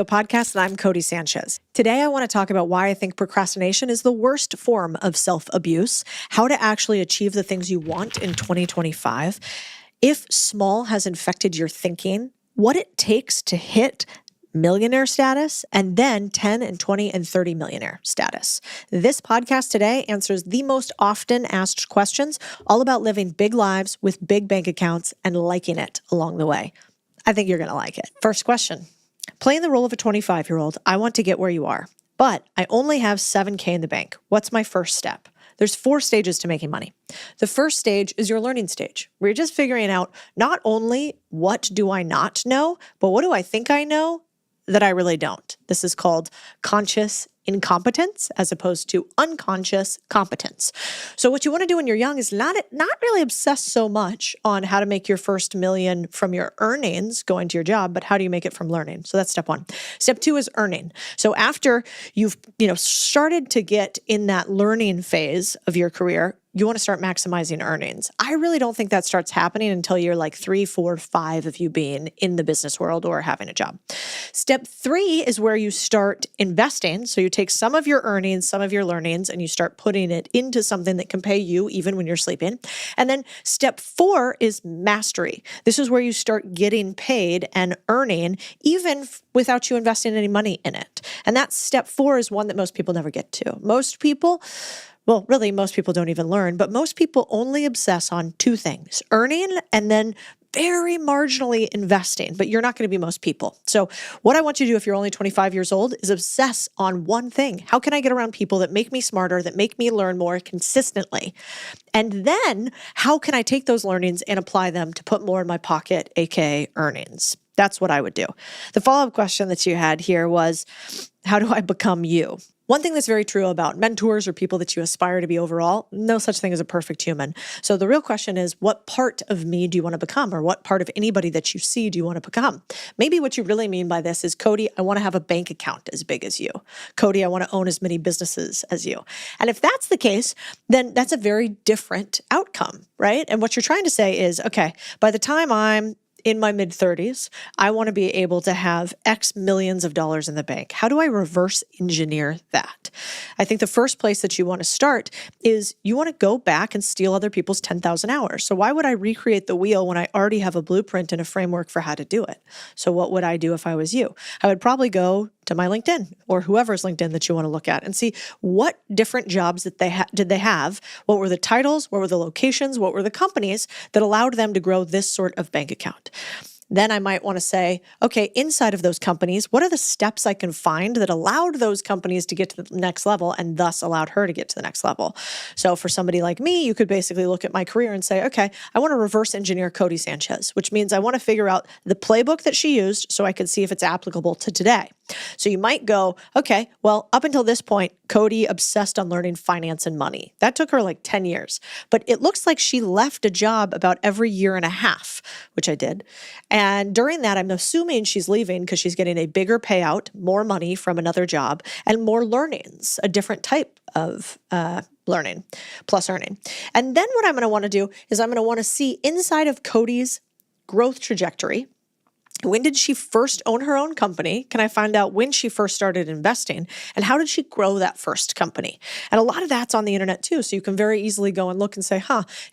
Podcast, and I'm Codie Sanchez. Today, I want to talk about why I think procrastination is the worst form of self-abuse, how to actually achieve the things you want in 2025, if small has infected your thinking, what it takes to hit millionaire status, and then 10 and 20 and 30 millionaire status. This podcast today answers the most often asked questions all about living big lives with big bank accounts and liking it along the way. I think you're going to like it. First question. Playing the role of a 25-year-old, I want to get where you are, but I only have $7K in the bank. What's my first step? There's 4 stages to making money. The first stage is your learning stage, where you're just figuring out not only what do I not know, but what do I think I know that I really don't. This is called conscious incompetence as opposed to unconscious competence. So what you want to do when you're young is not really obsess so much on how to make your first million from your earnings going to your job, but how do you make it from learning? So that's step 1. Step 2 is earning. So after you've started to get in that learning phase of your career, you want to start maximizing earnings. I really don't think that starts happening until you're like 3, 4, 5 of you being in the business world or having a job. Step 3 is where you start investing. So you take some of your earnings, some of your learnings, and you start putting it into something that can pay you even when you're sleeping. And then step 4 is mastery. This is where you start getting paid and earning even without you investing any money in it. And that step 4 is one that most people never get to. Most people don't even learn, but most people only obsess on 2 things, earning and then very marginally investing, but you're not going to be most people. So what I want you to do if you're only 25 years old is obsess on one thing. How can I get around people that make me smarter, that make me learn more consistently? And then how can I take those learnings and apply them to put more in my pocket, aka earnings? That's what I would do. The follow-up question that you had here was, how do I become you? One thing that's very true about mentors or people that you aspire to be overall, no such thing as a perfect human. So the real question is, what part of me do you want to become? Or what part of anybody that you see do you want to become? Maybe what you really mean by this is, Codie, I want to have a bank account as big as you. Codie, I want to own as many businesses as you. And if that's the case, then that's a very different outcome, right? And what you're trying to say is, okay, by the time I'm in my mid-30s, I want to be able to have X millions of dollars in the bank. How do I reverse engineer that? I think the first place that you want to start is you want to go back and steal other people's 10,000 hours. So why would I recreate the wheel when I already have a blueprint and a framework for how to do it? So what would I do if I was you? I would probably go to my LinkedIn or whoever's LinkedIn that you want to look at and see what different jobs that did they have, what were the titles, what were the locations, what were the companies that allowed them to grow this sort of bank account. Then I might want to say, okay, inside of those companies, what are the steps I can find that allowed those companies to get to the next level and thus allowed her to get to the next level? So for somebody like me, you could basically look at my career and say, okay, I want to reverse engineer Codie Sanchez, which means I want to figure out the playbook that she used so I can see if it's applicable to today. So you might go, okay, well, up until this point, Codie obsessed on learning finance and money. That took her like 10 years. But it looks like she left a job about every year and a half, which I did. And during that, I'm assuming she's leaving because she's getting a bigger payout, more money from another job, and more learnings, a different type of learning plus earning. And then what I'm going to want to do is I'm going to want to see inside of Codie's growth trajectory. When did she first own her own company? Can I find out when she first started investing? And how did she grow that first company? And a lot of that's on the internet too. So you can very easily go and look and say,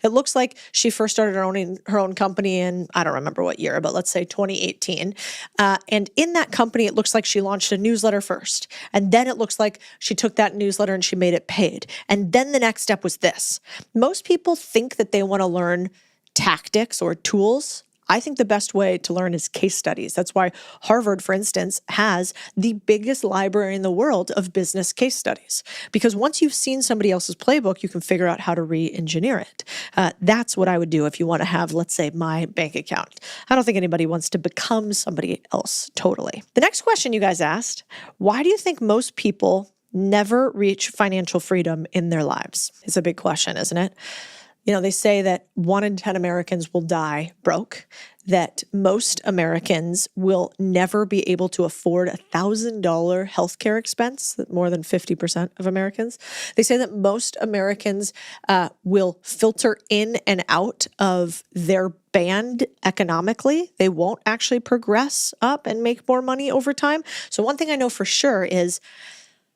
it looks like she first started owning her own company in, I don't remember what year, but let's say 2018. And in that company, it looks like she launched a newsletter first. And then it looks like she took that newsletter and she made it paid. And then the next step was this. Most people think that they want to learn tactics or tools. I think the best way to learn is case studies. That's why Harvard, for instance, has the biggest library in the world of business case studies. Because once you've seen somebody else's playbook, you can figure out how to re-engineer it. That's what I would do if you want to have, let's say, my bank account. I don't think anybody wants to become somebody else totally. The next question you guys asked, why do you think most people never reach financial freedom in their lives? It's a big question, isn't it? They say that 1 in 10 Americans will die broke. that most Americans will never be able to afford $1,000 healthcare expense, that more than 50% of Americans. They say that most Americans will filter in and out of their band economically. They won't actually progress up and make more money over time. So one thing I know for sure is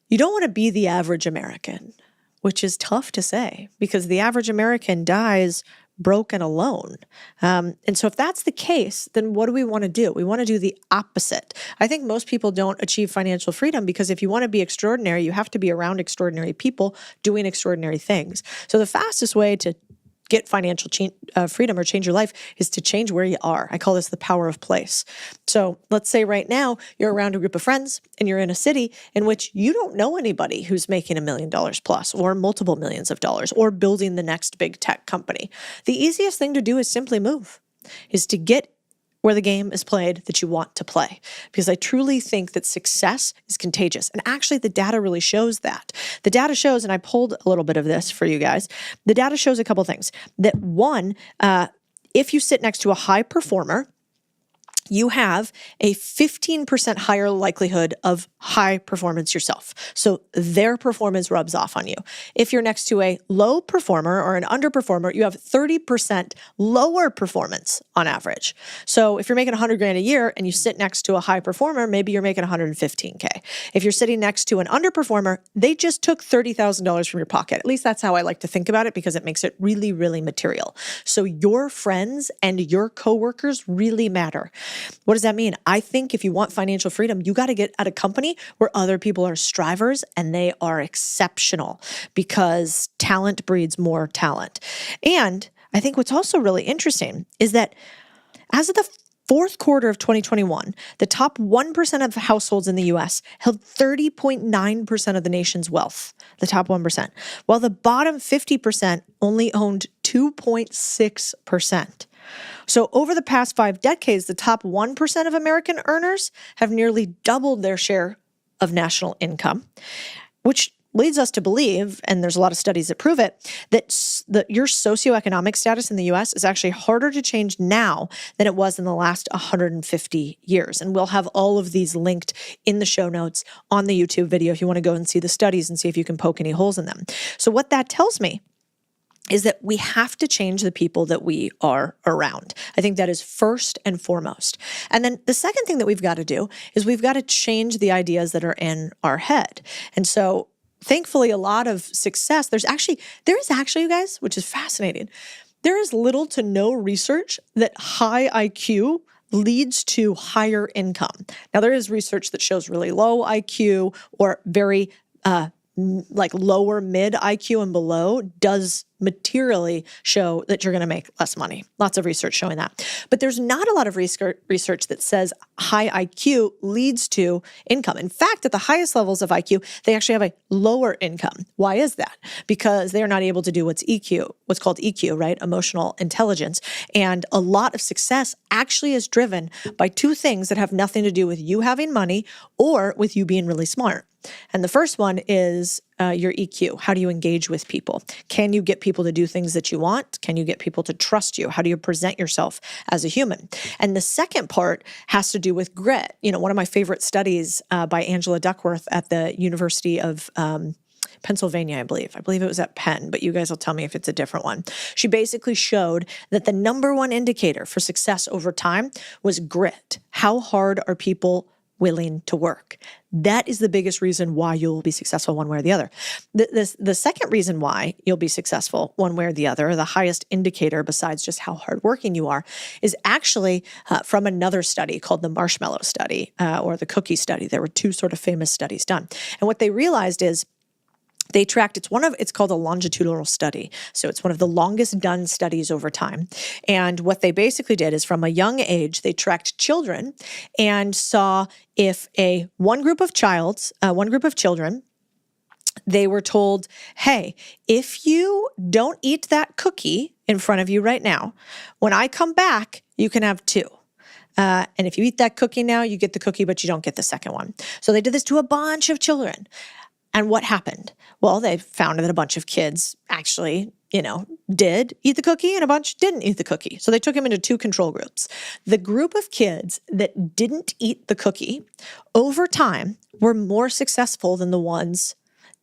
you don't want to be the average American, which is tough to say because the average American dies broke and alone. And so if that's the case, then what do we want to do? We want to do the opposite. I think most people don't achieve financial freedom because if you want to be extraordinary, you have to be around extraordinary people doing extraordinary things. So the fastest way to get financial freedom or change your life is to change where you are. I call this the power of place. So let's say right now you're around a group of friends and you're in a city in which you don't know anybody who's making $1 million plus or multiple millions of dollars or building the next big tech company. The easiest thing to do is simply move, is to get where the game is played that you want to play. Because I truly think that success is contagious. And actually, the data really shows that. The data shows, and I pulled a little bit of this for you guys, the data shows a couple things. That one, if you sit next to a high performer, you have a 15% higher likelihood of high performance yourself. So their performance rubs off on you. If you're next to a low performer or an underperformer, you have 30% lower performance on average. So if you're making 100 grand a year and you sit next to a high performer, maybe you're making 115K. If you're sitting next to an underperformer, they just took $30,000 from your pocket. At least that's how I like to think about it because it makes it really, really material. So your friends and your coworkers really matter. What does that mean? I think if you want financial freedom, you got to get at a company where other people are strivers and they are exceptional because talent breeds more talent. And I think what's also really interesting is that as of the fourth quarter of 2021, the top 1% of households in the US held 30.9% of the nation's wealth, the top 1%, while the bottom 50% only owned 2.6%. So over the past 5 decades, the top 1% of American earners have nearly doubled their share of national income, which leads us to believe, and there's a lot of studies that prove it, that your socioeconomic status in the U.S. is actually harder to change now than it was in the last 150 years. And we'll have all of these linked in the show notes on the YouTube video if you want to go and see the studies and see if you can poke any holes in them. So what that tells me is that we have to change the people that we are around. I think that is first and foremost. And then the second thing that we've got to do is we've got to change the ideas that are in our head. And so thankfully, a lot of success, there is actually, you guys, which is fascinating, there is little to no research that high IQ leads to higher income. Now, there is research that shows really low IQ or very like lower mid IQ and below does materially show that you're going to make less money. Lots of research showing that. But there's not a lot of research that says high IQ leads to income. In fact, at the highest levels of IQ, they actually have a lower income. Why is that? Because they are not able to do what's called EQ, right? Emotional intelligence. And a lot of success actually is driven by two things that have nothing to do with you having money or with you being really smart. And the first one is your EQ. How do you engage with people? Can you get people to do things that you want? Can you get people to trust you? How do you present yourself as a human? And the second part has to do with grit. You know, one of my favorite studies by Angela Duckworth at the University of Pennsylvania, I believe. I believe it was at Penn, but you guys will tell me if it's a different one. She basically showed that the number one indicator for success over time was grit. How hard are people willing to work? That is the biggest reason why you'll be successful one way or the other. The second reason why you'll be successful one way or the other, the highest indicator besides just how hardworking you are, is actually from another study called the marshmallow study or the cookie study. There were two sort of famous studies done. And what they realized is they tracked, it's called a longitudinal study. So it's one of the longest done studies over time. And what they basically did is from a young age, they tracked children and saw if one group of children, they were told, hey, if you don't eat that cookie in front of you right now, when I come back, you can have two. And if you eat that cookie now, you get the cookie, but you don't get the second one. So they did this to a bunch of children. And what happened? Well, they found that a bunch of kids actually, did eat the cookie and a bunch didn't eat the cookie. So they took them into two control groups. The group of kids that didn't eat the cookie over time were more successful than the ones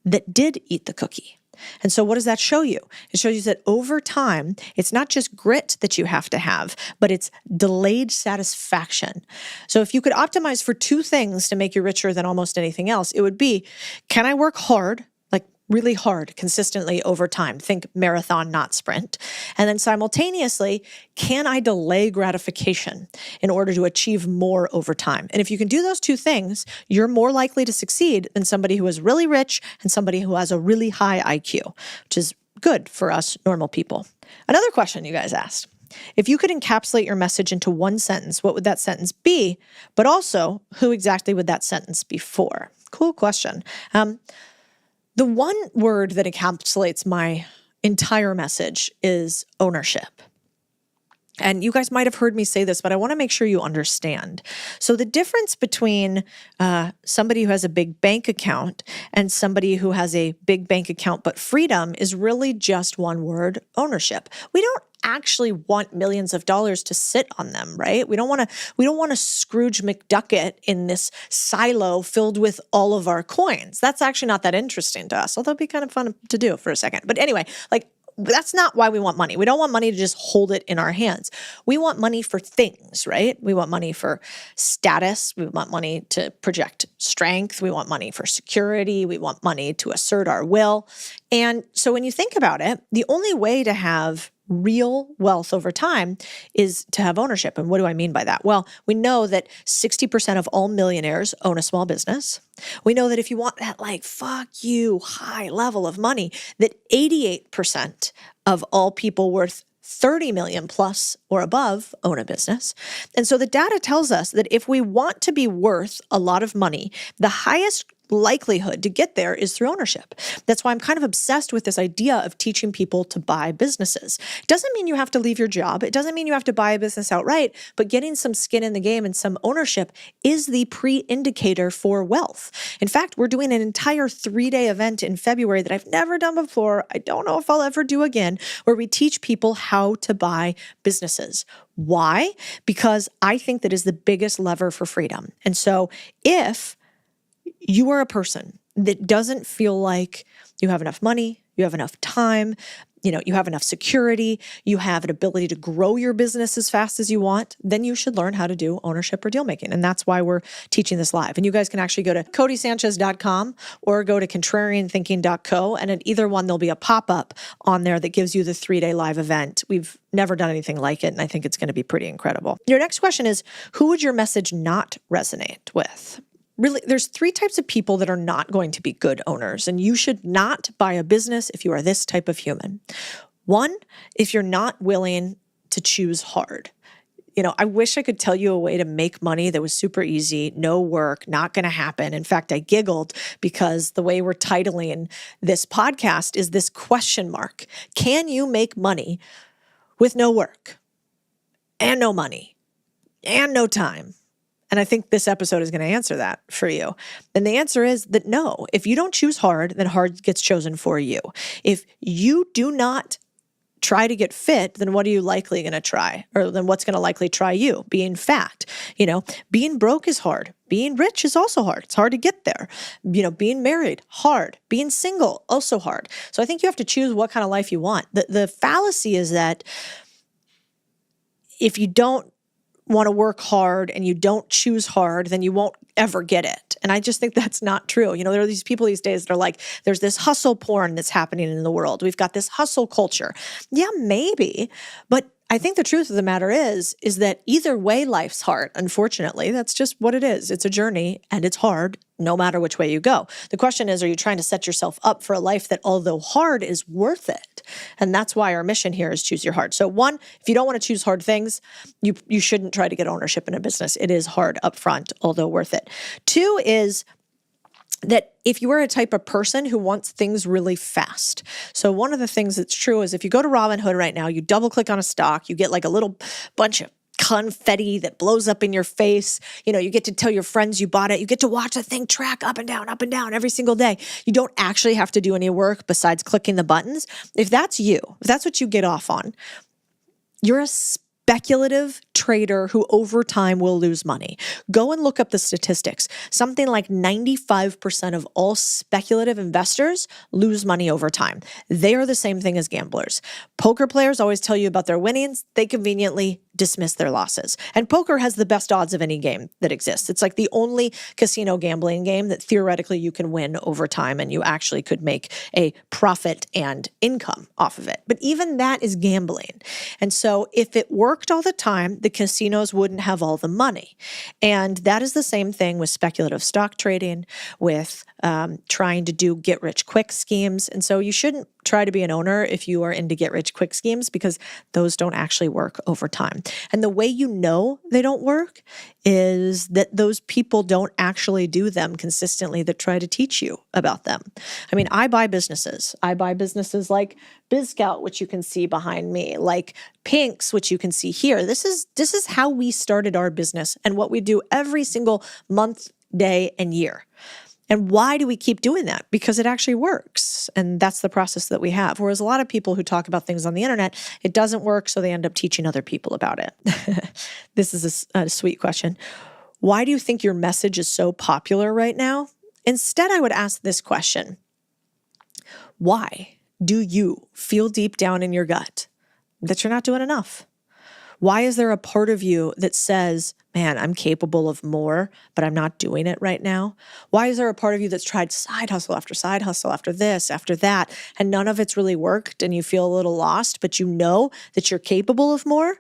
that did eat the cookie. And so what does that show you? It shows you that over time, it's not just grit that you have to have, but it's delayed satisfaction. So if you could optimize for two things to make you richer than almost anything else, it would be, can I work hard, like really hard, consistently over time? Think marathon, not sprint. And then simultaneously, can I delay gratification in order to achieve more over time? And if you can do those two things, you're more likely to succeed than somebody who is really rich and somebody who has a really high IQ, which is good for us normal people. Another question you guys asked. If you could encapsulate your message into one sentence, what would that sentence be? But also, who exactly would that sentence be for? Cool question. The one word that encapsulates my entire message is ownership. And you guys might have heard me say this, but I want to make sure you understand. So the difference between somebody who has a big bank account and somebody who has a big bank account but freedom is really just one word: ownership. We don't actually want millions of dollars to sit on them, right? We don't want to Scrooge McDuck in this silo filled with all of our coins. That's actually not that interesting to us, although it'd be kind of fun to do for a second. But anyway, that's not why we want money. We don't want money to just hold it in our hands. We want money for things, right? We want money for status. We want money to project strength. We want money for security. We want money to assert our will. And so when you think about it, the only way to have real wealth over time is to have ownership. And what do I mean by that? Well, we know that 60% of all millionaires own a small business. We know that if you want that high level of money, that 88% of all people worth 30 million plus or above own a business. And so the data tells us that if we want to be worth a lot of money, the highest likelihood to get there is through ownership. That's why I'm kind of obsessed with this idea of teaching people to buy businesses. It doesn't mean you have to leave your job. It doesn't mean you have to buy a business outright, but getting some skin in the game and some ownership is the pre-indicator for wealth. In fact, we're doing an entire 3-day event in February that I've never done before. I don't know if I'll ever do again, where we teach people how to buy businesses. Why? Because I think that is the biggest lever for freedom. And so if you are a person that doesn't feel like you have enough money, you have enough time, you have enough security, you have an ability to grow your business as fast as you want, then you should learn how to do ownership or deal making. And that's why we're teaching this live. And you guys can actually go to codiesanchez.com or go to contrarianthinking.co. And at either one, there'll be a pop-up on there that gives you the 3-day live event. We've never done anything like it, and I think it's going to be pretty incredible. Your next question is, who would your message not resonate with? Really, there's 3 types of people that are not going to be good owners, and you should not buy a business if you are this type of human. 1, if you're not willing to choose hard. I wish I could tell you a way to make money that was super easy, no work, not going to happen. In fact, I giggled because the way we're titling this podcast is this question mark. Can you make money with no work and no money and no time? And I think this episode is going to answer that for you. And the answer is that no. If you don't choose hard, then hard gets chosen for you. If you do not try to get fit, then what are you likely going to try? Or then what's going to likely try you? Being fat. Being broke is hard. Being rich is also hard. It's hard to get there. Being married, hard. Being single, also hard. So I think you have to choose what kind of life you want. The fallacy is that if you don't want to work hard and you don't choose hard, then you won't ever get it. And I just think that's not true. There are these people these days that are like, there's this hustle porn that's happening in the world. We've got this hustle culture. Yeah, maybe. But I think the truth of the matter is that either way, life's hard. Unfortunately, that's just what it is. It's a journey and it's hard no matter which way you go. The question is, are you trying to set yourself up for a life that, although hard, is worth it? And that's why our mission here is choose your hard. So 1, if you don't want to choose hard things, you shouldn't try to get ownership in a business. It is hard up front, although worth it. 2 is that if you are a type of person who wants things really fast. So one of the things that's true is if you go to Robinhood right now, you double click on a stock, you get like a little bunch of confetti that blows up in your face. You get to tell your friends you bought it. You get to watch the thing track up and down every single day. You don't actually have to do any work besides clicking the buttons. If that's you, if that's what you get off on, you're a speculative trader who over time will lose money. Go and look up the statistics. Something like 95% of all speculative investors lose money over time. They are the same thing as gamblers. Poker players always tell you about their winnings. They conveniently dismiss their losses. And poker has the best odds of any game that exists. It's like the only casino gambling game that theoretically you can win over time and you actually could make a profit and income off of it. But even that is gambling. And so if it worked all the time, the casinos wouldn't have all the money. And that is the same thing with speculative stock trading, with trying to do get-rich-quick schemes. And so you shouldn't try to be an owner if you are into get-rich-quick schemes, because those don't actually work over time. And the way you know they don't work is that those people don't actually do them consistently that try to teach you about them. I mean, I buy businesses. I buy businesses like BizScout, which you can see behind me, like Pinks, which you can see here. This is how we started our business and what we do every single month, day, and year. And why do we keep doing that? Because it actually works. And that's the process that we have. Whereas a lot of people who talk about things on the internet, it doesn't work, so they end up teaching other people about it. This is a sweet question. Why do you think your message is so popular right now? Instead, I would ask this question. Why do you feel deep down in your gut that you're not doing enough? Why is there a part of you that says, man, I'm capable of more, but I'm not doing it right now? Why is there a part of you that's tried side hustle after this, after that, and none of it's really worked and you feel a little lost, but you know that you're capable of more?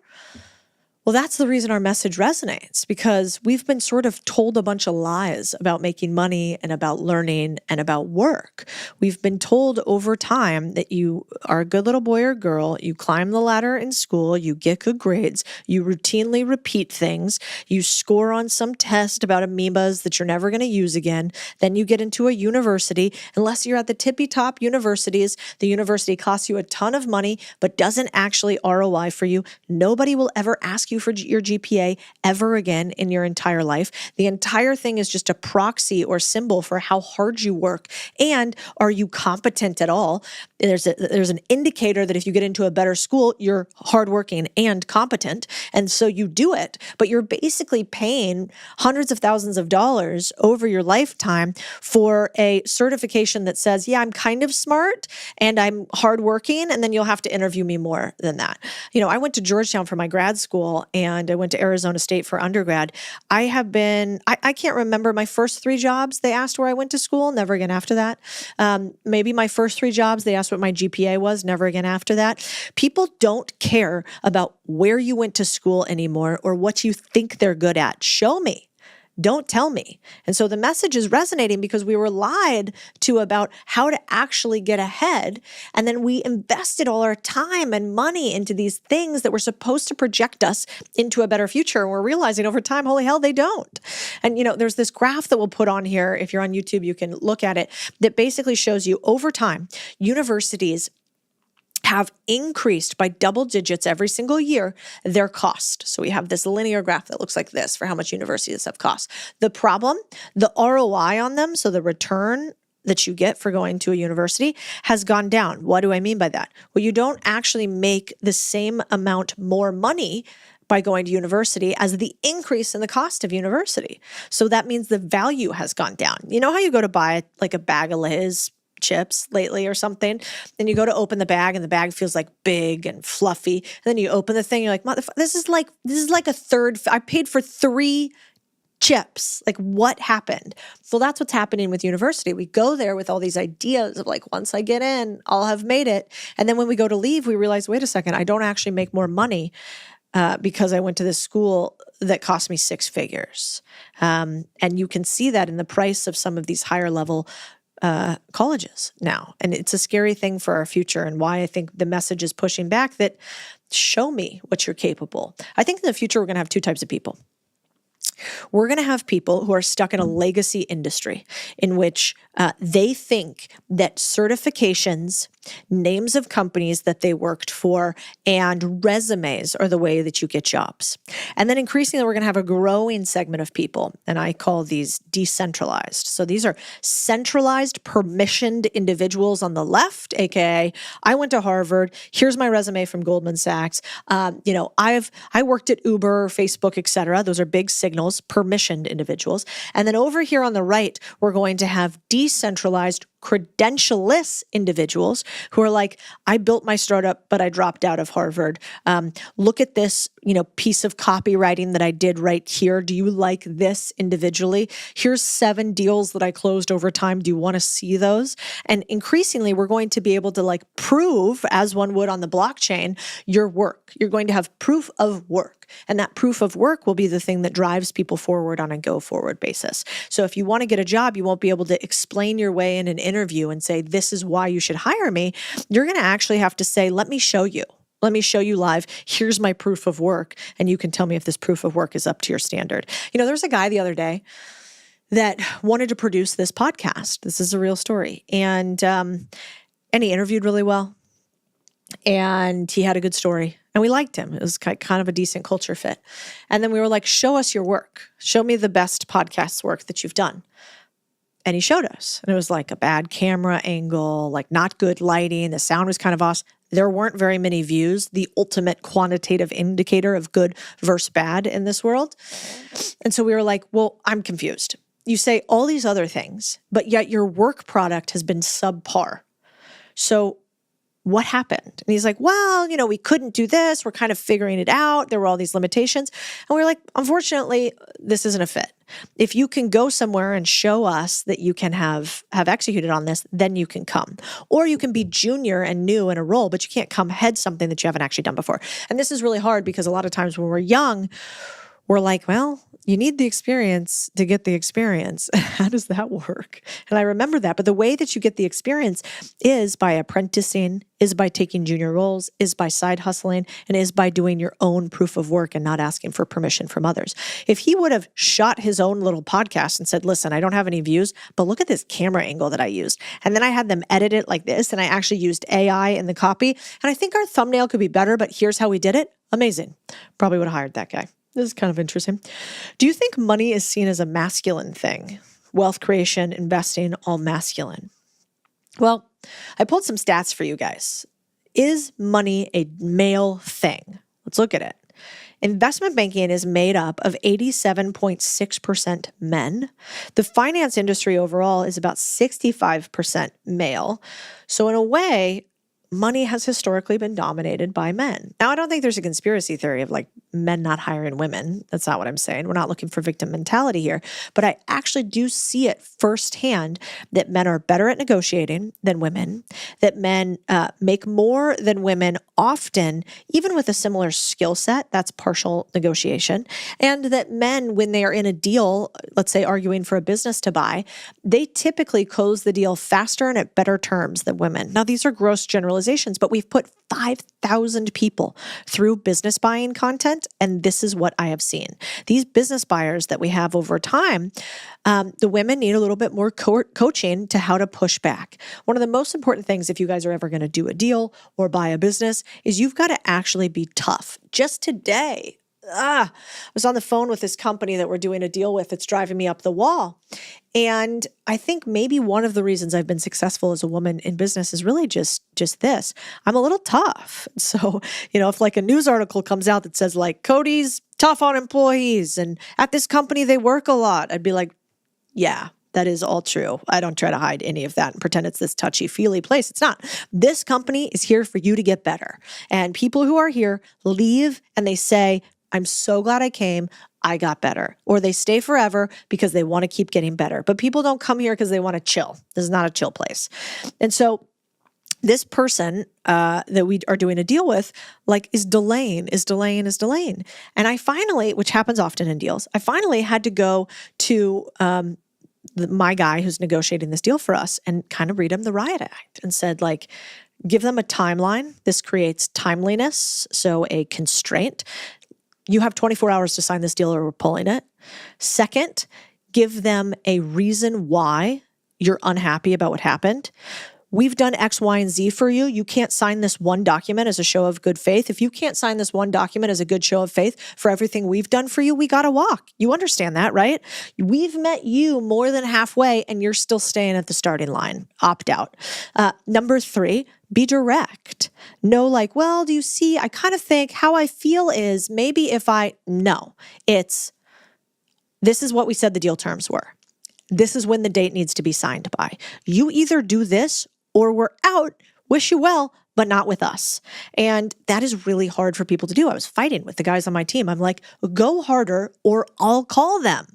Well, that's the reason our message resonates, because we've been sort of told a bunch of lies about making money and about learning and about work. We've been told over time that you are a good little boy or girl, you climb the ladder in school, you get good grades, you routinely repeat things, you score on some test about amoebas that you're never going to use again, then you get into a university. Unless you're at the tippy top universities, the university costs you a ton of money but doesn't actually ROI for you. Nobody will ever ask you for your GPA ever again in your entire life. The entire thing is just a proxy or symbol for how hard you work. And are you competent at all? There's an indicator that if you get into a better school, you're hardworking and competent. And so you do it, but you're basically paying hundreds of thousands of dollars over your lifetime for a certification that says, yeah, I'm kind of smart and I'm hardworking. And then you'll have to interview me more than that. I went to Georgetown for my grad school and I went to Arizona State for undergrad. I can't remember my first 3 jobs. They asked where I went to school, never again after that. Maybe my first 3 jobs, they asked what my GPA was, never again after that. People don't care about where you went to school anymore or what you think they're good at. Show me. Don't tell me. And so the message is resonating because we were lied to about how to actually get ahead. And then we invested all our time and money into these things that were supposed to project us into a better future. And we're realizing over time, holy hell, they don't. And, there's this graph that we'll put on here. If you're on YouTube, you can look at it, that basically shows you over time, universities have increased by double digits every single year their cost. So we have this linear graph that looks like this for how much universities have cost. The problem, the ROI on them, so the return that you get for going to a university, has gone down. What do I mean by that? Well, you don't actually make the same amount more money by going to university as the increase in the cost of university. So that means the value has gone down. You know how you go to buy like a bag of Lay's chips lately or something, then you go to open the bag and the bag feels like big and fluffy, and then you open the thing, you're like, this is like a third. I paid for 3 chips. Like, what happened? So that's what's happening with university. We go there with all these ideas of like, once I get in, I'll have made it. And then when we go to leave, we realize, wait a second, I don't actually make more money because I went to this school that cost me 6 figures. And you can see that in the price of some of these higher level colleges now. And it's a scary thing for our future, and why I think the message is pushing back that show me what you're capable. I think in the future, we're going to have 2 types of people. We're going to have people who are stuck in a legacy industry in which they think that certifications names of companies that they worked for, and resumes are the way that you get jobs. And then increasingly, we're going to have a growing segment of people, and I call these decentralized. So these are centralized, permissioned individuals on the left, aka I went to Harvard. Here's my resume from Goldman Sachs. I worked at Uber, Facebook, etc. Those are big signals, permissioned individuals. And then over here on the right, we're going to have decentralized, credentialless individuals who are like, I built my startup, but I dropped out of Harvard. Look at this, piece of copywriting that I did right here. Do you like this individually? Here's 7 deals that I closed over time. Do you want to see those? And increasingly, we're going to be able to prove, as one would on the blockchain, your work. You're going to have proof of work. And that proof of work will be the thing that drives people forward on a go forward basis. So if you want to get a job, you won't be able to explain your way in an interview and say, this is why you should hire me. You're going to actually have to say, let me show you. Let me show you live. Here's my proof of work. And you can tell me if this proof of work is up to your standard. There's a guy the other day that wanted to produce this podcast. This is a real story. And he interviewed really well. And he had a good story. And we liked him. It was kind of a decent culture fit. And then we were like, show us your work. Show me the best podcast work that you've done. And he showed us. And it was like a bad camera angle, not good lighting. The sound was kind of awesome. There weren't very many views, the ultimate quantitative indicator of good versus bad in this world. And so we were like, well, I'm confused. You say all these other things, but yet your work product has been subpar. So what happened? And he's like, well, we couldn't do this. We're kind of figuring it out. There were all these limitations. And we were like, unfortunately, this isn't a fit. If you can go somewhere and show us that you can have executed on this, then you can come. Or you can be junior and new in a role, but you can't come head something that you haven't actually done before. And this is really hard because a lot of times when we're young, we're like, well, you need the experience to get the experience. How does that work? And I remember that. But the way that you get the experience is by apprenticing, is by taking junior roles, is by side hustling, and is by doing your own proof of work and not asking for permission from others. If he would have shot his own little podcast and said, listen, I don't have any views, but look at this camera angle that I used. And then I had them edit it like this, and I actually used AI in the copy. And I think our thumbnail could be better, but here's how we did it. Amazing. Probably would have hired that guy. This is kind of interesting. Do you think money is seen as a masculine thing? Wealth creation, investing, all masculine. Well, I pulled some stats for you guys. Is money a male thing? Let's look at it. Investment banking is made up of 87.6% men. The finance industry overall is about 65% male. So in a way, money has historically been dominated by men. Now, I don't think there's a conspiracy theory of men not hiring women. That's not what I'm saying. We're not looking for victim mentality here. But I actually do see it firsthand that men are better at negotiating than women, that men make more than women often, even with a similar skill set. That's partial negotiation. And that men, when they are in a deal, let's say arguing for a business to buy, they typically close the deal faster and at better terms than women. Now, these are gross generalizations, but we've put 5,000 people through business buying content, and this is what I have seen. These business buyers that we have over time, the women need a little bit more coaching to how to push back. One of the most important things, if you guys are ever going to do a deal or buy a business, is you've got to actually be tough. Just today, I was on the phone with this company that we're doing a deal with. It's driving me up the wall. And I think maybe one of the reasons I've been successful as a woman in business is really just this. I'm a little tough. So, if a news article comes out that says Codie's tough on employees and at this company they work a lot, I'd be like, yeah, that is all true. I don't try to hide any of that and pretend it's this touchy-feely place. It's not. This company is here for you to get better. And people who are here leave and they say, I'm so glad I came. I got better. Or they stay forever because they want to keep getting better. But people don't come here because they want to chill. This is not a chill place. And so this person that we are doing a deal with, is delaying. And I finally, which happens often in deals, I finally had to go to my guy who's negotiating this deal for us and kind of read him the riot act and said, give them a timeline. This creates timeliness, so a constraint. You have 24 hours to sign this deal or we're pulling it. Second, give them a reason why you're unhappy about what happened. we've done X, Y, and Z for you. You can't sign this one document as a show of good faith. If you can't sign this one document as a good show of faith for everything we've done for you, we got to walk. You understand that, right? We've met you more than halfway and you're still staying at the starting line. Opt out. Number 3, be direct. No, like, well, do you see, I kind of think how I feel is maybe if no, it's, this is what we said the deal terms were. This is when the date needs to be signed by. You either do this or we're out. Wish you well, but not with us. And that is really hard for people to do. I was fighting with the guys on my team. I'm like, go harder or I'll call them.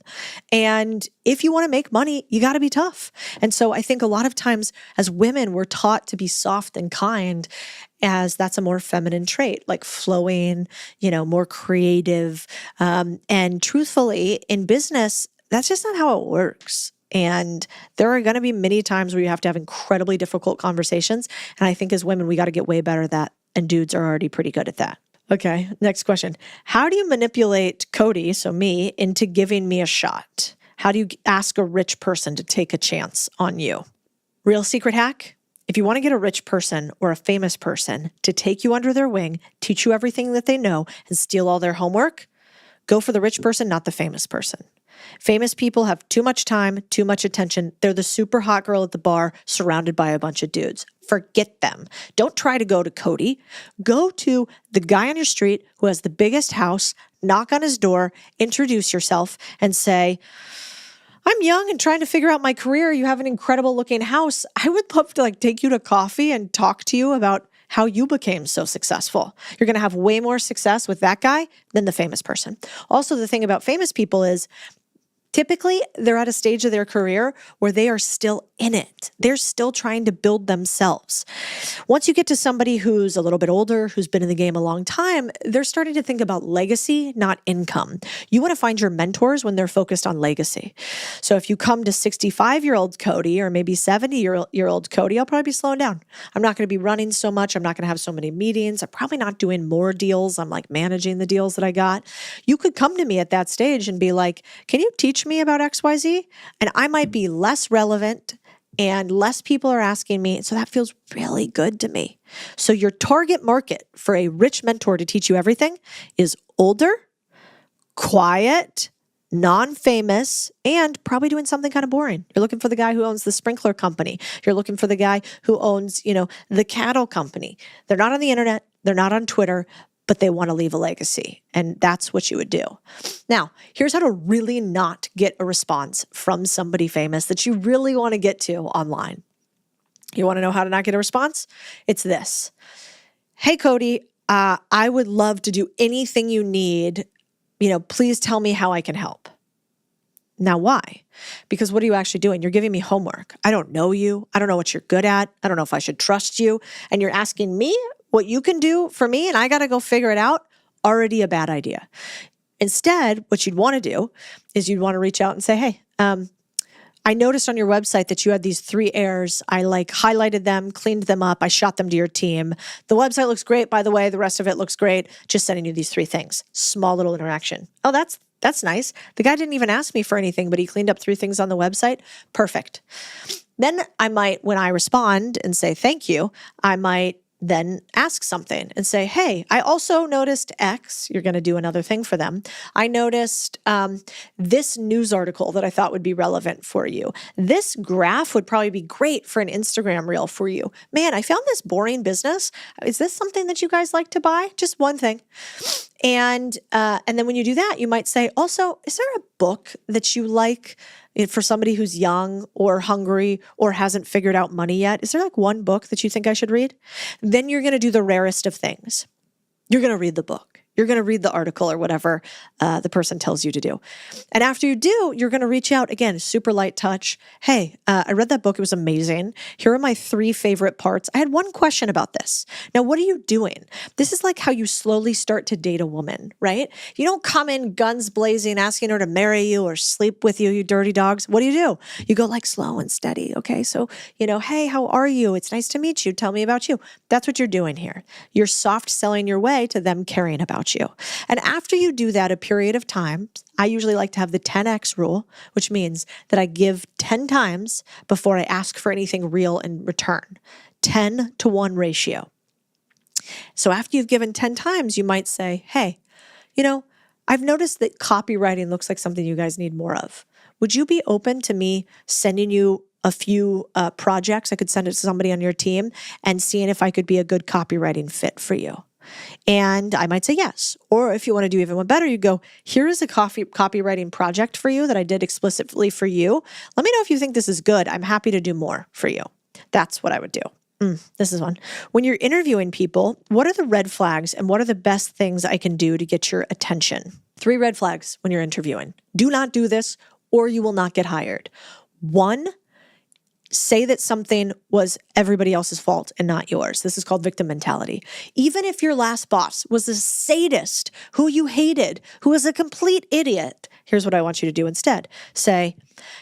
And if you want to make money, you got to be tough. And so I think a lot of times as women, we're taught to be soft and kind, as that's a more feminine trait, like flowing, more creative. And truthfully, in business, that's just not how it works. And there are going to be many times where you have to have incredibly difficult conversations. And I think as women, we got to get way better at that. And dudes are already pretty good at that. Okay, next question. How do you manipulate Cody, so me, into giving me a shot? How do you ask a rich person to take a chance on you? Real secret hack? If you want to get a rich person or a famous person to take you under their wing, teach you everything that they know, and steal all their homework, go for the rich person, not the famous person. Famous people have too much time, too much attention. They're the super hot girl at the bar surrounded by a bunch of dudes. Forget them. Don't try to go to Cody. Go to the guy on your street who has the biggest house, knock on his door, introduce yourself, and say, I'm young and trying to figure out my career. You have an incredible looking house. I would love to take you to coffee and talk to you about how you became so successful. You're going to have way more success with that guy than the famous person. Also, the thing about famous people is typically, they're at a stage of their career where they are still in it. They're still trying to build themselves. Once you get to somebody who's a little bit older, who's been in the game a long time, they're starting to think about legacy, not income. You want to find your mentors when they're focused on legacy. So if you come to 65-year-old Cody or maybe 70-year-old Cody, I'll probably be slowing down. I'm not going to be running so much. I'm not going to have so many meetings. I'm probably not doing more deals. I'm managing the deals that I got. You could come to me at that stage and be like, can you teach me about XYZ? And I might be less relevant and less people are asking me. So that feels really good to me. So your target market for a rich mentor to teach you everything is older, quiet, non-famous, and probably doing something kind of boring. You're looking for the guy who owns the sprinkler company. You're looking for the guy who owns, the cattle company. They're not on the internet. They're not on Twitter, but they want to leave a legacy. And that's what you would do. Now, here's how to really not get a response from somebody famous that you really want to get to online. You want to know how to not get a response? It's this. Hey, Cody, I would love to do anything you need. Please tell me how I can help. Now, why? Because what are you actually doing? You're giving me homework. I don't know you. I don't know what you're good at. I don't know if I should trust you. And you're asking me what you can do for me, and I got to go figure it out. Already a bad idea. Instead, what you'd want to do is you'd want to reach out and say, hey, I noticed on your website that you had these 3 errors. I highlighted them, cleaned them up. I shot them to your team. The website looks great, by the way. The rest of it looks great. Just sending you these 3 things. Small little interaction. Oh, that's nice. The guy didn't even ask me for anything, but he cleaned up 3 things on the website. Perfect. Then I might, when I respond and say thank you, I might then ask something and say, hey, I also noticed X. You're going to do another thing for them. I noticed this news article that I thought would be relevant for you. This graph would probably be great for an Instagram reel for you. Man, I found this boring business. Is this something that you guys like to buy? Just one thing. And then when you do that, you might say, also, is there a book that you like for somebody who's young or hungry or hasn't figured out money yet? Is there one book that you think I should read? Then you're going to do the rarest of things. You're going to read the book. You're going to read the article or whatever the person tells you to do. And after you do, you're going to reach out again, super light touch. Hey, I read that book. It was amazing. Here are my 3 favorite parts. I had one question about this. Now, what are you doing? This is how you slowly start to date a woman, right? You don't come in guns blazing, asking her to marry you or sleep with you, you dirty dogs. What do? You go slow and steady. Okay. So, hey, how are you? It's nice to meet you. Tell me about you. That's what you're doing here. You're soft selling your way to them caring about about you. And after you do that a period of time, I usually like to have the 10x rule, which means that I give 10 times before I ask for anything real in return. 10-to-1 ratio. So after you've given 10 times, you might say, hey, I've noticed that copywriting looks like something you guys need more of. Would you be open to me sending you a few projects? I could send it to somebody on your team and seeing if I could be a good copywriting fit for you. And I might say yes. Or if you want to do even one better, you go, here is a copywriting project for you that I did explicitly for you. Let me know if you think this is good. I'm happy to do more for you. That's what I would do. This is one. When you're interviewing people, what are the red flags and what are the best things I can do to get your attention? 3 red flags when you're interviewing. Do not do this or you will not get hired. 1, say that something was everybody else's fault and not yours. This is called victim mentality. Even if your last boss was a sadist who you hated, who was a complete idiot, here's what I want you to do instead. Say,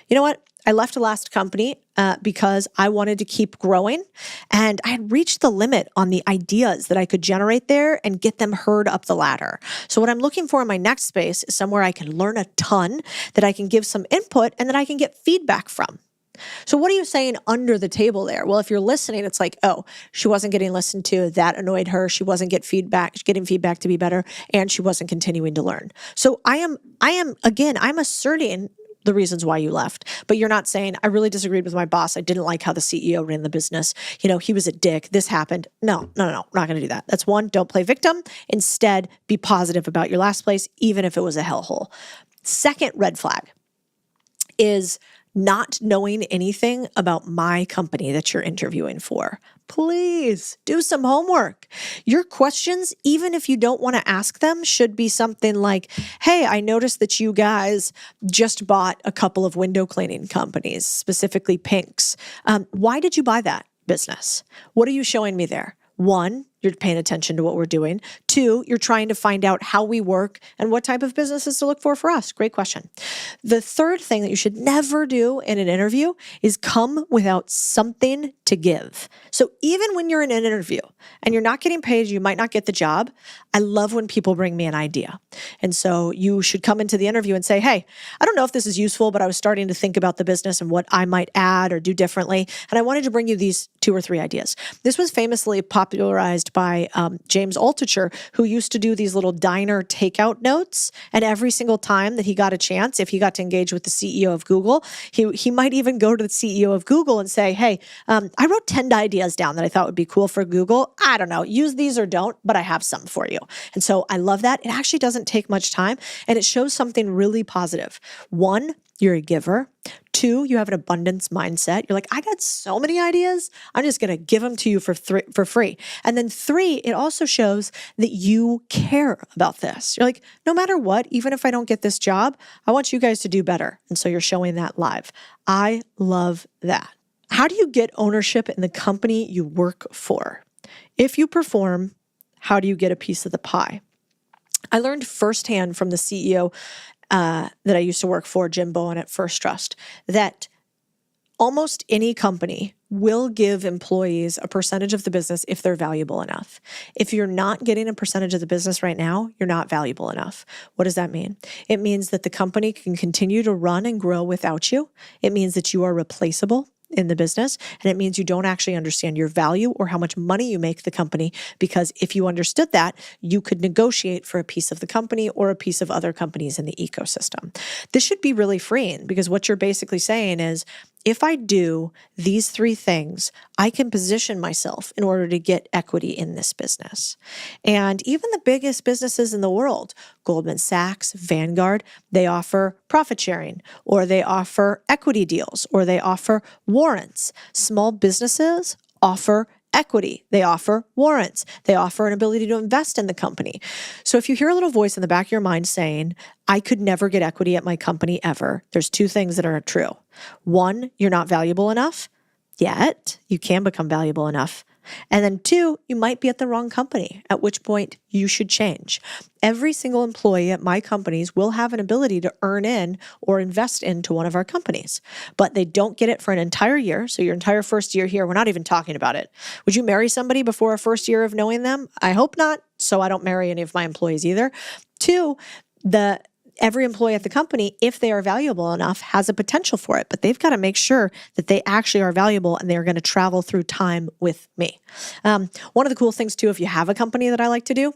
you know what? I left the last company because I wanted to keep growing and I had reached the limit on the ideas that I could generate there and get them heard up the ladder. So what I'm looking for in my next space is somewhere I can learn a ton, that I can give some input and that I can get feedback from. So what are you saying under the table there? Well, if you're listening, it's like, oh, she wasn't getting listened to. That annoyed her. She wasn't getting feedback to be better, and she wasn't continuing to learn. So I'm asserting the reasons why you left, but you're not saying, I really disagreed with my boss. I didn't like how the CEO ran the business. He was a dick. This happened. No, we're not going to do that. That's 1, don't play victim. Instead, be positive about your last place, even if it was a hellhole. Second red flag is not knowing anything about my company that you're interviewing for. Please do some homework. Your questions, even if you don't want to ask them, should be something like, hey, I noticed that you guys just bought a couple of window cleaning companies, specifically Pinks. Why did you buy that business? What are you showing me there? 1, you're paying attention to what we're doing. 2, you're trying to find out how we work and what type of businesses to look for us. Great question. The third thing that you should never do in an interview is come without something to give. So even when you're in an interview and you're not getting paid, you might not get the job. I love when people bring me an idea. And so you should come into the interview and say, hey, I don't know if this is useful, but I was starting to think about the business and what I might add or do differently. And I wanted to bring you these 2 or 3 ideas. This was famously popularized by James Altucher, who used to do these little diner takeout notes. And every single time that he got a chance, if he got to engage with the CEO of Google, he might even go to the CEO of Google and say, hey, I wrote 10 ideas down that I thought would be cool for Google. I don't know, use these or don't, but I have some for you. And so I love that. It actually doesn't take much time and it shows something really positive. 1, you're a giver. 2, you have an abundance mindset. You're like, I got so many ideas. I'm just going to give them to you for free. And then 3, it also shows that you care about this. You're like, no matter what, even if I don't get this job, I want you guys to do better. And so you're showing that live. I love that. How do you get ownership in the company you work for? If you perform, how do you get a piece of the pie? I learned firsthand from the CEO that I used to work for, Jim Bowen at First Trust, that almost any company will give employees a percentage of the business if they're valuable enough. If you're not getting a percentage of the business right now, you're not valuable enough. What does that mean? It means that the company can continue to run and grow without you. It means that you are replaceable in the business. And it means you don't actually understand your value or how much money you make the company, because if you understood that, you could negotiate for a piece of the company or a piece of other companies in the ecosystem. This should be really freeing, because what you're basically saying is, if I do these 3 things, I can position myself in order to get equity in this business. And even the biggest businesses in the world, Goldman Sachs, Vanguard, they offer profit sharing, or they offer equity deals, or they offer warrants. Small businesses offer equity. They offer warrants. They offer an ability to invest in the company. So if you hear a little voice in the back of your mind saying, I could never get equity at my company ever, there's 2 things that are true. 1, you're not valuable enough yet. You can become valuable enough. And then 2, you might be at the wrong company, at which point you should change. Every single employee at my companies will have an ability to earn in or invest into one of our companies, but they don't get it for an entire year. So your entire first year here, we're not even talking about it. Would you marry somebody before a first year of knowing them? I hope not. So I don't marry any of my employees either. 2, every employee at the company, if they are valuable enough, has a potential for it, but they've got to make sure that they actually are valuable and they're going to travel through time with me. One of the cool things too, if you have a company that I like to do,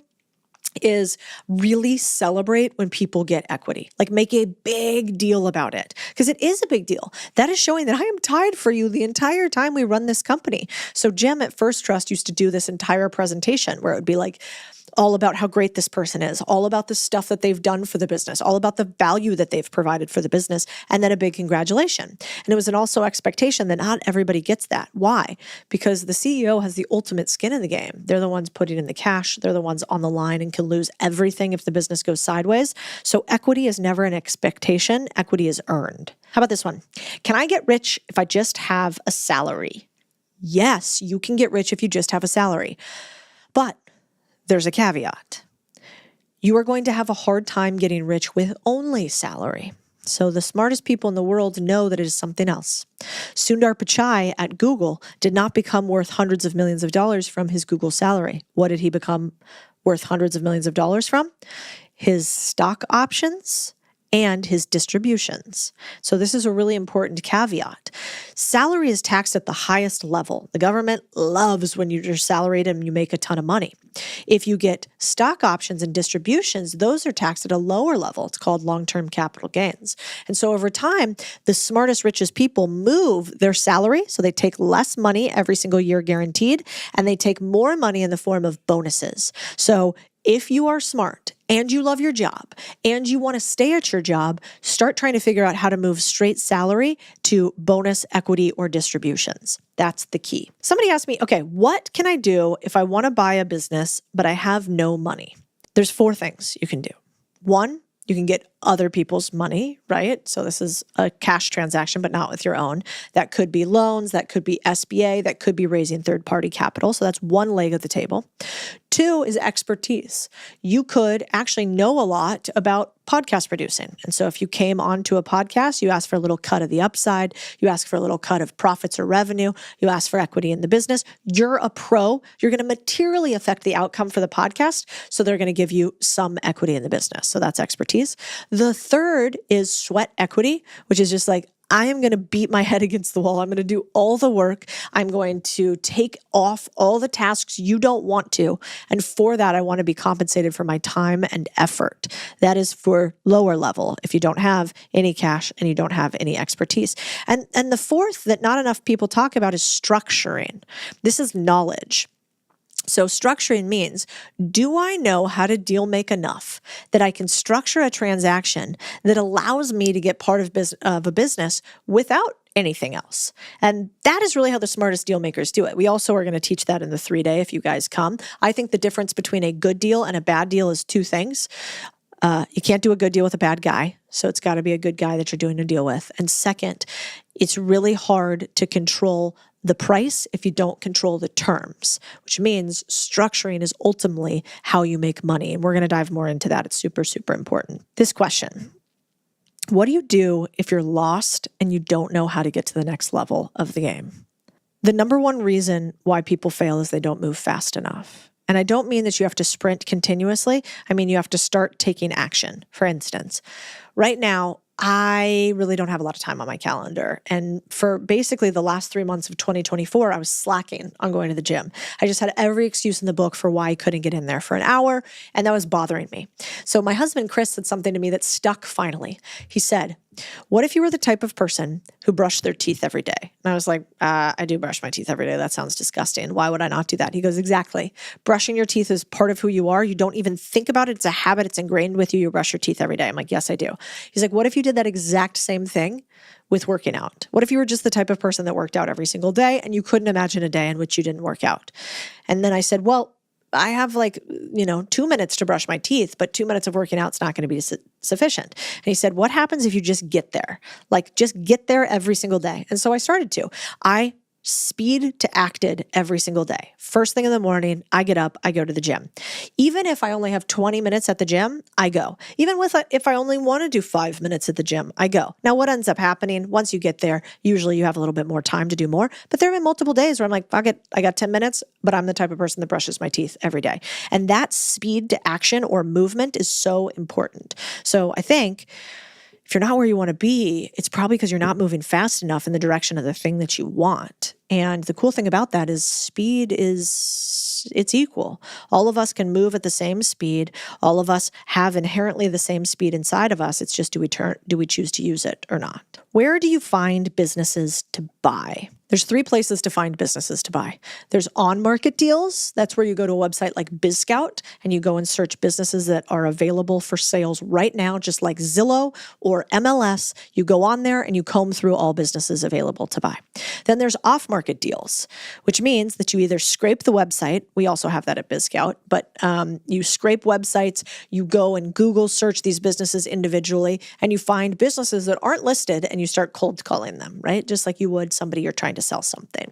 is really celebrate when people get equity. Like make a big deal about it, because it is a big deal. That is showing that I am tied for you the entire time we run this company. So Jim at First Trust used to do this entire presentation where it would be like, all about how great this person is, all about the stuff that they've done for the business, all about the value that they've provided for the business, and then a big congratulation. And it was an also expectation that not everybody gets that. Why? Because the CEO has the ultimate skin in the game. They're the ones putting in the cash. They're the ones on the line and can lose everything if the business goes sideways. So equity is never an expectation. Equity is earned. How about this one? Can I get rich if I just have a salary? Yes, you can get rich if you just have a salary. But there's a caveat. You are going to have a hard time getting rich with only salary. So the smartest people in the world know that it is something else. Sundar Pichai at Google did not become worth hundreds of millions of dollars from his Google salary. What did he become worth hundreds of millions of dollars from? His stock options and his distributions. So this is a really important caveat. Salary is taxed at the highest level. The government loves when you're salaried and you make a ton of money. If you get stock options and distributions, those are taxed at a lower level. It's called long-term capital gains. And so over time, the smartest, richest people move their salary. So they take less money every single year guaranteed, and they take more money in the form of bonuses. So if you are smart and you love your job and you want to stay at your job, start trying to figure out how to move straight salary to bonus, equity, or distributions. That's the key. Somebody asked me, okay, what can I do if I want to buy a business, but I have no money? There's 4 things you can do. 1, you can get other people's money, right? So this is a cash transaction, but not with your own. That could be loans, that could be SBA, that could be raising third-party capital. So that's one leg of the table. 2 is expertise. You could actually know a lot about podcast producing. And so if you came onto a podcast, you ask for a little cut of the upside, you ask for a little cut of profits or revenue, you ask for equity in the business, you're a pro, you're going to materially affect the outcome for the podcast. So they're going to give you some equity in the business. So that's expertise. The 3rd is sweat equity, which is just like, I am going to beat my head against the wall. I'm going to do all the work. I'm going to take off all the tasks you don't want to. And for that, I want to be compensated for my time and effort. That is for lower level if you don't have any cash and you don't have any expertise. And the 4th that not enough people talk about is structuring. This is knowledge. So structuring means, do I know how to deal make enough that I can structure a transaction that allows me to get part of a business without anything else? And that is really how the smartest deal makers do it. We also are going to teach that in the 3-day if you guys come. I think the difference between a good deal and a bad deal is 2 things. You can't do a good deal with a bad guy. So it's got to be a good guy that you're doing a deal with. And second, it's really hard to control the price if you don't control the terms, which means structuring is ultimately how you make money. And we're going to dive more into that. It's super, super important. This question: what do you do if you're lost and you don't know how to get to the next level of the game? The number one reason why people fail is they don't move fast enough. And I don't mean that you have to sprint continuously. I mean, you have to start taking action. For instance, right now, I really don't have a lot of time on my calendar. And for basically the last 3 months of 2024, I was slacking on going to the gym. I just had every excuse in the book for why I couldn't get in there for an hour, and that was bothering me. So my husband, Chris, said something to me that stuck finally. He said, what if you were the type of person who brushed their teeth every day? And I was like, I do brush my teeth every day. That sounds disgusting. Why would I not do that? He goes, exactly. Brushing your teeth is part of who you are. You don't even think about it. It's a habit. It's ingrained with you. You brush your teeth every day. I'm like, yes, I do. He's like, what if you did that exact same thing with working out? What if you were just the type of person that worked out every single day and you couldn't imagine a day in which you didn't work out? And then I said, well, I have 2 minutes to brush my teeth, but 2 minutes of working out is not going to be sufficient. And he said, what happens if you just get there? Like just get there every single day. And so I started to. I speed to acted every single day. First thing in the morning, I get up, I go to the gym. Even if I only have 20 minutes at the gym, I go. Even if I only want to do 5 minutes at the gym, I go. Now, what ends up happening once you get there, usually you have a little bit more time to do more, but there have been multiple days where I'm like, fuck it, I got 10 minutes, but I'm the type of person that brushes my teeth every day. And that speed to action or movement is so important. So I think if you're not where you want to be, it's probably because you're not moving fast enough in the direction of the thing that you want. And the cool thing about that is it's equal. All of us can move at the same speed. All of us have inherently the same speed inside of us. It's just, do we choose to use it or not? Where do you find businesses to buy? There's 3 places to find businesses to buy. There's on-market deals. That's where you go to a website like BizScout and you go and search businesses that are available for sales right now, just like Zillow or MLS. You go on there and you comb through all businesses available to buy. Then there's off-market deals, which means that you either scrape the website. We also have that at BizScout, but you scrape websites, you go and Google search these businesses individually, and you find businesses that aren't listed and you start cold calling them, right? Just like you would somebody you're trying to sell something.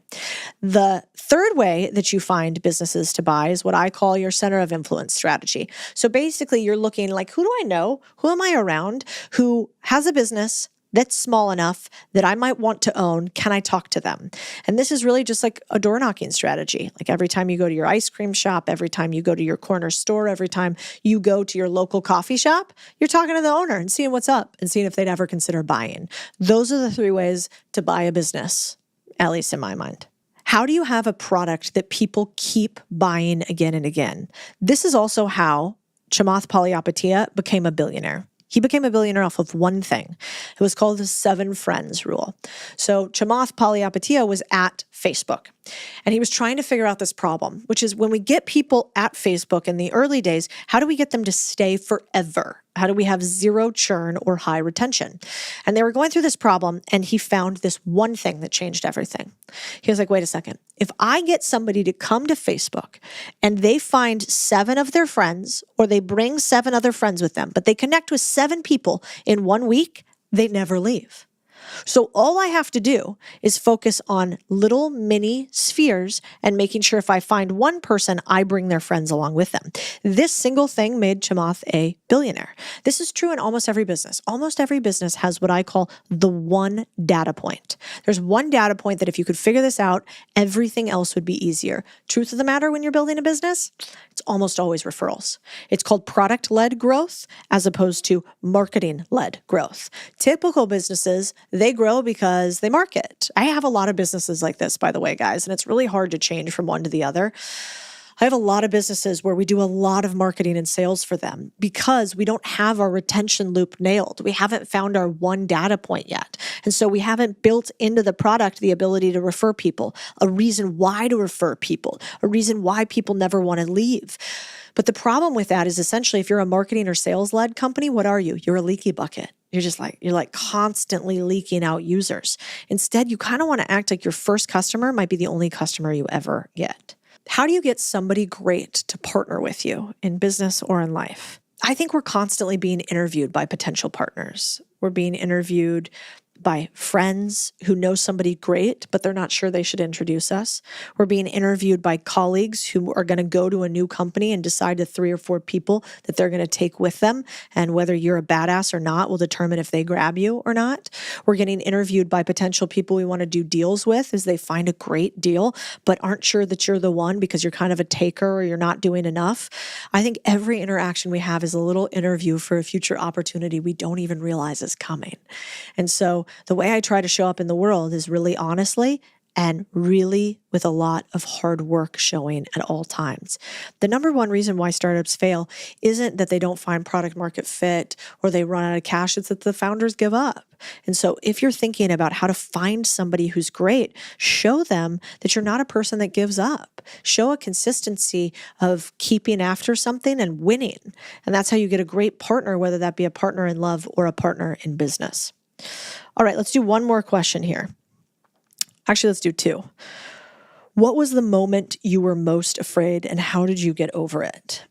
The third way that you find businesses to buy is what I call your center of influence strategy. So basically you're looking like, who do I know? Who am I around who has a business that's small enough that I might want to own? Can I talk to them? And this is really just like a door knocking strategy. Like every time you go to your ice cream shop, every time you go to your corner store, every time you go to your local coffee shop, you're talking to the owner and seeing what's up and seeing if they'd ever consider buying. Those are the 3 ways to buy a business, at least in my mind. How do you have a product that people keep buying again and again? This is also how Chamath Palihapitiya became a billionaire. He became a billionaire off of one thing. It was called the 7 friends rule. So Chamath Palihapitiya was at Facebook, and he was trying to figure out this problem, which is when we get people at Facebook in the early days, how do we get them to stay forever? How do we have 0 churn or high retention? And they were going through this problem, and he found this one thing that changed everything. He was like, wait a second. If I get somebody to come to Facebook and they find 7 of their friends, or they bring 7 other friends with them, but they connect with 7 people in 1 week, they never leave. So all I have to do is focus on little mini spheres and making sure if I find one person, I bring their friends along with them. This single thing made Chamath a billionaire. This is true in almost every business. Almost every business has what I call the one data point. There's one data point that if you could figure this out, everything else would be easier. Truth of the matter, when you're building a business, it's almost always referrals. It's called product-led growth as opposed to marketing-led growth. Typical businesses, they grow because they market. I have a lot of businesses like this, by the way, guys, and it's really hard to change from one to the other. I have a lot of businesses where we do a lot of marketing and sales for them because we don't have our retention loop nailed. We haven't found our one data point yet. And so we haven't built into the product the ability to refer people, a reason why to refer people, a reason why people never want to leave. But the problem with that is essentially if you're a marketing or sales-led company, what are you? You're a leaky bucket. You're like constantly leaking out users. Instead, you kind of want to act like your first customer might be the only customer you ever get. How do you get somebody great to partner with you in business or in life? I think we're constantly being interviewed by potential partners. We're being interviewed by friends who know somebody great, but they're not sure they should introduce us. We're being interviewed by colleagues who are going to go to a new company and decide the 3 or 4 people that they're going to take with them. And whether you're a badass or not will determine if they grab you or not. We're getting interviewed by potential people we want to do deals with as they find a great deal, but aren't sure that you're the one because you're kind of a taker or you're not doing enough. I think every interaction we have is a little interview for a future opportunity we don't even realize is coming. And so the way I try to show up in the world is really honestly and really with a lot of hard work showing at all times. The number one reason why startups fail isn't that they don't find product market fit or they run out of cash, it's that the founders give up. And so if you're thinking about how to find somebody who's great, show them that you're not a person that gives up. Show a consistency of keeping after something and winning. And that's how you get a great partner, whether that be a partner in love or a partner in business. All right, let's do one more question here. Actually, let's do 2. What was the moment you were most afraid and how did you get over it?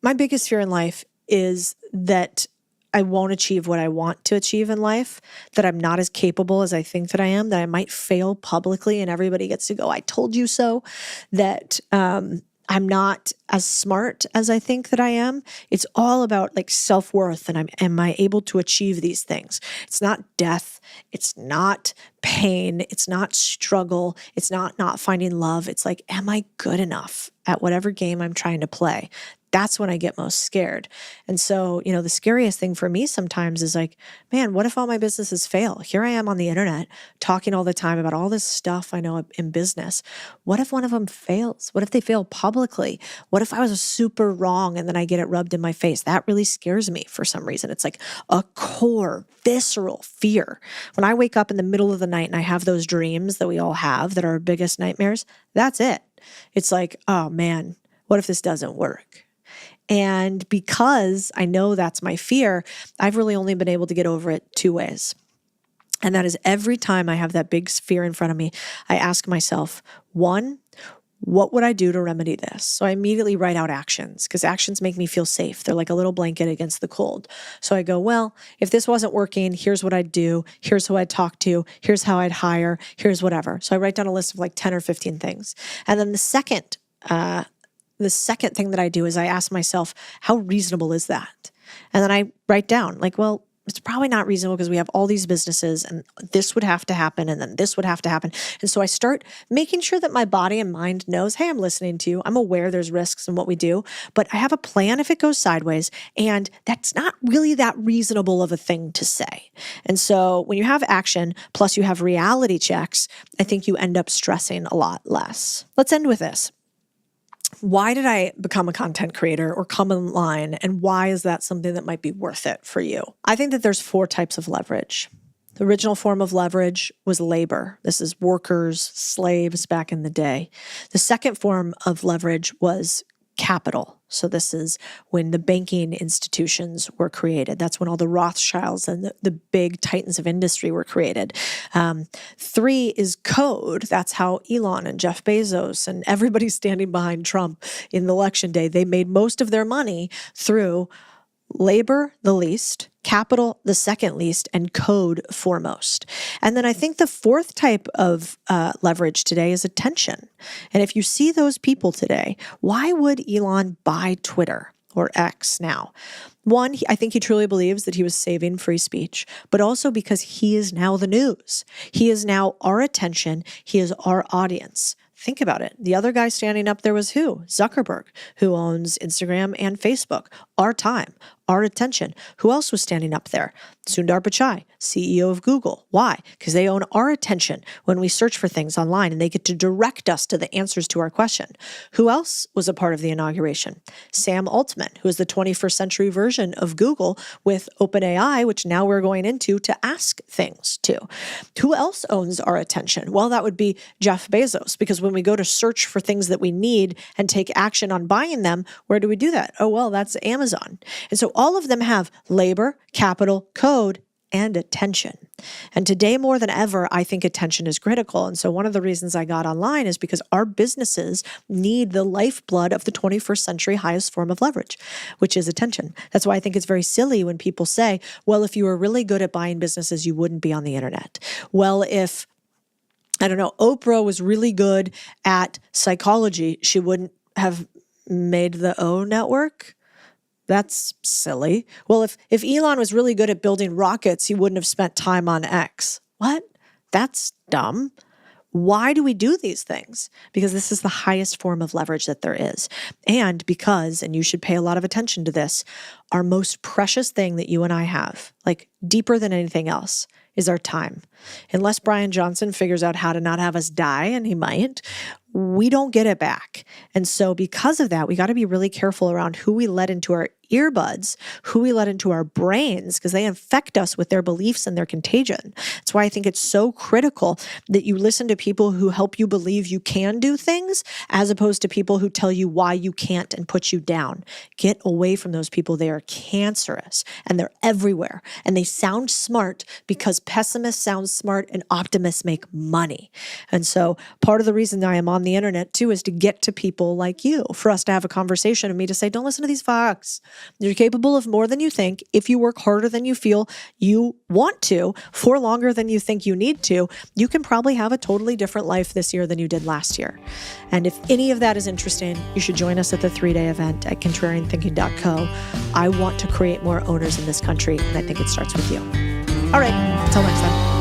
My biggest fear in life is that I won't achieve what I want to achieve in life, that I'm not as capable as I think that I am, that I might fail publicly and everybody gets to go, I told you so, that I'm not as smart as I think that I am. It's all about like self-worth and am I able to achieve these things? It's not death. It's not pain. It's not struggle. It's not finding love. It's like, am I good enough at whatever game I'm trying to play? That's when I get most scared. And so, the scariest thing for me sometimes is like, man, what if all my businesses fail? Here I am on the internet talking all the time about all this stuff I know in business. What if one of them fails? What if they fail publicly? What if I was super wrong and then I get it rubbed in my face? That really scares me for some reason. It's like a core, visceral fear. When I wake up in the middle of the night and I have those dreams that we all have that are our biggest nightmares, that's it. It's like, oh man, what if this doesn't work? And because I know that's my fear, I've really only been able to get over it two ways. And that is every time I have that big fear in front of me, I ask myself, one, what would I do to remedy this? So I immediately write out actions because actions make me feel safe. They're like a little blanket against the cold. So I go, well, if this wasn't working, here's what I'd do. Here's who I'd talk to. Here's how I'd hire. Here's whatever. So I write down a list of like 10 or 15 things. And then the second thing that I do is I ask myself, how reasonable is that? And then I write down like, well, it's probably not reasonable because we have all these businesses and this would have to happen and then this would have to happen. And so I start making sure that my body and mind knows, hey, I'm listening to you. I'm aware there's risks in what we do, but I have a plan if it goes sideways. And that's not really that reasonable of a thing to say. And so when you have action, plus you have reality checks, I think you end up stressing a lot less. Let's end with this. Why did I become a content creator or come online? And why is that something that might be worth it for you? I think that there's 4 types of leverage. The original form of leverage was labor. This is workers, slaves back in the day. The second form of leverage was capital. So this is when the banking institutions were created. That's when all the Rothschilds and the big titans of industry were created. 3 is code. That's how Elon and Jeff Bezos and everybody standing behind Trump in the election day, they made most of their money through labor, the least, capital, the second least, and code foremost. And then I think the 4th type of leverage today is attention. And if you see those people today, why would Elon buy Twitter or X now? One, I think he truly believes that he was saving free speech, but also because he is now the news. He is now our attention. He is our audience. Think about it. The other guy standing up there was who? Zuckerberg, who owns Instagram and Facebook. Our time, our attention. Who else was standing up there? Sundar Pichai, CEO of Google. Why? Because they own our attention when we search for things online and they get to direct us to the answers to our question. Who else was a part of the inauguration? Sam Altman, who is the 21st century version of Google with OpenAI, which now we're going into to ask things to. Who else owns our attention? Well, that would be Jeff Bezos, because when we go to search for things that we need and take action on buying them, where do we do that? Oh, well, that's Amazon. And so all of them have labor, capital, code, and attention. And today more than ever, I think attention is critical. And so one of the reasons I got online is because our businesses need the lifeblood of the 21st century highest form of leverage, which is attention. That's why I think it's very silly when people say, well, if you were really good at buying businesses, you wouldn't be on the internet. Well, if I don't know, Oprah was really good at psychology, she wouldn't have made the O network. That's silly. Well, if Elon was really good at building rockets, he wouldn't have spent time on X. What? That's dumb. Why do we do these things? Because this is the highest form of leverage that there is. And because, and you should pay a lot of attention to this, our most precious thing that you and I have, like deeper than anything else, is our time. Unless Brian Johnson figures out how to not have us die, and he might, we don't get it back. And so because of that, we got to be really careful around who we let into our earbuds, who we let into our brains, because they infect us with their beliefs and their contagion. That's why I think it's so critical that you listen to people who help you believe you can do things, as opposed to people who tell you why you can't and put you down. Get away from those people. They are cancerous and they're everywhere. And they sound smart because pessimists sound smart and optimists make money. And so part of the reason that I am on the internet too is to get to people like you, for us to have a conversation and me to say, don't listen to these fucks. You're capable of more than you think. If you work harder than you feel you want to, for longer than you think you need to, you can probably have a totally different life this year than you did last year. And if any of that is interesting, you should join us at the 3-day event at contrarianthinking.co. I want to create more owners in this country, and I think it starts with you. All right, until next time.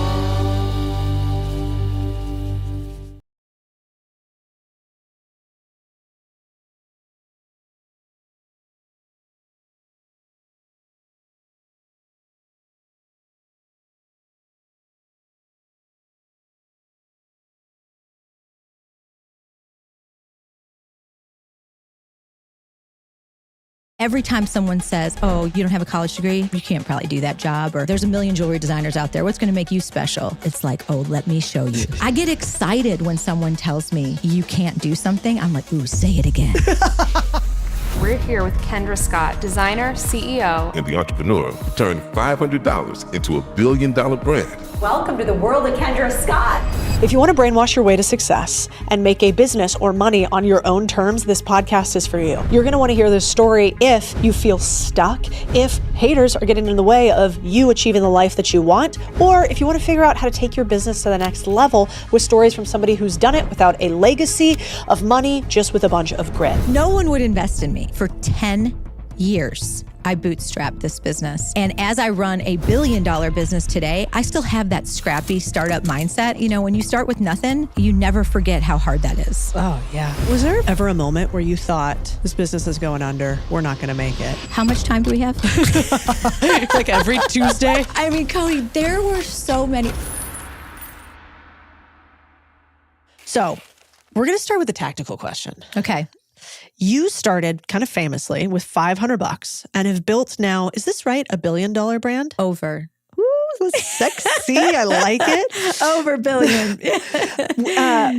Every time someone says, oh, you don't have a college degree, you can't probably do that job, or there's a million jewelry designers out there, what's going to make you special? It's like, oh, let me show you. I get excited when someone tells me you can't do something. I'm like, ooh, say it again. We're here with Kendra Scott, designer, CEO, and the entrepreneur who turned $500 into $1 billion brand. Welcome to the world of Kendra Scott. If you want to brainwash your way to success and make a business or money on your own terms, this podcast is for you. You're going to want to hear this story if you feel stuck, if haters are getting in the way of you achieving the life that you want, or if you want to figure out how to take your business to the next level with stories from somebody who's done it without a legacy of money, just with a bunch of grit. No one would invest in me. For 10 years, I bootstrapped this business. And as I run a $1 billion business today, I still have that scrappy startup mindset. You know, when you start with nothing, you never forget how hard that is. Oh, yeah. Was there ever a moment where you thought, this business is going under, we're not going to make it? How much time do we have? Like every Tuesday? I mean, Cody, there were so many. So we're going to start with a tactical question. Okay. You started kind of famously with $500 and have built now, is this right, $1 billion brand? Over. Ooh, sexy. I like it. Over billion.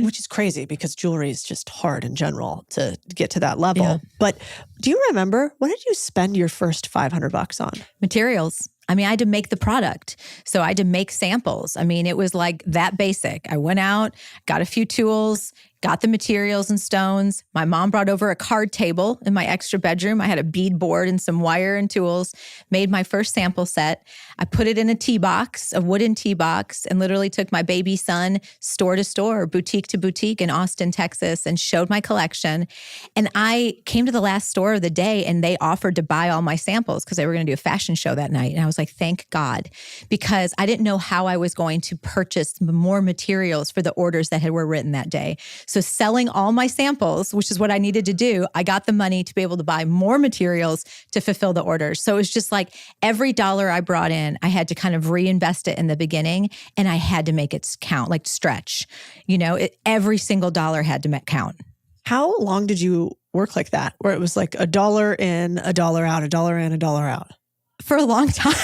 Which is crazy because jewelry is just hard in general to get to that level. Yeah. But do you remember, what did you spend your first $500 on? Materials. I mean, I had to make the product. So I had to make samples. I mean, it was like that basic. I went out, got a few tools, got the materials and stones. My mom brought over a card table in my extra bedroom. I had a bead board and some wire and tools, made my first sample set. I put it in a tea box, a wooden tea box, and literally took my baby son store to store, boutique to boutique in Austin, Texas, and showed my collection. And I came to the last store of the day and they offered to buy all my samples because they were going to do a fashion show that night. And I was like, thank God, because I didn't know how I was going to purchase more materials for the orders that were written that day. So selling all my samples, which is what I needed to do, I got the money to be able to buy more materials to fulfill the orders. So it was just like every dollar I brought in, I had to kind of reinvest it in the beginning and I had to make it count, like stretch. You know, every single dollar had to count. How long did you work like that, where it was like $1 in, $1 out, $1 in, $1 out? For a long time,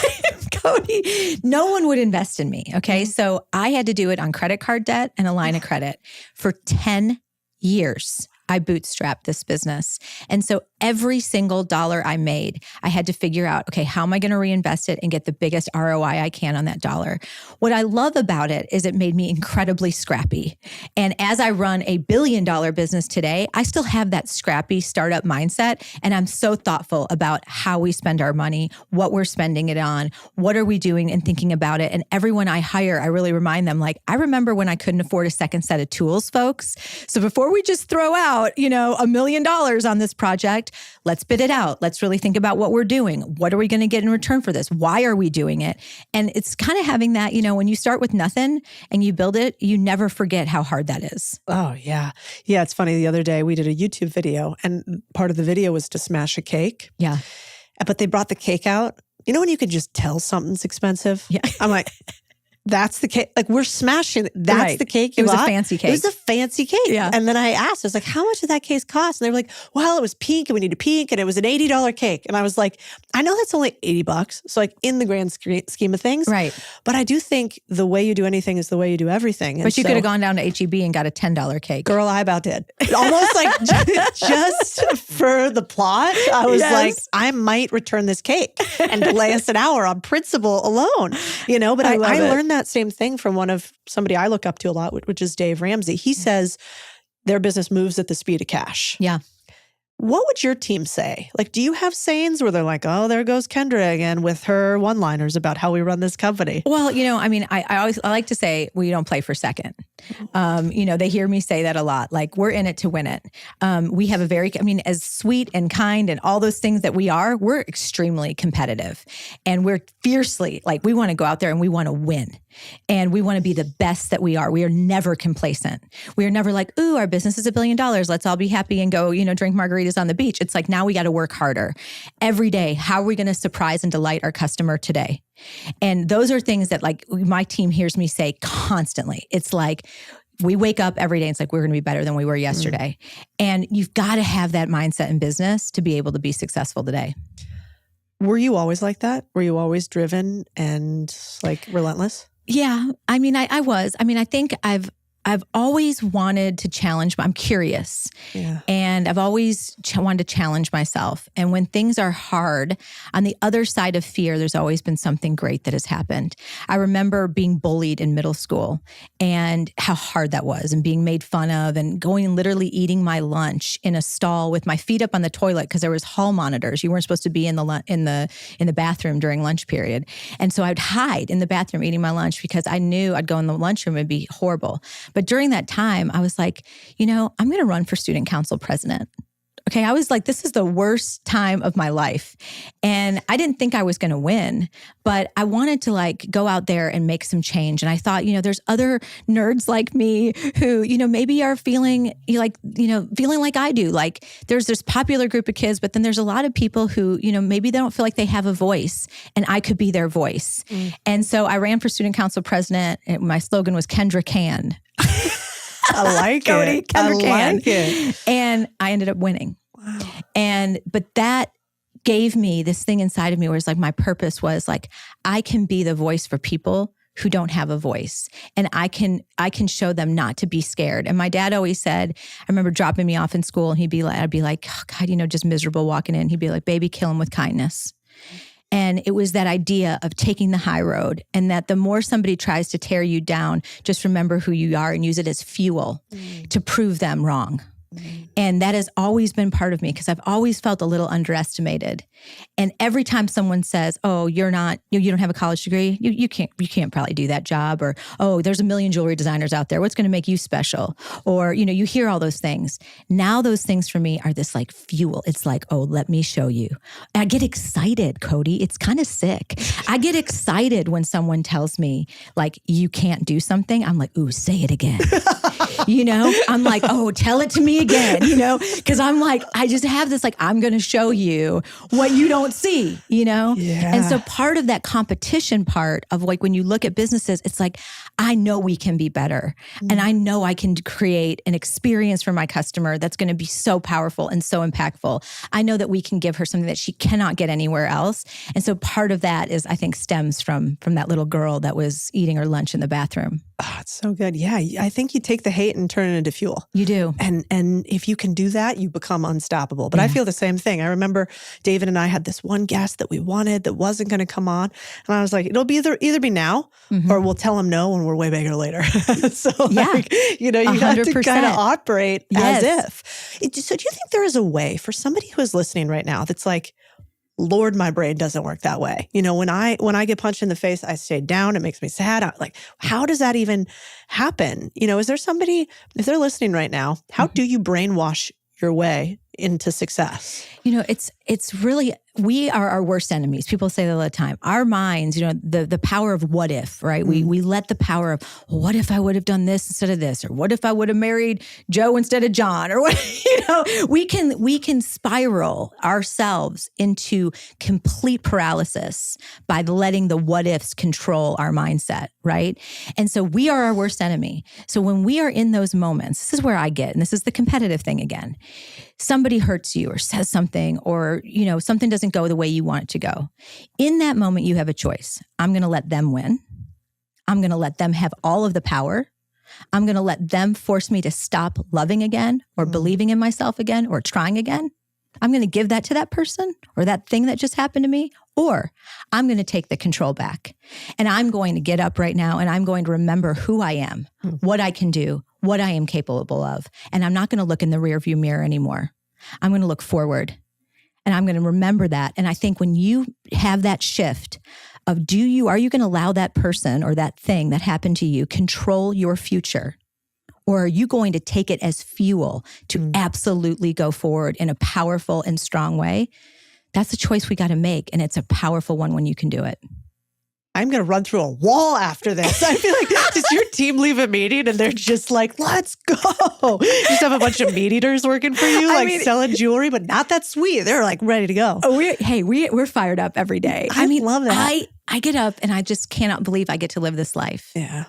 Cody, no one would invest in me. Okay. So I had to do it on credit card debt and a line of credit for 10 years. I bootstrapped this business. And so every single dollar I made, I had to figure out, okay, how am I going to reinvest it and get the biggest ROI I can on that dollar? What I love about it is it made me incredibly scrappy. And as I run a $1 billion business today, I still have that scrappy startup mindset. And I'm so thoughtful about how we spend our money, what we're spending it on, what are we doing and thinking about it. And everyone I hire, I really remind them, like, I remember when I couldn't afford a second set of tools, folks. So before we just throw out, you know, $1 million on this project, let's bid it out. Let's really think about what we're doing. What are we going to get in return for this? Why are we doing it? And it's kind of having that, you know, when you start with nothing and you build it, you never forget how hard that is. Oh, yeah. Yeah, it's funny. The other day we did a YouTube video and part of the video was to smash a cake. Yeah. But they brought the cake out. You know when you could just tell something's expensive? Yeah. I'm like, that's the cake. Like, we're smashing. That's right. The cake. It was a fancy cake. It was a fancy cake. Yeah. And then I asked, I was like, how much did that cake cost? And they were like, well, it was pink and we needed pink and it was an $80 cake. And I was like, I know that's only $80. So like in the grand scheme of things. Right. But I do think the way you do anything is the way you do everything. And but you could have gone down to HEB and got a $10 cake. Girl, I about did. Almost like just for the plot. I was like, I might return this cake and delay us an hour on principle alone. You know, but I learned that same thing from somebody I look up to a lot, which is Dave Ramsey. He says, their business moves at the speed of cash. Yeah. What would your team say? Like, do you have sayings where they're like, oh, there goes Kendra again with her one-liners about how we run this company? Well, I mean, I like to say we don't play for second. They hear me say that a lot. Like, we're in it to win it. We have as sweet and kind and all those things that we're extremely competitive. And we're fiercely, like, we want to go out there and we want to win. And we want to be the best that we are. We are never complacent. We are never like, ooh, our business is $1 billion. Let's all be happy and go, drink margaritas on the beach. It's like, now we got to work harder. Every day, how are we going to surprise and delight our customer today? And those are things that, like, my team hears me say constantly. It's like, we wake up every day and it's like, we're going to be better than we were yesterday. And you've got to have that mindset in business to be able to be successful today. Were you always like that? Were you always driven and like relentless? Yeah. I mean, I was. I mean, I think I've always wanted to challenge, I'm curious. Yeah. And I've always wanted to challenge myself. And when things are hard, on the other side of fear, there's always been something great that has happened. I remember being bullied in middle school and how hard that was, and being made fun of, and going and literally eating my lunch in a stall with my feet up on the toilet because there was hall monitors. You weren't supposed to be in the bathroom during lunch period. And so I'd hide in the bathroom eating my lunch because I knew I'd go in the lunchroom and it'd be horrible. But during that time, I was like, I'm going to run for student council president. Okay. I was like, this is the worst time of my life. And I didn't think I was going to win, but I wanted to, like, go out there and make some change. And I thought, there's other nerds like me who, maybe are feeling like I do. Like, there's this popular group of kids, but then there's a lot of people who, maybe they don't feel like they have a voice, and I could be their voice. And so I ran for student council president. And my slogan was Kendra Can. I like Cody, it. Kendra Can. Like it. And I ended up winning. Wow. But that gave me this thing inside of me where it's like, my purpose was like, I can be the voice for people who don't have a voice. And I can show them not to be scared. And my dad always said, I remember dropping me off in school, and I'd be like, oh God, just miserable walking in. He'd be like, baby, kill him with kindness. And it was that idea of taking the high road, and that the more somebody tries to tear you down, just remember who you are and use it as fuel to prove them wrong. And that has always been part of me, because I've always felt a little underestimated. And every time someone says, oh, you don't have a college degree, you can't probably do that job, or, oh, there's 1 million jewelry designers out there, what's going to make you special? Or, you hear all those things. Now those things for me are this, like, fuel. It's like, oh, let me show you. And I get excited, Cody. It's kind of sick. I get excited when someone tells me, like, you can't do something. I'm like, ooh, say it again. I'm like, oh, tell it to me again, because I'm like, I just have this, like, I'm going to show you what you don't see, Yeah. And so part of that competition part of, like, when you look at businesses, it's like, I know we can be better. And I know I can create an experience for my customer that's going to be so powerful and so impactful. I know that we can give her something that she cannot get anywhere else. And so part of that is, I think, stems from that little girl that was eating her lunch in the bathroom. Oh, it's so good. Yeah. I think you take the hate and turn it into fuel. You do. And if you can do that, you become unstoppable. But I feel the same thing. I remember David and I had this one guest that we wanted that wasn't going to come on. And I was like, it'll be either be now or we'll tell him no when we're way bigger later. So like, you 100%. Have to kind of operate as if. So do you think there is a way for somebody who is listening right now that's like, Lord, my brain doesn't work that way. When I get punched in the face, I stay down. It makes me sad. I'm like, how does that even happen? Is there somebody, if they're listening right now, how do you brainwash your way into success? It's really, we are our worst enemies. People say that all the time. Our minds, the power of what if, right? We let the power of, well, what if I would have done this instead of this? Or what if I would have married Joe instead of John? Or what, we can spiral ourselves into complete paralysis by letting the what ifs control our mindset, right? And so we are our worst enemy. So when we are in those moments, this is where I get, and this is the competitive thing again. Somebody hurts you or says something, or, something doesn't go the way you want it to go. In that moment, you have a choice. I'm going to let them win. I'm going to let them have all of the power. I'm going to let them force me to stop loving again, or believing in myself again, or trying again. I'm going to give that to that person or that thing that just happened to me, or I'm going to take the control back. And I'm going to get up right now, and I'm going to remember who I am, what I can do, what I am capable of. And I'm not going to look in the rearview mirror anymore. I'm going to look forward. And I'm going to remember that. And I think when you have that shift of are you going to allow that person or that thing that happened to you control your future? Or are you going to take it as fuel to absolutely go forward in a powerful and strong way? That's a choice we got to make. And it's a powerful one when you can do it. I'm going to run through a wall after this. I feel like, does your team leave a meeting and they're just like, let's go? You just have a bunch of meat eaters working for you, selling jewelry, but not that sweet. They're like ready to go. Oh, we're fired up every day. I love that. I get up and I just cannot believe I get to live this life. Yeah.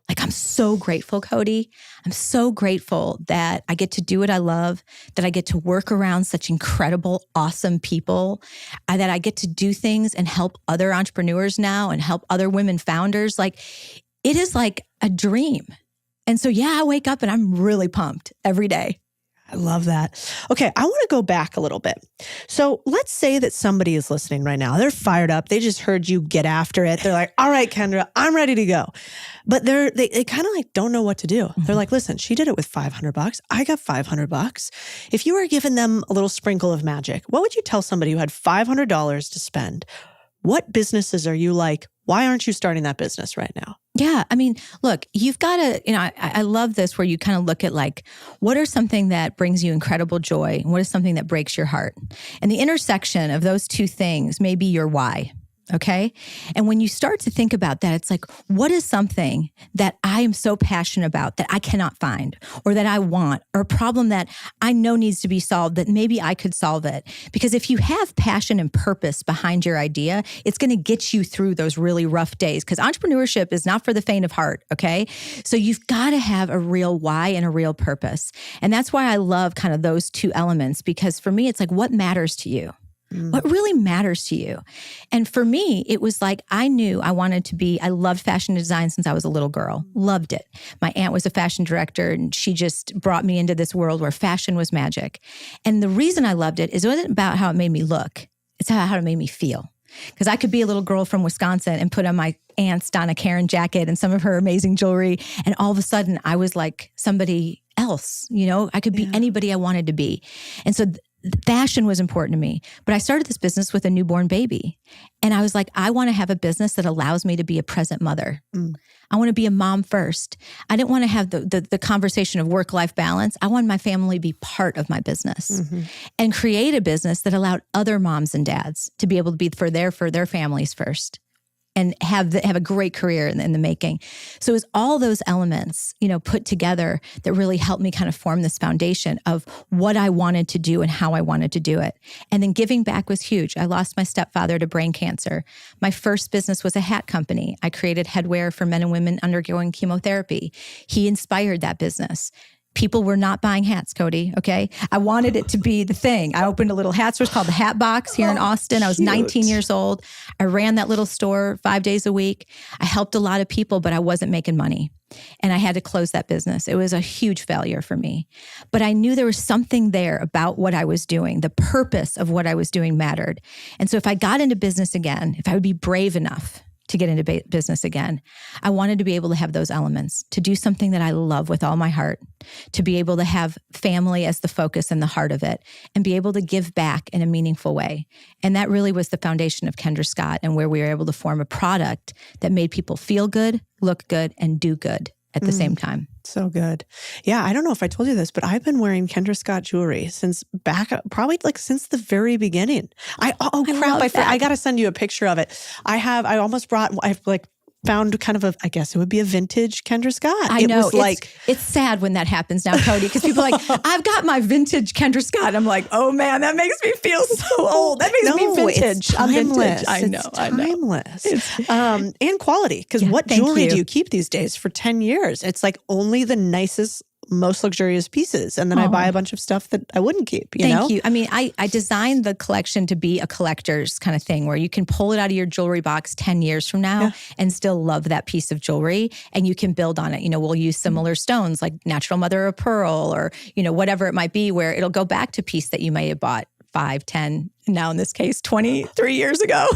Like, I'm so grateful, Codie. I'm so grateful that I get to do what I love, that I get to work around such incredible, awesome people, that I get to do things and help other entrepreneurs now and help other women founders. Like, it is like a dream. And so, I wake up and I'm really pumped every day. I love that. Okay, I want to go back a little bit. So let's say that somebody is listening right now. They're fired up. They just heard you get after it. They're like, all right, Kendra, I'm ready to go. But they kind of like don't know what to do. They're like, listen, she did it with $500. I got $500. If you were giving them a little sprinkle of magic, what would you tell somebody who had $500 to spend? What businesses are you like? Why aren't you starting that business right now? Yeah. I mean, look, you've got to, I love this where you kind of look at like, what are something that brings you incredible joy? And what is something that breaks your heart? And the intersection of those two things may be your why. Okay. And when you start to think about that, it's like, what is something that I am so passionate about that I cannot find, or that I want, or a problem that I know needs to be solved that maybe I could solve it? Because if you have passion and purpose behind your idea, it's going to get you through those really rough days, because entrepreneurship is not for the faint of heart. Okay. So you've got to have a real why and a real purpose. And that's why I love kind of those two elements, because for me, it's like, what matters to you? What really matters to you? And for me, it was like, I knew I loved fashion design since I was a little girl. Loved it. My aunt was a fashion director, and she just brought me into this world where fashion was magic. And the reason I loved it is it wasn't about how it made me look. It's how it made me feel. Because I could be a little girl from Wisconsin and put on my aunt's Donna Karan jacket and some of her amazing jewelry. And all of a sudden, I was like somebody else. I could be anybody I wanted to be. And so fashion was important to me. But I started this business with a newborn baby. And I was like, I want to have a business that allows me to be a present mother. I want to be a mom first. I didn't want to have the conversation of work-life balance. I wanted my family to be part of my business and create a business that allowed other moms and dads to be able to be for their families first and have a great career in the making. So it was all those elements, put together that really helped me kind of form this foundation of what I wanted to do and how I wanted to do it. And then giving back was huge. I lost my stepfather to brain cancer. My first business was a hat company. I created headwear for men and women undergoing chemotherapy. He inspired that business. People were not buying hats, Codie, okay? I wanted it to be the thing. I opened a little hat store called the Hat Box here in Austin. I was 19 years old. I ran that little store 5 days a week. I helped a lot of people, but I wasn't making money. And I had to close that business. It was a huge failure for me. But I knew there was something there about what I was doing. The purpose of what I was doing mattered. And so if I got into business again, if I would be brave enough to get into business again, I wanted to be able to have those elements, to do something that I love with all my heart, to be able to have family as the focus and the heart of it, and be able to give back in a meaningful way. And that really was the foundation of Kendra Scott, and where we were able to form a product that made people feel good, look good, and do good at the same time. So good. Yeah, I don't know if I told you this, but I've been wearing Kendra Scott jewelry since since the very beginning. I got to send you a picture of it. I've found kind of I guess it would be a vintage Kendra Scott. I know. It's sad when that happens now, Codie, because people are like, I've got my vintage Kendra Scott. I'm like, oh man, that makes me feel so old. That makes me vintage. It's timeless. I know. Timeless. And quality. Because what jewelry do you keep these days for 10 years? It's like only the nicest, most luxurious pieces. And then I buy a bunch of stuff that I wouldn't keep, Thank you. I mean, I designed the collection to be a collector's kind of thing where you can pull it out of your jewelry box 10 years from now and still love that piece of jewelry, and you can build on it. We'll use similar stones like natural mother of pearl or, whatever it might be, where it'll go back to a piece that you might have bought 5, 10, Now in this case, 23 years ago.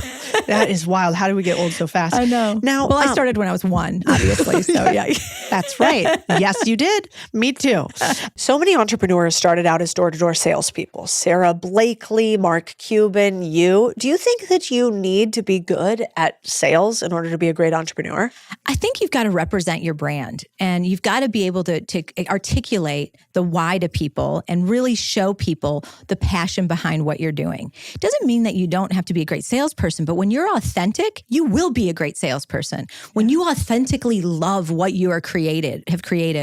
That is wild. How do we get old so fast? I know. Now, well, I started when I was 1, obviously. So yeah. That's right. Yes, you did. Me too. So many entrepreneurs started out as door-to-door salespeople. Sarah Blakely, Mark Cuban, you. Do you think that you need to be good at sales in order to be a great entrepreneur? I think you've got to represent your brand, and you've got to be able to articulate the why to people and really show people the passion behind what you're doing. It doesn't mean that you don't have to be a great salesperson, but when you're authentic, you will be a great salesperson. When you authentically love what you have created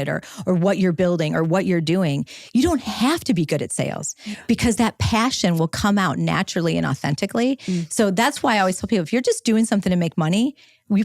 or what you're building or what you're doing, you don't have to be good at sales because that passion will come out naturally and authentically. So that's why I always tell people, if you're just doing something to make money,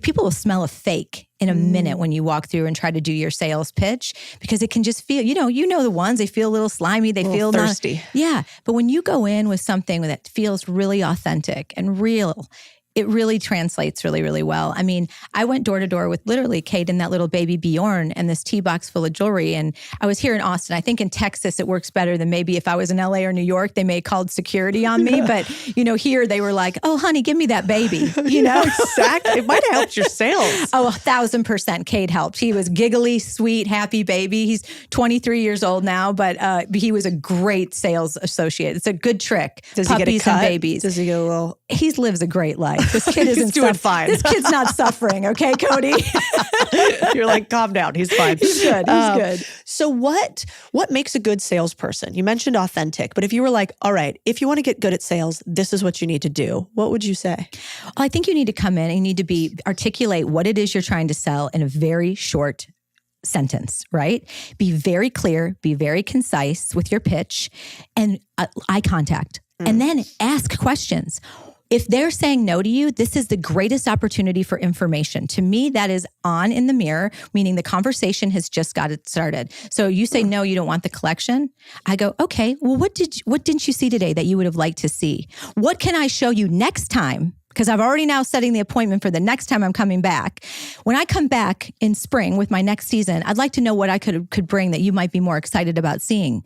people will smell a fake in a minute when you walk through and try to do your sales pitch, because it can just feel, you know the ones, they feel a little slimy, they feel thirsty. Yeah. But when you go in with something that feels really authentic and real, it really translates really, really well. I mean, I went door to door with literally Kate and that little baby Bjorn and this tea box full of jewelry. And I was here in Austin. I think in Texas, it works better than maybe if I was in LA or New York, they may have called security on me. But, here they were like, oh, honey, give me that baby. Exactly. It might have helped your sales. Oh, 1,000%. Kate helped. He was giggly, sweet, happy baby. He's 23 years old now, but he was a great sales associate. It's a good trick. Does he get a cut? And babies. Does he get a little? He lives a great life. This kid isn't doing fine. This kid's not suffering, okay, Cody? You're like, calm down. He's fine. He's good. He's good. So what makes a good salesperson? You mentioned authentic, but if you were like, all right, if you want to get good at sales, this is what you need to do, what would you say? Well, I think you need to come in and you need to articulate what it is you're trying to sell in a very short sentence, right? Be very clear, be very concise with your pitch and eye contact. And then ask questions. If they're saying no to you, this is the greatest opportunity for information. To me, that is on in the mirror, meaning the conversation has just got it started. So you say, no, you don't want the collection. I go, okay, well, what didn't you see today that you would have liked to see? What can I show you next time? Because I've already now setting the appointment for the next time I'm coming back. When I come back in spring with my next season, I'd like to know what I could bring that you might be more excited about seeing.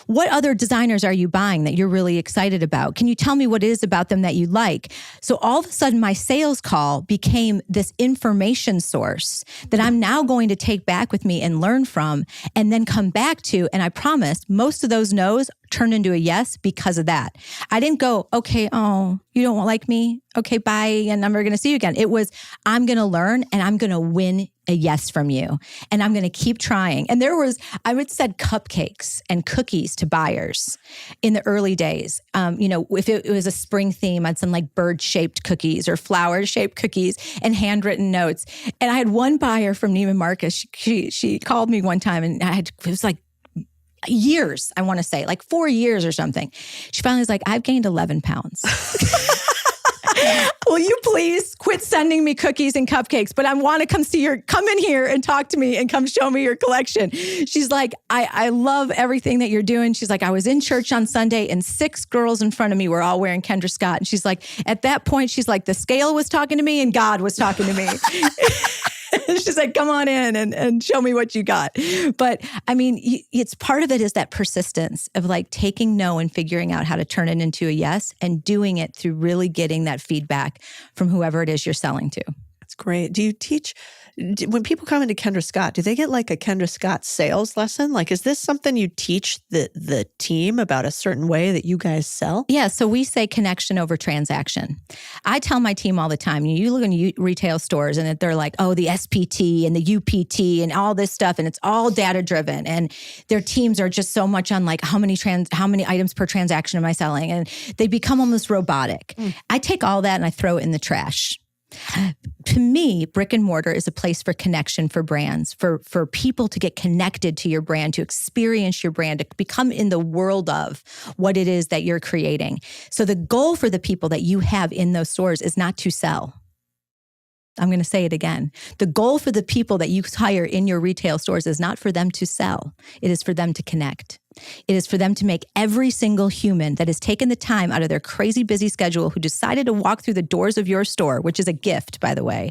What other designers are you buying that you're really excited about? Can you tell me what it is about them that you like? So all of a sudden, my sales call became this information source that I'm now going to take back with me and learn from and then come back to. And I promise most of those no's turned into a yes because of that. I didn't go, okay, oh, you don't like me? Okay, bye, and I'm never going to see you again. It was, I'm going to learn and I'm going to win a yes from you. And I'm going to keep trying. And I would send cupcakes and cookies to buyers in the early days. If it was a spring theme, I'd send like bird-shaped cookies or flower-shaped cookies and handwritten notes. And I had one buyer from Neiman Marcus. She called me one time and it was like, years, I want to say, like 4 years or something. She finally was like, I've gained 11 pounds. Will you please quit sending me cookies and cupcakes? But I want to come in here and talk to me and come show me your collection. She's like, I love everything that you're doing. She's like, I was in church on Sunday and 6 girls in front of me were all wearing Kendra Scott. And she's like, at that point, she's like, the scale was talking to me and God was talking to me. She's like, come on in and show me what you got. But I mean, it's part of it is that persistence of like taking no and figuring out how to turn it into a yes and doing it through really getting that feedback from whoever it is you're selling to. That's great. Do you teach, when people come into Kendra Scott, do they get like a Kendra Scott sales lesson? Like, is this something you teach the team about a certain way that you guys sell? Yeah. So we say connection over transaction. I tell my team all the time, you look in retail stores and they're like, oh, the SPT and the UPT and all this stuff. And it's all data driven. And their teams are just so much on like, how many items per transaction am I selling? And they become almost robotic. I take all that and I throw it in the trash. To me, brick and mortar is a place for connection for brands, for people to get connected to your brand, to experience your brand, to become in the world of what it is that you're creating. So the goal for the people that you have in those stores is not to sell. I'm going to say it again. The goal for the people that you hire in your retail stores is not for them to sell. It is for them to connect. It is for them to make every single human that has taken the time out of their crazy busy schedule, who decided to walk through the doors of your store, which is a gift, by the way,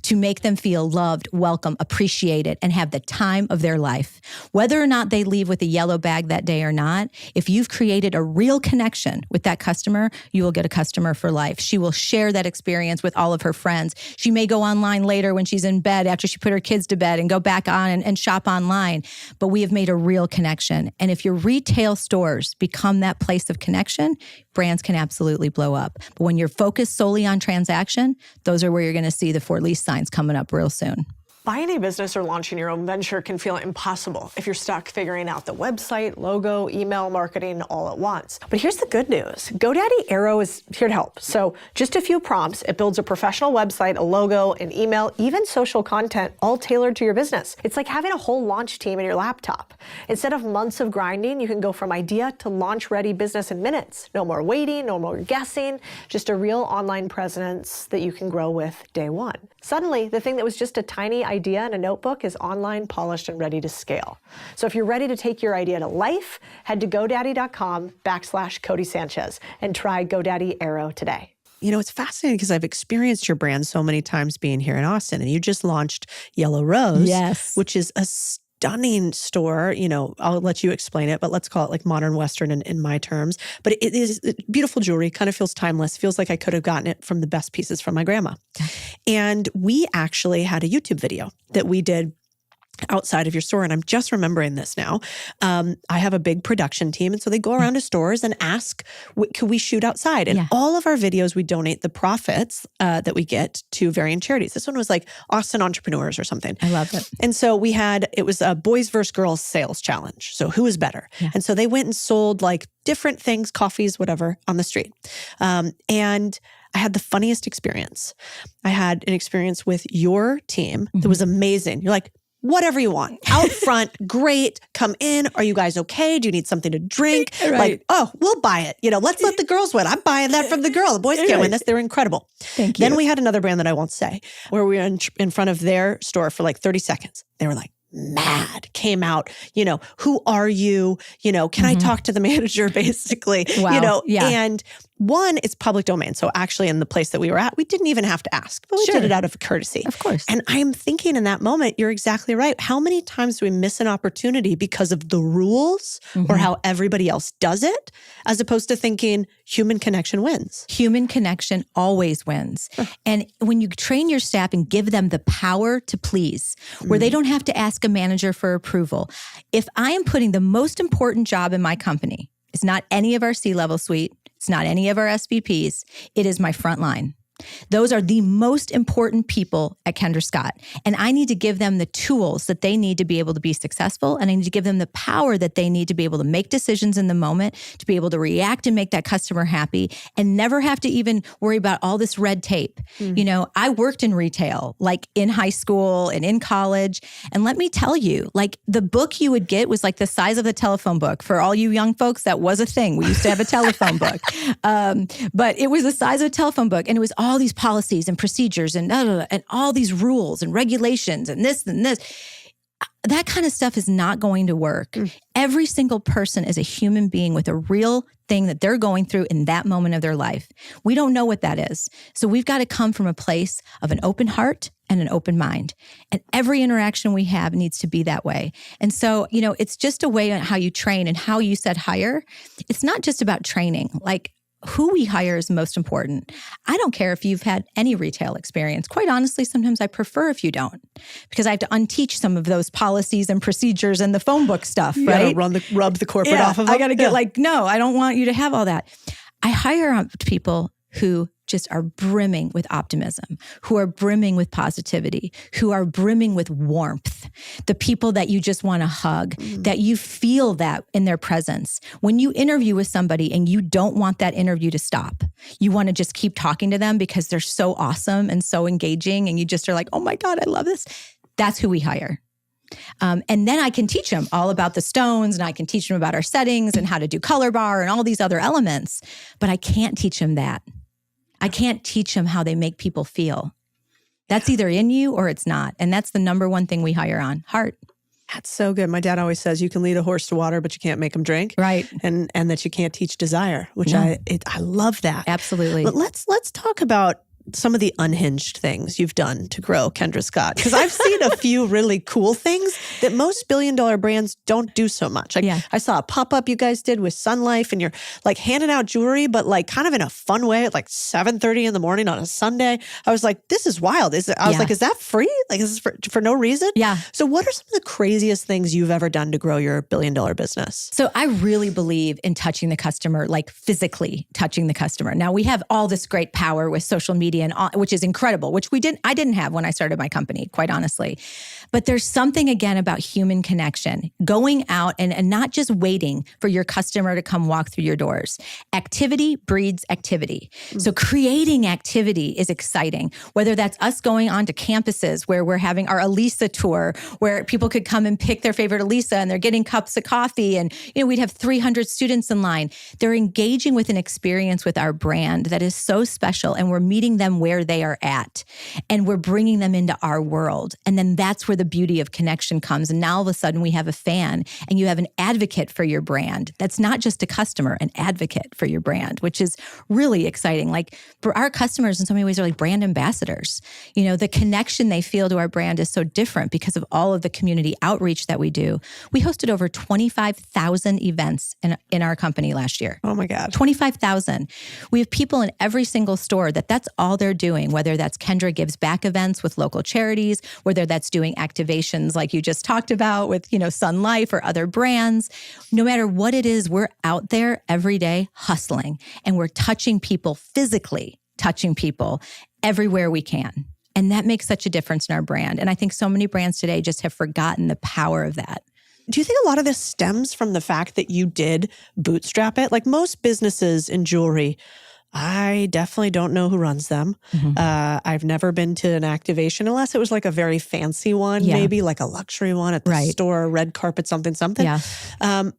to make them feel loved, welcome, appreciated, and have the time of their life. Whether or not they leave with a yellow bag that day or not, if you've created a real connection with that customer, you will get a customer for life. She will share that experience with all of her friends. She may go online later when she's in bed after she put her kids to bed and go back on and shop online. But we have made a real connection. And if your retail stores become that place of connection, brands can absolutely blow up. But when you're focused solely on transaction, those are where you're going to see the for lease signs coming up real soon. Buying a business or launching your own venture can feel impossible if you're stuck figuring out the website, logo, email marketing all at once. But here's the good news. GoDaddy Aero is here to help. So just a few prompts, it builds a professional website, a logo, an email, even social content, all tailored to your business. It's like having a whole launch team in your laptop. Instead of months of grinding, you can go from idea to launch-ready business in minutes. No more waiting, no more guessing, just a real online presence that you can grow with day one. Suddenly, the thing that was just a tiny idea in a notebook is online, polished, and ready to scale. So if you're ready to take your idea to life, head to GoDaddy.com/Codie Sanchez and try GoDaddy Aero today. You know, it's fascinating because I've experienced your brand so many times being here in Austin, and you just launched Yellow Rose, Yes. which is a stunning store. You know, I'll let you explain it, but let's call it like modern Western in my terms. But it is beautiful jewelry, kind of feels timeless, feels like I could have gotten it from the best pieces from my grandma. And we actually had a YouTube video that we did outside of your store. And I'm just remembering this now. I have a big production team. And so they go around to stores and ask, could we shoot outside? And all of our videos, we donate the profits that we get to varying charities. This one was like Austin Entrepreneurs or something. I love it. And so it was a boys versus girls sales challenge. So who is better? Yeah. And so they went and sold like different things, coffees, whatever, on the street. And I had the funniest experience. I had an experience with your team that was amazing. You're like, whatever you want. Out front, great. Come in. Are you guys okay? Do you need something to drink? Right. Like, oh, we'll buy it. You know, let's let the girls win. I'm buying that from the girl. The boys can't win this. They're incredible. Thank you. Then we had another brand that I won't say, where we were in front of their store for like 30 seconds. They were like, mad, came out, you know, who are you? You know, can I talk to the manager basically? Wow. You know, Yeah. and one, it's public domain. So actually in the place that we were at, we didn't even have to ask, but we did it out of courtesy. Of course. And I'm thinking in that moment, you're exactly right. How many times do we miss an opportunity because of the rules or how everybody else does it, as opposed to thinking human connection wins? Human connection always wins. And when you train your staff and give them the power to please, where they don't have to ask a manager for approval. If I am putting the most important job in my company, it's not any of our C-level suite, it's not any of our SVPs, it is my front line. Those are the most important people at Kendra Scott. And I need to give them the tools that they need to be able to be successful. And I need to give them the power that they need to be able to make decisions in the moment, to be able to react and make that customer happy and never have to even worry about all this red tape. You know, I worked in retail, like in high school and in college. And let me tell you, like the book you would get was like the size of the telephone book. For all you young folks, that was a thing. We used to have a telephone book. But it was the size of a telephone book. And it was all these policies and procedures and all these rules and regulations and this and this. That kind of stuff is not going to work. Every single person is a human being with a real thing that they're going through in that moment of their life. We don't know what that is. So we've got to come from a place of an open heart and an open mind. And every interaction we have needs to be that way. And so, you know, it's just a way on how you train and how you said hire. It's not just about training. Like, who we hire is most important. I don't care if you've had any retail experience. Quite honestly, sometimes I prefer if you don't, because I have to unteach some of those policies and procedures and the phone book stuff, right? Rub the corporate off of them. I got to get like, no, I don't want you to have all that. I hire people who just are brimming with optimism, who are brimming with positivity, who are brimming with warmth. The people that you just want to hug, that you feel that in their presence. When you interview with somebody and you don't want that interview to stop, you want to just keep talking to them because they're so awesome and so engaging, and you just are like, oh my God, I love this. That's who we hire. And then I can teach them all about the stones, and I can teach them about our settings and how to do color bar and all these other elements, but I can't teach them that. I can't teach them how they make people feel. That's either in you or it's not. And that's the number one thing we hire on, heart. That's so good. My dad always says you can lead a horse to water, but you can't make him drink. Right. And that you can't teach desire, which No. I love that. Absolutely. But let's talk about some of the unhinged things you've done to grow Kendra Scott. Because I've seen a few really cool things that most billion-dollar brands don't do so much. Like I saw a pop-up you guys did with Sun Life, and you're like handing out jewelry, but like kind of in a fun way at like 7:30 in the morning on a Sunday. I was like, this is wild. I was like, is that free? Like, is this for no reason? Yeah. So what are some of the craziest things you've ever done to grow your billion-dollar business? So I really believe in touching the customer, like physically touching the customer. Now we have all this great power with social media and all, which is incredible, which I didn't have when I started my company, quite honestly. But there's something again about human connection, going out and not just waiting for your customer to come walk through your doors. Activity breeds activity. So creating activity is exciting, whether that's us going on to campuses where we're having our Elisa tour, where people could come and pick their favorite Elisa and they're getting cups of coffee. And, we'd have 300 students in line. They're engaging with an experience with our brand that is so special. And we're meeting them where they are at. And we're bringing them into our world. And then that's where the beauty of connection comes. And now all of a sudden we have a fan and you have an advocate for your brand. That's not just a customer, an advocate for your brand, which is really exciting. Like for our customers in so many ways are like brand ambassadors. The connection they feel to our brand is so different because of all of the community outreach that we do. We hosted over 25,000 events in our company last year. Oh my God. 25,000. We have people in every single store that's all they're doing, whether that's Kendra Gives Back events with local charities, whether that's doing activations like you just talked about with, Sun Life or other brands. No matter what it is, we're out there every day hustling and we're touching people, physically touching people everywhere we can. And that makes such a difference in our brand. And I think so many brands today just have forgotten the power of that. Do you think a lot of this stems from the fact that you did bootstrap it? Like most businesses in jewelry, I definitely don't know who runs them. I've never been to an activation unless it was like a very fancy one, maybe like a luxury one at the store, red carpet, something. Yeah.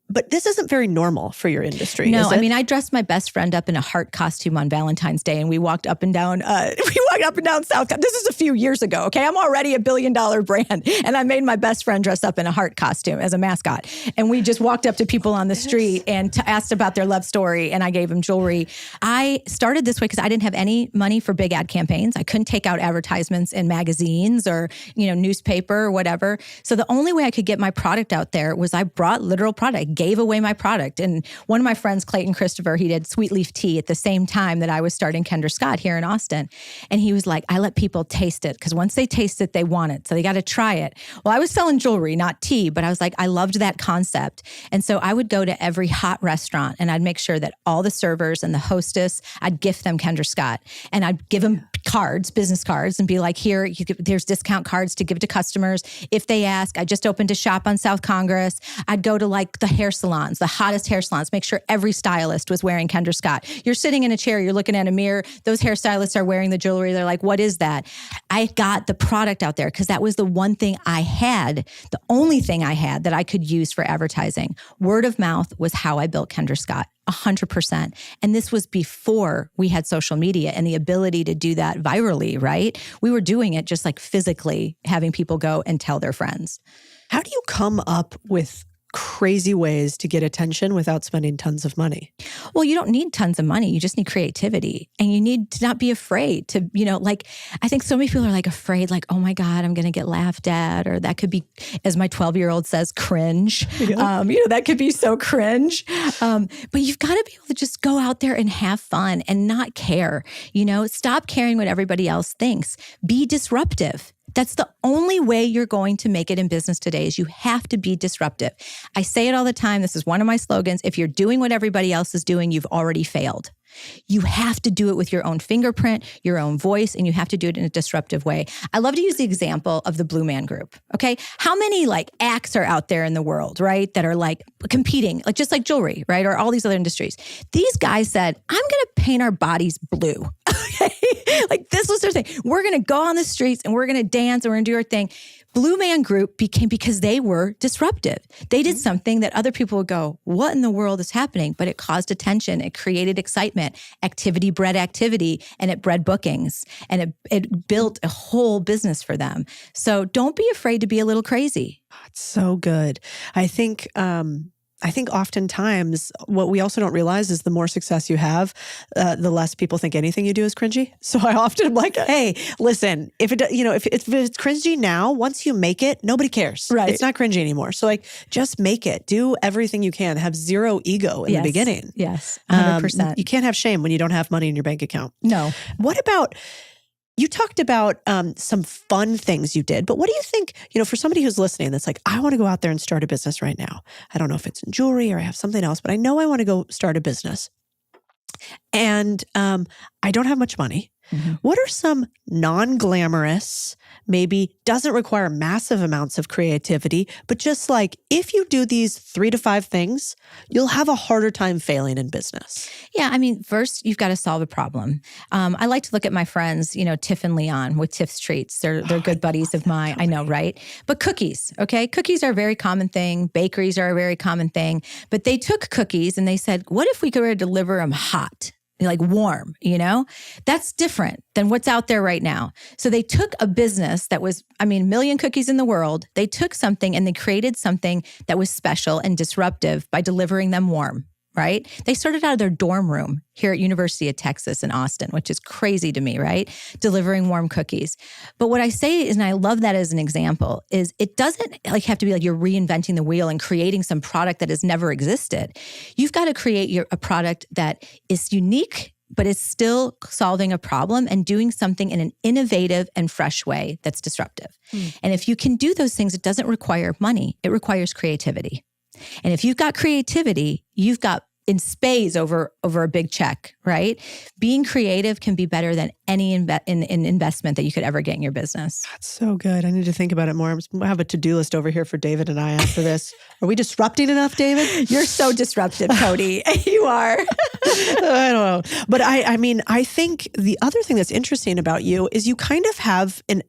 But this isn't very normal for your industry. No, is it? I mean, I dressed my best friend up in a heart costume on Valentine's Day, and we walked up and down. South. This is a few years ago. Okay, I'm already a billion-dollar brand, and I made my best friend dress up in a heart costume as a mascot, and we just walked up to people on the street and asked about their love story, and I gave them jewelry. I started this way because I didn't have any money for big ad campaigns. I couldn't take out advertisements in magazines or, newspaper or whatever. So the only way I could get my product out there was I brought literal product. I gave away my product. And one of my friends, Clayton Christopher, he did Sweet Leaf Tea at the same time that I was starting Kendra Scott here in Austin. And he was like, I let people taste it because once they taste it, they want it. So they got to try it. Well, I was selling jewelry, not tea, but I was like, I loved that concept. And so I would go to every hot restaurant and I'd make sure that all the servers and the hostess, I'd gift them Kendra Scott. And I'd give them cards, business cards, and be like, here, there's discount cards to give to customers. If they ask, I just opened a shop on South Congress. I'd go to like the hair salons, the hottest hair salons, make sure every stylist was wearing Kendra Scott. You're sitting in a chair, you're looking at a mirror. Those hairstylists are wearing the jewelry. They're like, what is that? I got the product out there because that was the one thing I had, the only thing I had that I could use for advertising. Word of mouth was how I built Kendra Scott. 100%. And this was before we had social media and the ability to do that virally, right? We were doing it just like physically, having people go and tell their friends. How do you come up with crazy ways to get attention without spending tons of money? Well, you don't need tons of money. You just need creativity. And you need to not be afraid to, I think so many people are like afraid, like, oh my God, I'm going to get laughed at. Or that could be, as my 12-year-old says, cringe. Yeah. That could be so cringe. But you've got to be able to just go out there and have fun and not care. Stop caring what everybody else thinks. Be disruptive. That's the only way you're going to make it in business today is you have to be disruptive. I say it all the time. This is one of my slogans. If you're doing what everybody else is doing, you've already failed. You have to do it with your own fingerprint, your own voice, and you have to do it in a disruptive way. I love to use the example of the Blue Man Group, okay? How many acts are out there in the world, right, that are competing, just like jewelry, right, or all these other industries? These guys said, I'm going to paint our bodies blue, okay? This was their thing. We're going to go on the streets and we're going to dance and we're going to do our thing. Blue Man Group became because they were disruptive. They did something that other people would go, what in the world is happening? But it caused attention. It created excitement. Activity bred activity, and it bred bookings, and it built a whole business for them. So don't be afraid to be a little crazy. It's so good. I think oftentimes what we also don't realize is the more success you have, the less people think anything you do is cringy. So I often am like, hey, listen, if it's cringy now, once you make it, nobody cares. Right. It's not cringy anymore. So like, just make it. Do everything you can. Have zero ego in the beginning. Yes, 100%. You can't have shame when you don't have money in your bank account. No. What about... You talked about some fun things you did, but what do you think, for somebody who's listening that's like, I want to go out there and start a business right now. I don't know if it's in jewelry or I have something else, but I know I want to go start a business. And I don't have much money. Mm-hmm. What are some non-glamorous, maybe doesn't require massive amounts of creativity, but just like if you do these 3 to 5 things, you'll have a harder time failing in business? Yeah, I mean, first you've got to solve a problem. I like to look at my friends, Tiff and Leon with Tiff's Treats. They're good buddies of mine. I know, right? But cookies, okay? Cookies are a very common thing. Bakeries are a very common thing. But they took cookies and they said, what if we could deliver them hot? Like warm, That's different than what's out there right now. So they took a business that was, million cookies in the world. They took something and they created something that was special and disruptive by delivering them warm, right? They started out of their dorm room here at University of Texas in Austin, which is crazy to me, right? Delivering warm cookies. But what I say is, and I love that as an example, is it doesn't have to be like you're reinventing the wheel and creating some product that has never existed. You've got to create a product that is unique, but is still solving a problem and doing something in an innovative and fresh way that's disruptive. And if you can do those things, it doesn't require money. It requires creativity. And if you've got creativity, you've got in spades over a big check, right? Being creative can be better than any investment that you could ever get in your business. That's so good. I need to think about it more. I have a to-do list over here for David and I after this. Are we disrupting enough, David? You're so disruptive, Cody. You are. I don't know. But I think the other thing that's interesting about you is you kind of have an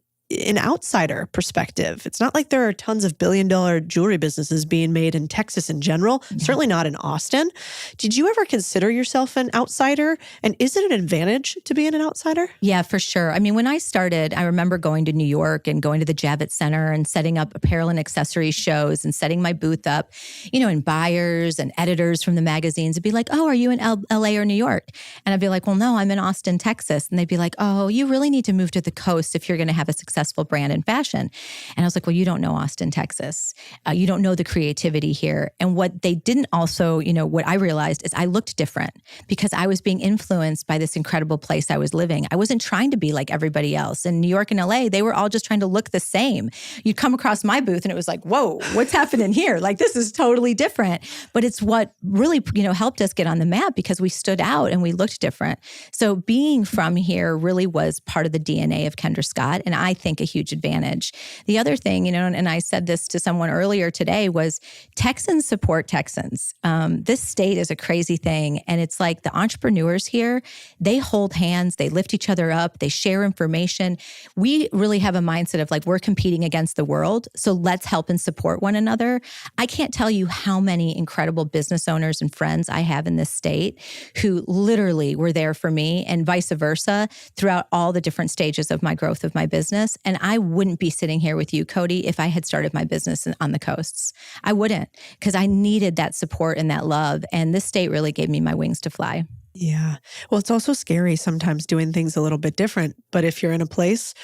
outsider perspective. It's not like there are tons of billion-dollar jewelry businesses being made in Texas in general, certainly not in Austin. Did you ever consider yourself an outsider? And is it an advantage to being an outsider? Yeah, for sure. When I started, I remember going to New York and going to the Javits Center and setting up apparel and accessories shows and setting my booth up, and buyers and editors from the magazines would be like, oh, are you in LA or New York? And I'd be like, well, no, I'm in Austin, Texas. And they'd be like, oh, you really need to move to the coast if you're going to have a successful brand in fashion. And I was like, well, you don't know Austin, Texas. You don't know the creativity here. And what they didn't also, what I realized is I looked different because I was being influenced by this incredible place I was living. I wasn't trying to be like everybody else. In New York and LA, they were all just trying to look the same. You'd come across my booth and it was like, whoa, what's happening here? Like, this is totally different. But it's what really, helped us get on the map because we stood out and we looked different. So being from here really was part of the DNA of Kendra Scott. And I think a huge advantage. The other thing, and I said this to someone earlier today, was Texans support Texans. This state is a crazy thing. And it's like the entrepreneurs here, they hold hands, they lift each other up, they share information. We really have a mindset of like, we're competing against the world. So let's help and support one another. I can't tell you how many incredible business owners and friends I have in this state who literally were there for me and vice versa throughout all the different stages of my growth of my business. And I wouldn't be sitting here with you, Cody, if I had started my business on the coasts. I wouldn't, because I needed that support and that love. And this state really gave me my wings to fly. Yeah. Well, it's also scary sometimes doing things a little bit different. But if you're in a place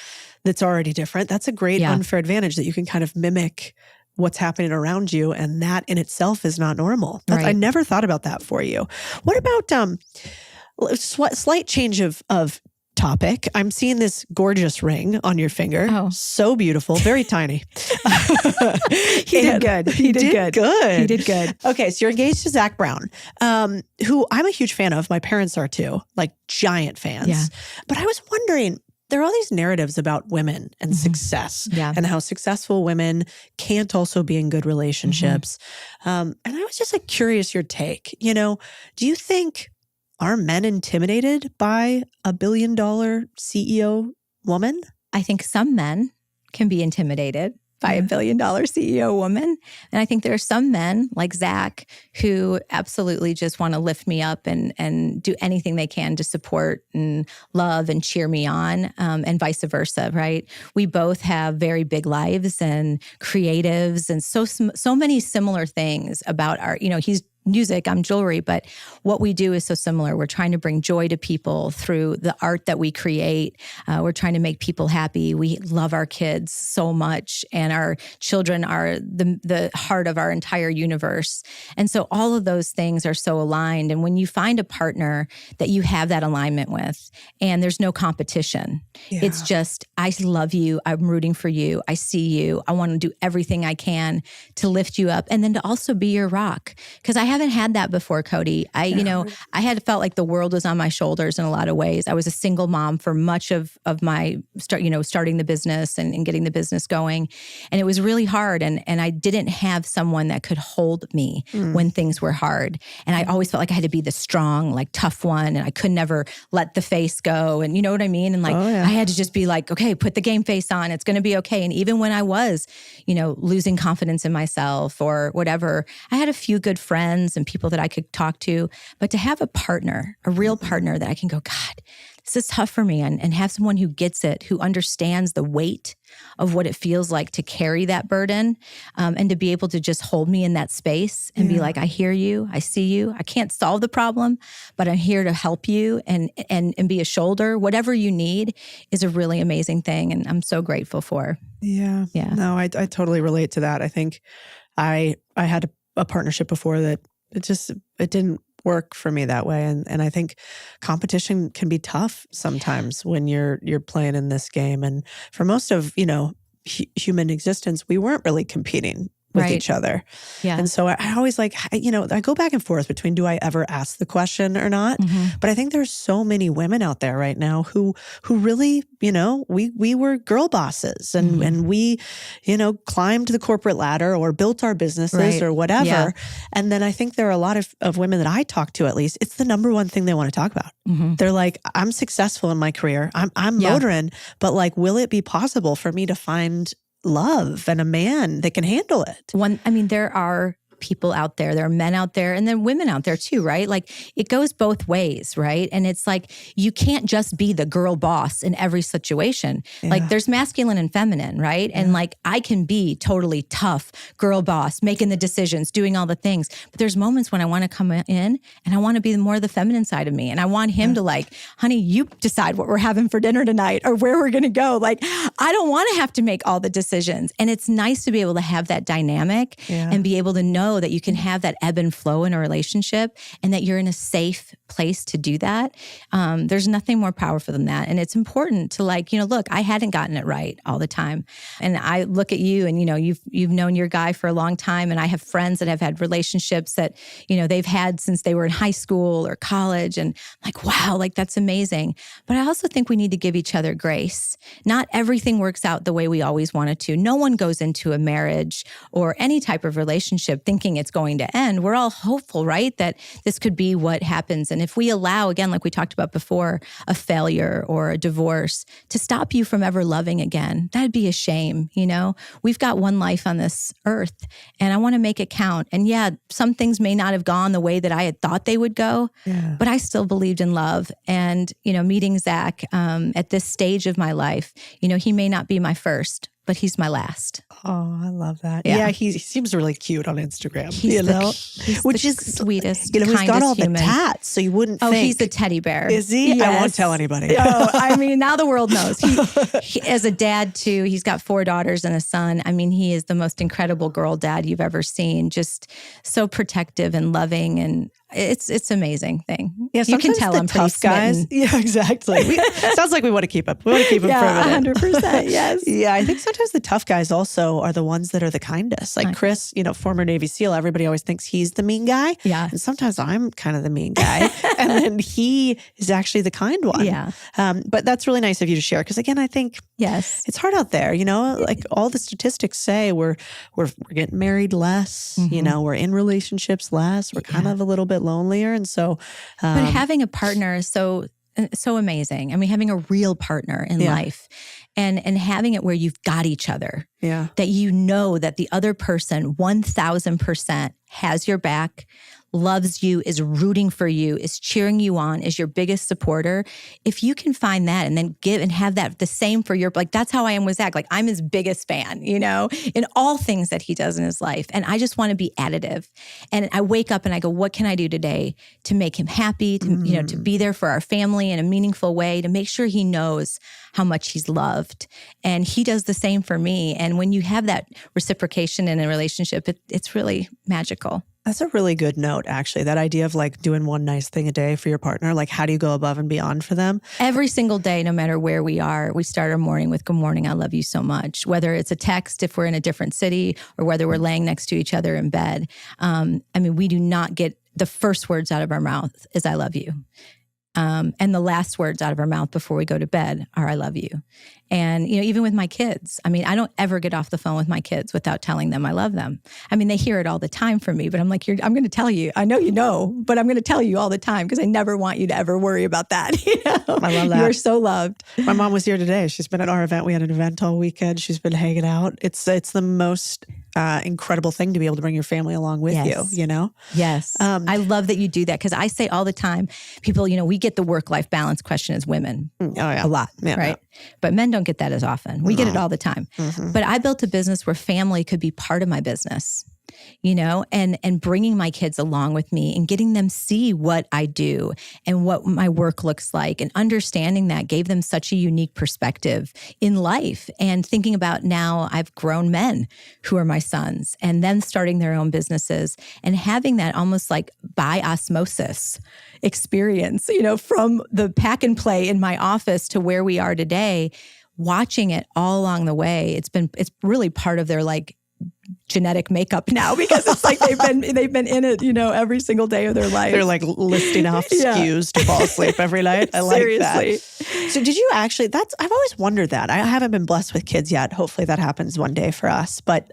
that's already different, that's a great unfair advantage that you can kind of mimic what's happening around you. And that in itself is not normal. Right. I never thought about that for you. What about slight change of topic? I'm seeing this gorgeous ring on your finger. Oh. So beautiful, very tiny. He did good. He did good. He did good. Okay, so you're engaged to Zach Brown, who I'm a huge fan of. My parents are too, like giant fans. Yeah. But I was wondering, there are all these narratives about women and success and how successful women can't also be in good relationships. And I was just like curious your take. Do you think, are men intimidated by a $1 billion CEO woman? I think some men can be intimidated. by a $1 billion CEO woman. And I think there are some men like Zach who absolutely just want to lift me up and do anything they can to support and love and cheer me on, and vice versa, right? We both have very big lives and creatives and so many similar things about our, he's music, I'm jewelry, but what we do is so similar. We're trying to bring joy to people through the art that we create. We're trying to make people happy. We love our kids so much, and our children are the heart of our entire universe. And so all of those things are so aligned. And when you find a partner that you have that alignment with, and there's no competition, it's just, I love you. I'm rooting for you. I see you. I want to do everything I can to lift you up, and then to also be your rock. Because I haven't had that before, Cody. I had felt like the world was on my shoulders in a lot of ways. I was a single mom for much of my starting the business and getting the business going. And it was really hard. And I didn't have someone that could hold me when things were hard. And I always felt like I had to be the strong, like tough one. And I could never let the face go. And you know what I mean? And I had to just be like, okay, put the game face on. It's going to be okay. And even when I was, losing confidence in myself or whatever, I had a few good friends and people that I could talk to, but to have a partner, a real partner that I can go, God, this is tough for me, and have someone who gets it, who understands the weight of what it feels like to carry that burden, and to be able to just hold me in that space and be like, I hear you, I see you, I can't solve the problem, but I'm here to help you and be a shoulder. Whatever you need is a really amazing thing, and I'm so grateful for. Yeah. No, I totally relate to that. I think I had a partnership before that it didn't work for me that way. And I think competition can be tough sometimes when you're playing in this game. And for most of, human existence, we weren't really competing with each other. Yeah. And so I always I go back and forth between, do I ever ask the question or not? But I think there's so many women out there right now who really, we were girl bosses and we, climbed the corporate ladder or built our businesses or whatever. Yeah. And then I think there are a lot of women that I talk to, at least, it's the number one thing they want to talk about. They're like, I'm successful in my career. I'm motoring, but will it be possible for me to find love and a man that can handle it? There are people out there are men out there, and then women out there too, right? It goes both ways, right? And it's you can't just be the girl boss in every situation. Yeah. There's masculine and feminine, right? Yeah. And I can be totally tough girl boss, making the decisions, doing all the things. But there's moments when I want to come in and I want to be more the feminine side of me. And I want him to honey, you decide what we're having for dinner tonight or where we're going to go. I don't want to have to make all the decisions. And it's nice to be able to have that dynamic and be able to know that you can have that ebb and flow in a relationship and that you're in a safe place to do that. There's nothing more powerful than that. And it's important to look, I hadn't gotten it right all the time. And I look at you and, you've known your guy for a long time. And I have friends that have had relationships that, they've had since they were in high school or college. And wow, that's amazing. But I also think we need to give each other grace. Not everything works out the way we always want it to. No one goes into a marriage or any type of relationship thinking it's going to end. We're all hopeful, right? That this could be what happens. And if we allow, again, like we talked about before, a failure or a divorce to stop you from ever loving again, that'd be a shame. We've got one life on this earth and I want to make it count. And some things may not have gone the way that I had thought they would go, but I still believed in love. And, meeting Zach at this stage of my life, he may not be my first, but he's my last. Oh, I love that. Yeah, he seems really cute on Instagram. Which is the sweetest, he's got all human. The tats, so you wouldn't think. Oh, he's a teddy bear. Is he? Yes. I won't tell anybody. Now the world knows. He, as a dad too, he's got 4 daughters and a son. He is the most incredible girl dad you've ever seen. Just so protective and loving, and it's amazing thing. Yeah, you can tell I'm pretty smitten. Yeah, exactly. Sounds like we want to keep up. We want to keep him for a minute. 100%. Yes. Yeah, I think sometimes the tough guys also are the ones that are the kindest. Chris, former Navy SEAL, everybody always thinks he's the mean guy. Yeah. And sometimes I'm kind of the mean guy. And then he is actually the kind one. Yeah. But that's really nice of you to share. Because again, I think it's hard out there. All the statistics say we're getting married less. We're in relationships less. We're kind of a little bit lonelier. And so but having a partner is so so amazing. I mean, having a real partner in life and having it where you've got each other. Yeah. That you know that the other person 1000% has your back, loves you, is rooting for you, is cheering you on, is your biggest supporter. If you can find that and then give and have that the same for your, like, that's how I am with Zach. Like, I'm his biggest fan, you know, in all things that he does in his life. And I just want to be additive. And I wake up and I go, what can I do today to make him happy, to, you know, to be there for our family in a meaningful way, to make sure he knows how much he's loved. And he does the same for me. And when you have that reciprocation in a relationship, it's really magical. That's a really good note, actually. That idea of like doing one nice thing a day for your partner. Like, how do you go above and beyond for them? Every single day, no matter where we are, we start our morning with "Good morning, I love you so much." Whether it's a text if we're in a different city or whether we're laying next to each other in bed. I mean, we do not get the first words out of our mouth is "I love you." And the last words out of our mouth before we go to bed are "I love you." And, you know, even with my kids, I mean, I don't ever get off the phone with my kids without telling them I love them. I mean, they hear it all the time from me, but I'm like, I'm going to tell you. I know you know, but I'm going to tell you all the time because I never want you to ever worry about that. You know? I love that. You're so loved. My mom was here today. She's been at our event. We had an event all weekend. She's been hanging out. It's the most incredible thing to be able to bring your family along with you, you know? Yes. I love that you do that because I say all the time, people, you know, we get the work-life balance question as women a lot, right? But men don't get that as often. We get it all the time. But I built a business where family could be part of my business, you know, and bringing my kids along with me and getting them see what I do and what my work looks like, and understanding that gave them such a unique perspective in life. And thinking about now I've grown men who are my sons and them starting their own businesses and having that almost like by osmosis experience, you know, from the pack and play in my office to where we are today, watching it all along the way. It's really part of their like genetic makeup now because it's like they've been in it, you know, every single day of their life. They're like listing off SKUs to fall asleep every night. I like that. So did you actually, I've always wondered that. I haven't been blessed with kids yet. Hopefully that happens one day for us. But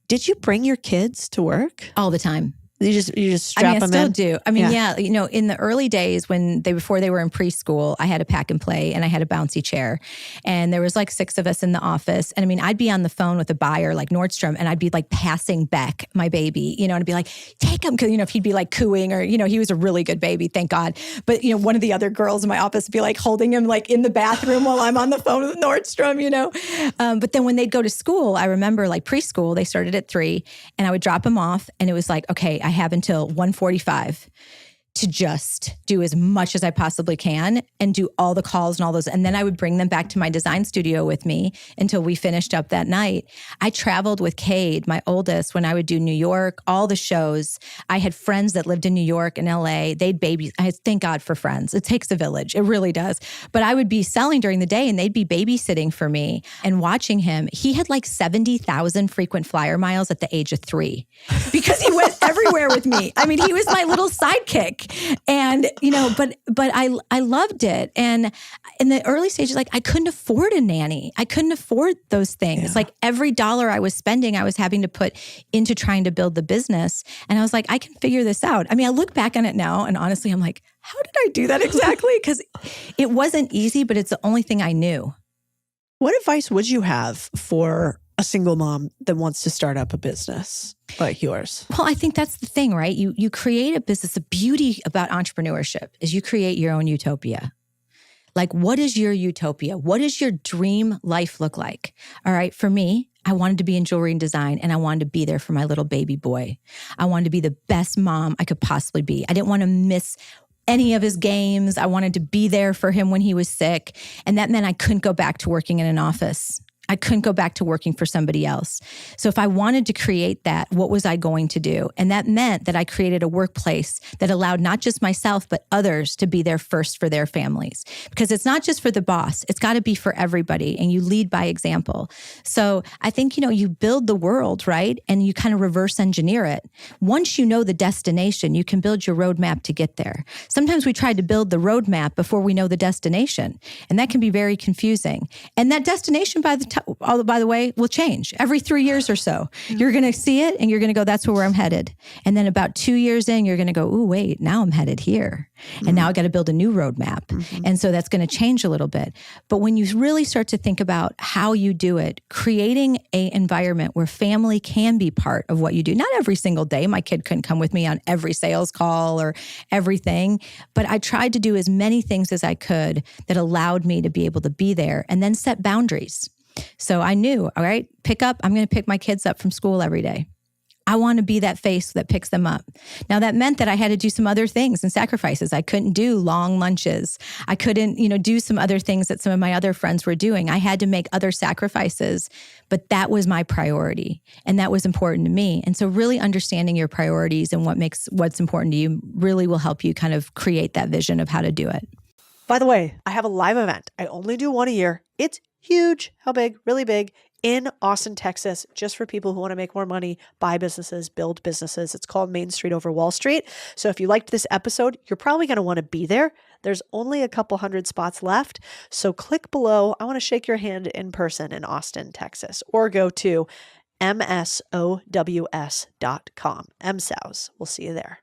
did you bring your kids to work? All the time. You just strap them in? I still do. I mean, yeah, you know, in the early days before they were in preschool, I had a pack and play and I had a bouncy chair. And there was like 6 of us in the office. And I mean, I'd be on the phone with a buyer like Nordstrom and I'd be like passing Beck, my baby, you know, and I'd be like, take him. Cause you know, if he'd be like cooing or, you know, he was a really good baby, thank God. But, you know, one of the other girls in my office would be like holding him like in the bathroom while I'm on the phone with Nordstrom, you know. But then when they'd go to school, I remember like preschool, they started at 3 and I would drop them off and it was like, okay, I have until 1:45 to just do as much as I possibly can and do all the calls and all those. And then I would bring them back to my design studio with me until we finished up that night. I traveled with Cade, my oldest, when I would do New York, all the shows. I had friends that lived in New York and LA. They'd thank God for friends. It takes a village. It really does. But I would be selling during the day and they'd be babysitting for me and watching him. He had like 70,000 frequent flyer miles at the age of 3 because he went everywhere with me. I mean, he was my little sidekick. And, you know, but I loved it. And in the early stages, like I couldn't afford a nanny. I couldn't afford those things. Yeah. Like every dollar I was spending, I was having to put into trying to build the business. And I was like, I can figure this out. I mean, I look back on it now and honestly, I'm like, how did I do that exactly? Because it wasn't easy, but it's the only thing I knew. What advice would you have for a single mom that wants to start up a business like yours? Well, I think that's the thing, right? You create a business. The beauty about entrepreneurship is you create your own utopia. Like, what is your utopia? What does your dream life look like? All right, for me, I wanted to be in jewelry and design and I wanted to be there for my little baby boy. I wanted to be the best mom I could possibly be. I didn't want to miss any of his games. I wanted to be there for him when he was sick. And that meant I couldn't go back to working in an office. I couldn't go back to working for somebody else. So if I wanted to create that, what was I going to do? And that meant that I created a workplace that allowed not just myself, but others to be there first for their families. Because it's not just for the boss, it's got to be for everybody. And you lead by example. So I think, you know, you build the world, right? And you kind of reverse engineer it. Once you know the destination, you can build your roadmap to get there. Sometimes we try to build the roadmap before we know the destination. And that can be very confusing. And that destination, by the by the way, will change every 3 years or so. You're going to see it and you're going to go, that's where I'm headed. And then about 2 years in, you're going to go, ooh, wait, now I'm headed here. And now I got to build a new roadmap. And so that's going to change a little bit. But when you really start to think about how you do it, creating an environment where family can be part of what you do. Not every single day. My kid couldn't come with me on every sales call or everything. But I tried to do as many things as I could that allowed me to be able to be there and then set boundaries. So I knew, all right, I'm going to pick my kids up from school every day. I want to be that face that picks them up. Now that meant that I had to do some other things and sacrifices. I couldn't do long lunches. I couldn't, do some other things that some of my other friends were doing. I had to make other sacrifices, but that was my priority and that was important to me. And so really understanding your priorities and what's important to you really will help you kind of create that vision of how to do it. By the way, I have a live event. I only do one a year. It's huge. How big? Really big. In Austin, Texas, just for people who want to make more money, buy businesses, build businesses. It's called Main Street over Wall Street. So if you liked this episode, you're probably going to want to be there. There's only a couple hundred spots left. So click below. I want to shake your hand in person in Austin, Texas, or go to msows.com. MSOWS. We'll see you there.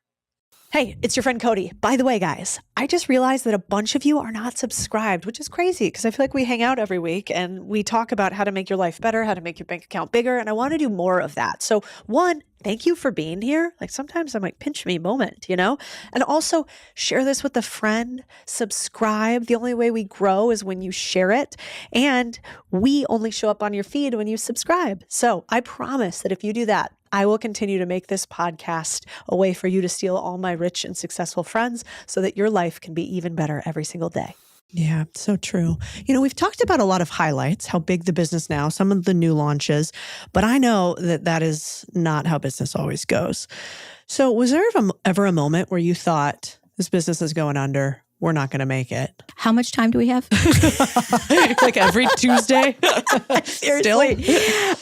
Hey, it's your friend Cody. By the way, guys, I just realized that a bunch of you are not subscribed, which is crazy because I feel like we hang out every week and we talk about how to make your life better, how to make your bank account bigger, and I want to do more of that. So one, thank you for being here. Like sometimes I'm like, pinch me moment, And also share this with a friend, subscribe. The only way we grow is when you share it. And we only show up on your feed when you subscribe. So I promise that if you do that, I will continue to make this podcast a way for you to steal all my rich and successful friends so that your life can be even better every single day. Yeah, so true. We've talked about a lot of highlights, how big the business now, some of the new launches, but I know that is not how business always goes. So was there ever a moment where you thought this business is going under? We're not going to make it. How much time do we have? Like every Tuesday? Seriously.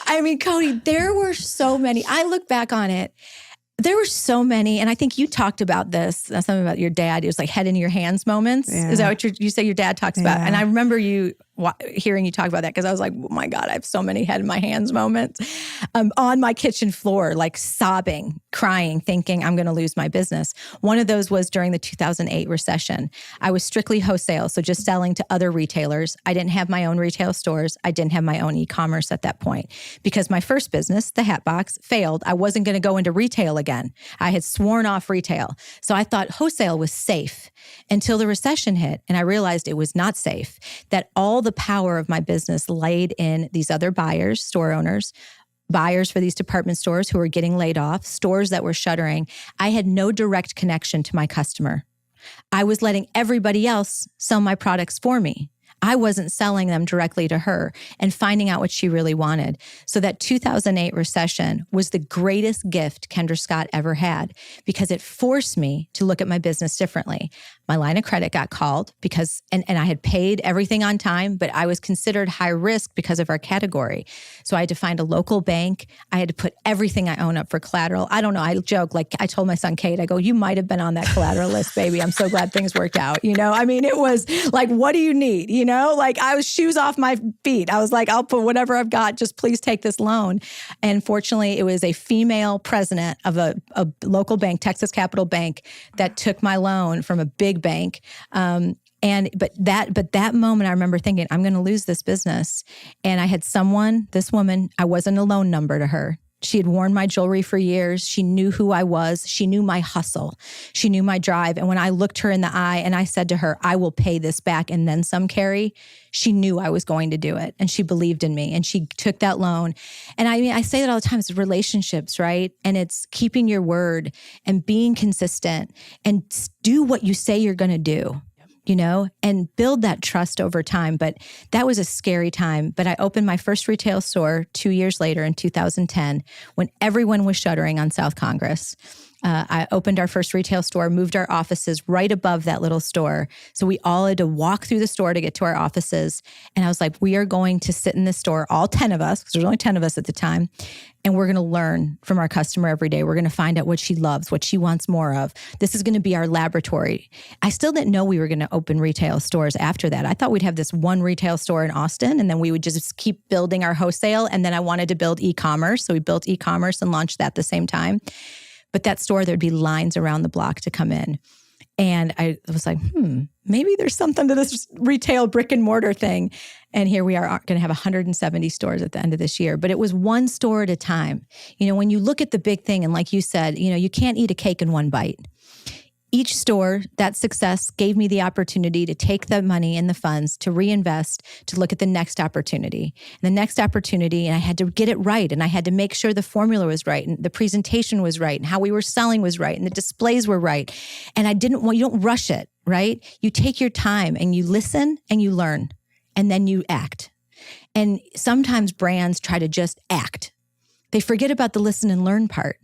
I mean, Cody, there were so many. I look back on it. There were so many, and I think you talked about this, something about your dad. It was like head in your hands moments. Yeah. Is that what you say your dad talks about? And I remember hearing you talk about that because I was like, oh my God, I have so many head in my hands moments on my kitchen floor, like sobbing, crying, thinking I'm going to lose my business. One of those was during the 2008 recession. I was strictly wholesale, so just selling to other retailers. I didn't have my own retail stores. I didn't have my own e-commerce at that point because my first business, the Hat Box, failed. I wasn't going to go into retail again. I had sworn off retail. So I thought wholesale was safe until the recession hit. And I realized it was not safe, that all the power of my business laid in these other buyers, store owners, buyers for these department stores who were getting laid off, stores that were shuttering. I had no direct connection to my customer. I was letting everybody else sell my products for me. I wasn't selling them directly to her and finding out what she really wanted. So that 2008 recession was the greatest gift Kendra Scott ever had because it forced me to look at my business differently. My line of credit got called because, and I had paid everything on time, but I was considered high risk because of our category. So I had to find a local bank. I had to put everything I own up for collateral. I don't know. I joke, like I told my son, Kate, I go, you might have been on that collateral list, baby. I'm so glad things worked out. I mean, it was like, what do you need? Like I was shoes off my feet. I was like, I'll put whatever I've got, just please take this loan. And fortunately, it was a female president of a local bank, Texas Capital Bank, that took my loan from a big bank. But that moment, I remember thinking, I'm going to lose this business. And I had this woman, I wasn't a loan number to her. She had worn my jewelry for years. She knew who I was. She knew my hustle. She knew my drive. And when I looked her in the eye and I said to her, I will pay this back and then some, Carrie, she knew I was going to do it. And she believed in me and she took that loan. And I mean, I say that all the time, it's relationships, right? And it's keeping your word and being consistent and do what you say you're going to do. And build that trust over time. But that was a scary time. But I opened my first retail store 2 years later in 2010 when everyone was shuttering on South Congress. I opened our first retail store, moved our offices right above that little store. So we all had to walk through the store to get to our offices. And I was like, we are going to sit in this store, all 10 of us, because there's only 10 of us at the time. And we're going to learn from our customer every day. We're going to find out what she loves, what she wants more of. This is going to be our laboratory. I still didn't know we were going to open retail stores after that. I thought we'd have this one retail store in Austin, and then we would just keep building our wholesale. And then I wanted to build e-commerce. So we built e-commerce and launched that at the same time. But that store, there'd be lines around the block to come in. And I was like, maybe there's something to this retail brick and mortar thing. And here we are going to have 170 stores at the end of this year. But it was one store at a time. When you look at the big thing, and like you said, you can't eat a cake in one bite. Each store, that success gave me the opportunity to take the money and the funds to reinvest, to look at the next opportunity. And I had to get it right. And I had to make sure the formula was right and the presentation was right and how we were selling was right and the displays were right. And you don't rush it, right? You take your time and you listen and you learn and then you act. And sometimes brands try to just act. They forget about the listen and learn part.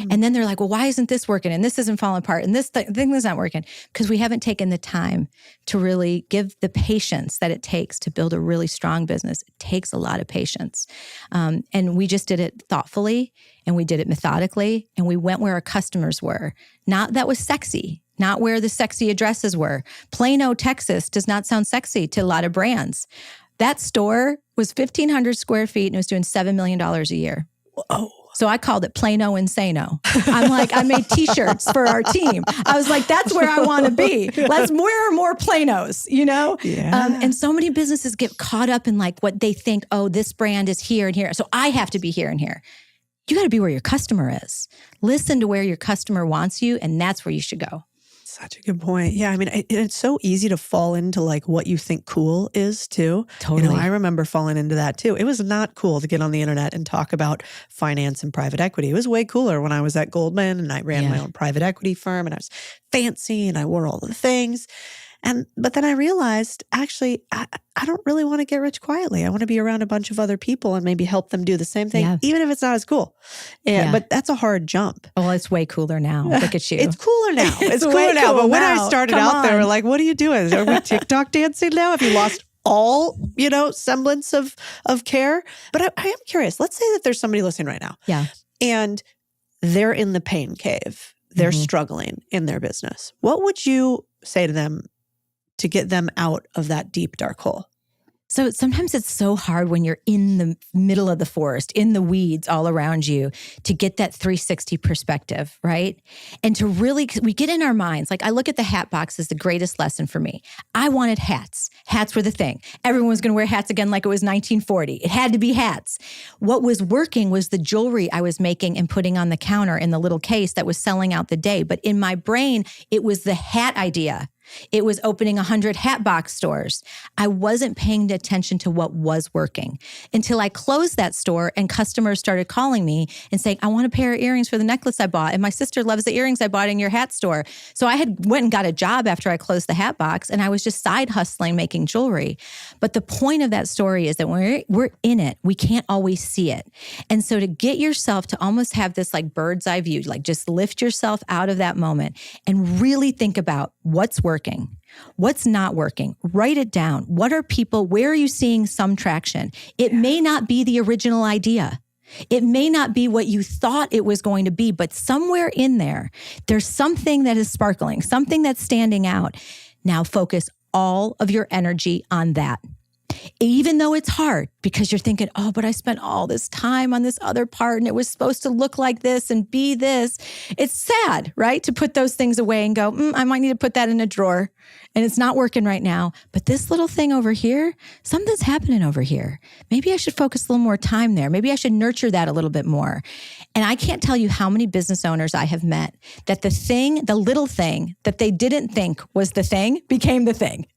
And then they're like, well, why isn't this working? And this isn't falling apart. And this thing is not working. Because we haven't taken the time to really give the patience that it takes to build a really strong business. It takes a lot of patience. And we just did it thoughtfully and we did it methodically. And we went where our customers were. Not that was sexy. Not where the sexy addresses were. Plano, Texas does not sound sexy to a lot of brands. That store was 1,500 square feet and it was doing $7 million a year. Oh. So I called it Plano Insano. I'm like, I made t-shirts for our team. I was like, that's where I want to be. Let's wear more Planos, Yeah. And so many businesses get caught up in like what they think, oh, this brand is here and here. So I have to be here and here. You got to be where your customer is. Listen to where your customer wants you, and that's where you should go. Such a good point. Yeah. I mean, it's so easy to fall into like what you think cool is too. Totally. I remember falling into that too. It was not cool to get on the internet and talk about finance and private equity. It was way cooler when I was at Goldman and I ran my own private equity firm and I was fancy and I wore all the things. But then I realized, actually, I don't really want to get rich quietly. I want to be around a bunch of other people and maybe help them do the same thing, even if it's not as cool. But that's a hard jump. Well, it's way cooler now. Look at you. It's cooler now. It's cooler now. But when I started out there, we're like, what are you doing? Are we TikTok dancing now? Have you lost all, semblance of care? But I am curious. Let's say that there's somebody listening right now. Yeah. And they're in the pain cave. They're struggling in their business. What would you say to them to get them out of that deep, dark hole? So sometimes it's so hard when you're in the middle of the forest, in the weeds all around you, to get that 360 perspective, right? And to really, we get in our minds, like I look at the hat box as the greatest lesson for me. I wanted hats. Hats were the thing. Everyone was going to wear hats again like it was 1940. It had to be hats. What was working was the jewelry I was making and putting on the counter in the little case that was selling out the day. But in my brain, it was the hat idea. It was opening 100 hat box stores. I wasn't paying attention to what was working until I closed that store and customers started calling me and saying, I want a pair of earrings for the necklace I bought. And my sister loves the earrings I bought in your hat store. So I had went and got a job after I closed the hat box and I was just side hustling, making jewelry. But the point of that story is that when we're in it, we can't always see it. And so to get yourself to almost have this like bird's eye view, like just lift yourself out of that moment and really think about what's working, what's not working. Write it down. What are people, where are you seeing some traction? It may not be the original idea. It may not be what you thought it was going to be, but somewhere in there, there's something that is sparkling, something that's standing out. Now focus all of your energy on that. Even though it's hard because you're thinking, oh, but I spent all this time on this other part and it was supposed to look like this and be this. It's sad, right? To put those things away and go, I might need to put that in a drawer and it's not working right now. But this little thing over here, something's happening over here. Maybe I should focus a little more time there. Maybe I should nurture that a little bit more. And I can't tell you how many business owners I have met that the little thing that they didn't think was the thing became the thing.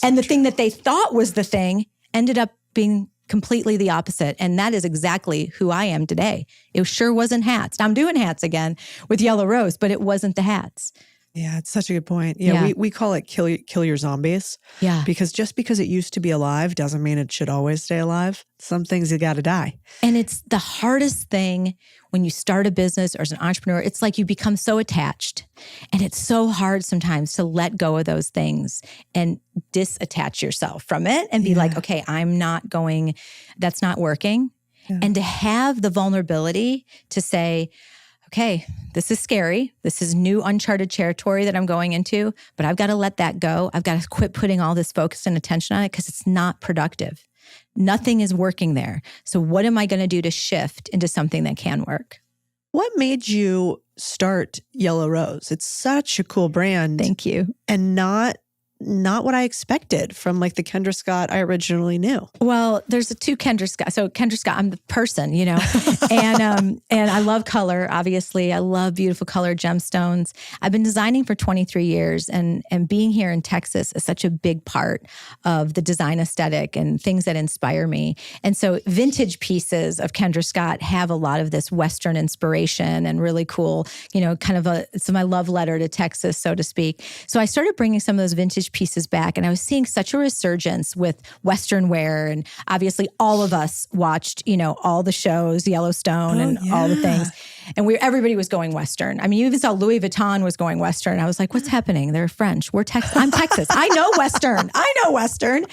And the thing that they thought was the thing ended up being completely the opposite. And that is exactly who I am today. It sure wasn't hats. Now I'm doing hats again with Yellow Rose, but it wasn't the hats. Yeah, it's such a good point. Yeah. We call it kill your zombies. Yeah. Because just because it used to be alive doesn't mean it should always stay alive. Some things you got to die. And it's the hardest thing when you start a business or as an entrepreneur. It's like you become so attached, and it's so hard sometimes to let go of those things and disattach yourself from it and be like, okay, that's not working. Yeah. And to have the vulnerability to say, okay, this is scary. This is new uncharted territory that I'm going into, but I've got to let that go. I've got to quit putting all this focus and attention on it because it's not productive. Nothing is working there. So what am I going to do to shift into something that can work? What made you start Yellow Rose? It's such a cool brand. Thank you. And not what I expected from like the Kendra Scott I originally knew. Well, there's two Kendra Scott. So Kendra Scott, I'm the person, and I love color. Obviously, I love beautiful color gemstones. I've been designing for 23 years, and being here in Texas is such a big part of the design aesthetic and things that inspire me. And so vintage pieces of Kendra Scott have a lot of this Western inspiration and really cool, it's my love letter to Texas, so to speak. So I started bringing some of those vintage pieces back, and I was seeing such a resurgence with Western wear. And obviously all of us watched, all the shows, Yellowstone all the things. And everybody was going Western. I mean, you even saw Louis Vuitton was going Western. I was like, what's happening? They're French. I'm Texas. I know Western.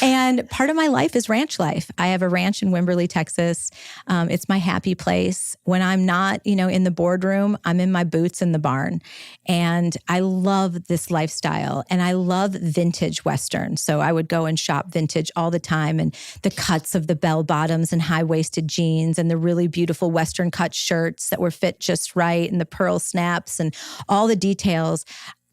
And part of my life is ranch life. I have a ranch in Wimberley, Texas. It's my happy place. When I'm not, in the boardroom, I'm in my boots in the barn. And I love this lifestyle, and I love vintage Western. So I would go and shop vintage all the time, and the cuts of the bell bottoms and high-waisted jeans and the really beautiful Western cut shirts that were fit just right and the pearl snaps and all the details.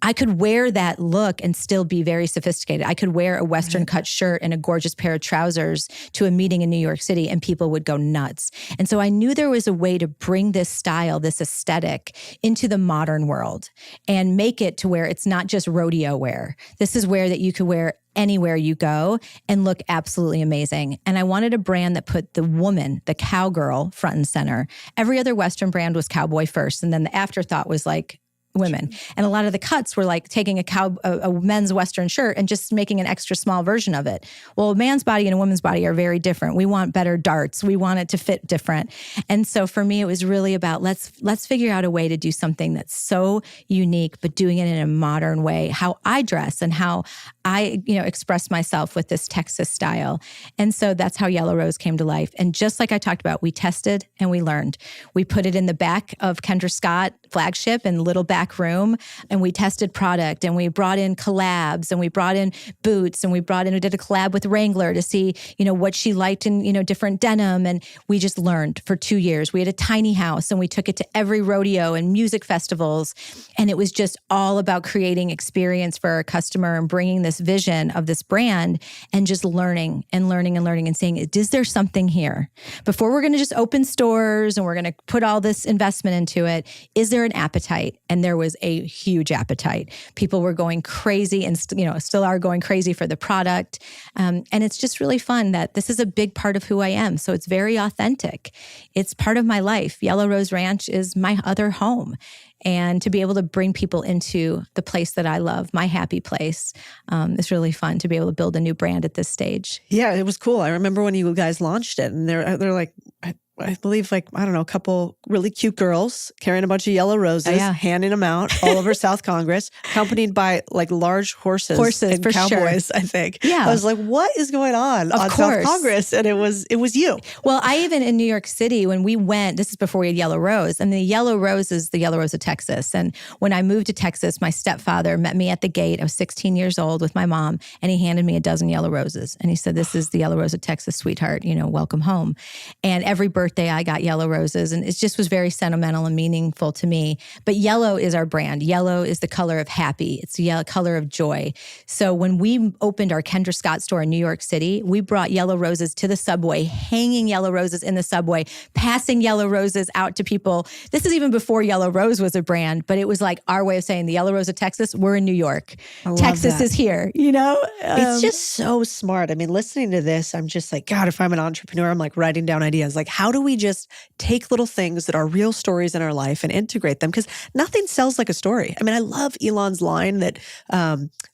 I could wear that look and still be very sophisticated. I could wear a Western cut shirt and a gorgeous pair of trousers to a meeting in New York City, and people would go nuts. And so I knew there was a way to bring this style, this aesthetic into the modern world and make it to where it's not just rodeo wear. This is wear that you could wear anywhere you go and look absolutely amazing. And I wanted a brand that put the woman, the cowgirl, front and center. Every other Western brand was cowboy first, and then the afterthought was like women. And a lot of the cuts were like taking a men's Western shirt and just making an extra small version of it. Well, a man's body and a woman's body are very different. We want better darts. We want it to fit different. And so for me, it was really about let's figure out a way to do something that's so unique, but doing it in a modern way, how I dress and how I, express myself with this Texas style. And so that's how Yellow Rose came to life. And just like I talked about, we tested and we learned. We put it in the back of Kendra Scott flagship in the little back room, and we tested product, and we brought in collabs, and we brought in boots, and we did a collab with Wrangler to see, what she liked in, different denim. And we just learned for 2 years. We had a tiny house, and we took it to every rodeo and music festivals. And it was just all about creating experience for our customer and bringing this vision of this brand and just learning and saying, is there something here? Before we're going to just open stores and we're going to put all this investment into it, is there an appetite? And there was a huge appetite. People were going crazy and still are going crazy for the product. And it's just really fun that this is a big part of who I am. So it's very authentic. It's part of my life. Yellow Rose Ranch is my other home. And to be able to bring people into the place that I love, my happy place, it's really fun to be able to build a new brand at this stage. Yeah, it was cool. I remember when you guys launched it, and they're like, I believe a couple really cute girls carrying a bunch of yellow roses, handing them out all over South Congress, accompanied by like large horses and for cowboys, sure. I think. Yeah. I was like, what is going on Of course. South Congress? And it was you. Well, I even in New York City, when we went, this is before we had Yellow Rose, and the Yellow Rose is the Yellow Rose of Texas. And when I moved to Texas, my stepfather met me at the gate. I was 16 years old with my mom, and he handed me a dozen yellow roses. And he said, this is the Yellow Rose of Texas, sweetheart, welcome home. And every birthday I got yellow roses, and it just was very sentimental and meaningful to me. But yellow is our brand. Yellow is the color of happy. It's the color of joy. So when we opened our Kendra Scott store in New York City, we brought yellow roses to the subway, hanging yellow roses in the subway, passing yellow roses out to people. This is even before Yellow Rose was a brand, but it was like our way of saying the Yellow Rose of Texas, we're in New York. Texas is here, It's just so smart. I mean, listening to this, I'm just like, God, if I'm an entrepreneur, I'm like writing down ideas. Like, how do we just take little things that are real stories in our life and integrate them? Because nothing sells like a story. I mean, I love Elon's line that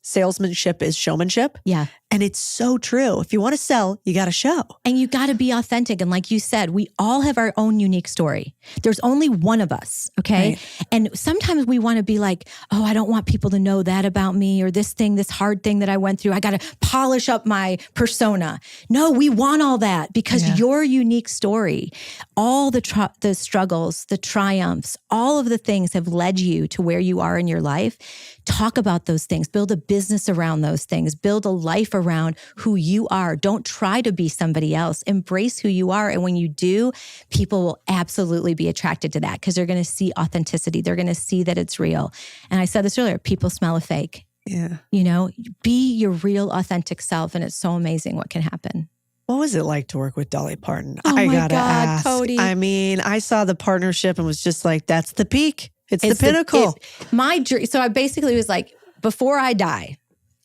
salesmanship is showmanship. Yeah. And it's so true. If you want to sell, you got to show. And you got to be authentic. And like you said, we all have our own unique story. There's only one of us, okay? Right. And sometimes we want to be like, oh, I don't want people to know that about me, or this thing, this hard thing that I went through. I got to polish up my persona. No, we want all that because your unique story, all the struggles, the triumphs, all of the things have led you to where you are in your life. Talk about those things. Build a business around those things. Build a life around who you are. Don't try to be somebody else. Embrace who you are. And when you do, people will absolutely be attracted to that because they're going to see authenticity. They're going to see that it's real. And I said this earlier, people smell a fake. Yeah. You know, be your real authentic self. And it's so amazing what can happen. What was it like to work with Dolly Parton? Oh I my gotta God, ask. Cody. I mean, I saw the partnership and was just like, that's the peak. It's the pinnacle. My dream. So I basically was like, before I die,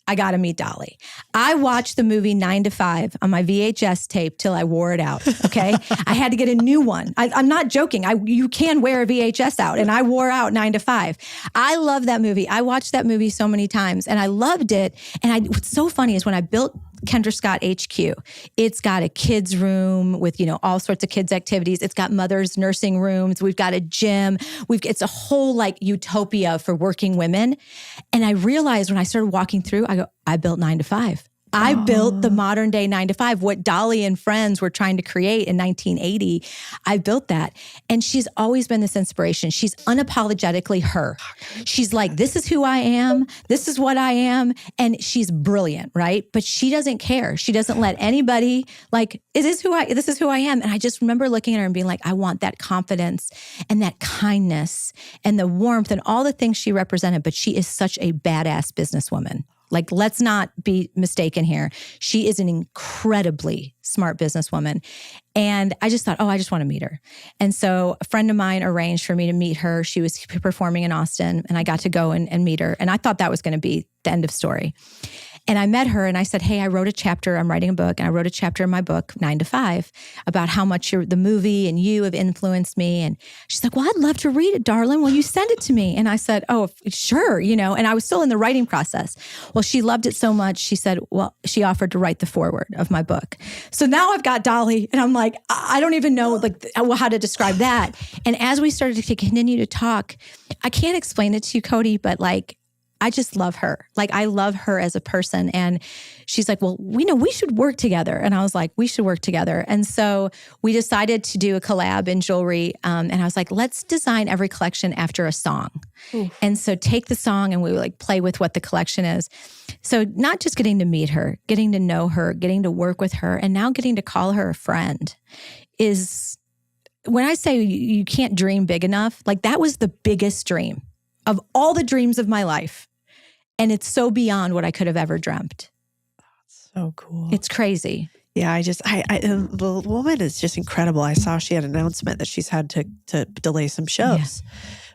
I got to meet Dolly. I watched the movie 9 to 5 on my VHS tape till I wore it out. Okay. I had to get a new one. I'm not joking. You can wear a VHS out, and I wore out 9 to 5. I love that movie. I watched that movie so many times and I loved it. And what's so funny is when I built Kendra Scott HQ, it's got a kids room with, all sorts of kids activities. It's got mothers nursing rooms. We've got a gym. It's a whole like utopia for working women. And I realized when I started walking through, I built 9 to 5. I built the modern day 9 to 5, what Dolly and friends were trying to create in 1980. I built that. And she's always been this inspiration. She's unapologetically her. She's like, this is who I am. This is what I am. And she's brilliant, right? But she doesn't care. She doesn't let anybody like, this is who I am. And I just remember looking at her and being like, I want that confidence and that kindness and the warmth and all the things she represented. But she is such a badass businesswoman. Like, let's not be mistaken here. She is an incredibly smart businesswoman. And I just thought, I just want to meet her. And so a friend of mine arranged for me to meet her. She was performing in Austin and I got to go and meet her. And I thought that was going to be the end of story. And I met her and I said, hey, I wrote a chapter. I'm writing a book. And I wrote a chapter in my book, 9 to 5, about how much the movie and you have influenced me. And she's like, well, I'd love to read it, darling. Will you send it to me? And I said, oh, sure. And I was still in the writing process. Well, she loved it so much. She said, well, she offered to write the foreword of my book. So now I've got Dolly and I'm like, I don't even know how to describe that. And as we started to continue to talk, I can't explain it to you, Cody, but I just love her. I love her as a person. And she's like, well, we should work together. And I was like, we should work together. And so we decided to do a collab in jewelry. And I was like, let's design every collection after a song. Ooh. And so take the song and we play with what the collection is. So not just getting to meet her, getting to know her, getting to work with her, and now getting to call her a friend is, when I say you can't dream big enough, that was the biggest dream of all the dreams of my life. And it's so beyond what I could have ever dreamt. So cool. It's crazy. Yeah, the woman is just incredible. I saw she had an announcement that she's had to delay some shows,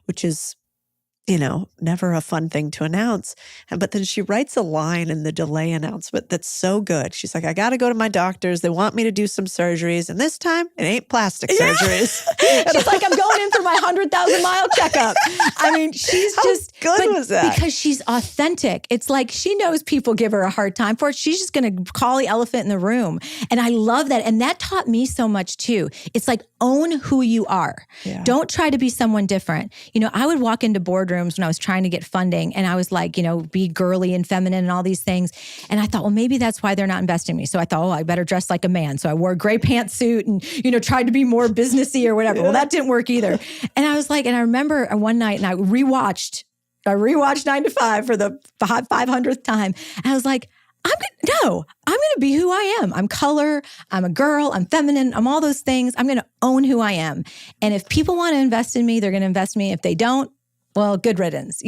which is, never a fun thing to announce. But then she writes a line in the delay announcement that's so good. She's like, I got to go to my doctors. They want me to do some surgeries. And this time, it ain't plastic surgeries. She's like, I'm going in for my 100,000-mile checkup. I mean, she's just good was that? Because she's authentic. It's like she knows people give her a hard time for it. She's just going to call the elephant in the room. And I love that. And that taught me so much too. It's like, own who you are. Yeah. Don't try to be someone different. I would walk into boardrooms when I was trying to get funding and I was like, be girly and feminine and all these things. And I thought, well, maybe that's why they're not investing in me. So I thought, I better dress like a man. So I wore a gray pantsuit and, tried to be more businessy or whatever. Yeah. Well, that didn't work either. And I was like, and I remember one night and I rewatched 9 to 5 for the 500th time. And I was like, I'm going to be who I am. I'm color, I'm a girl, I'm feminine, I'm all those things. I'm going to own who I am. And if people want to invest in me, they're going to invest in me. If they don't, well, good riddance,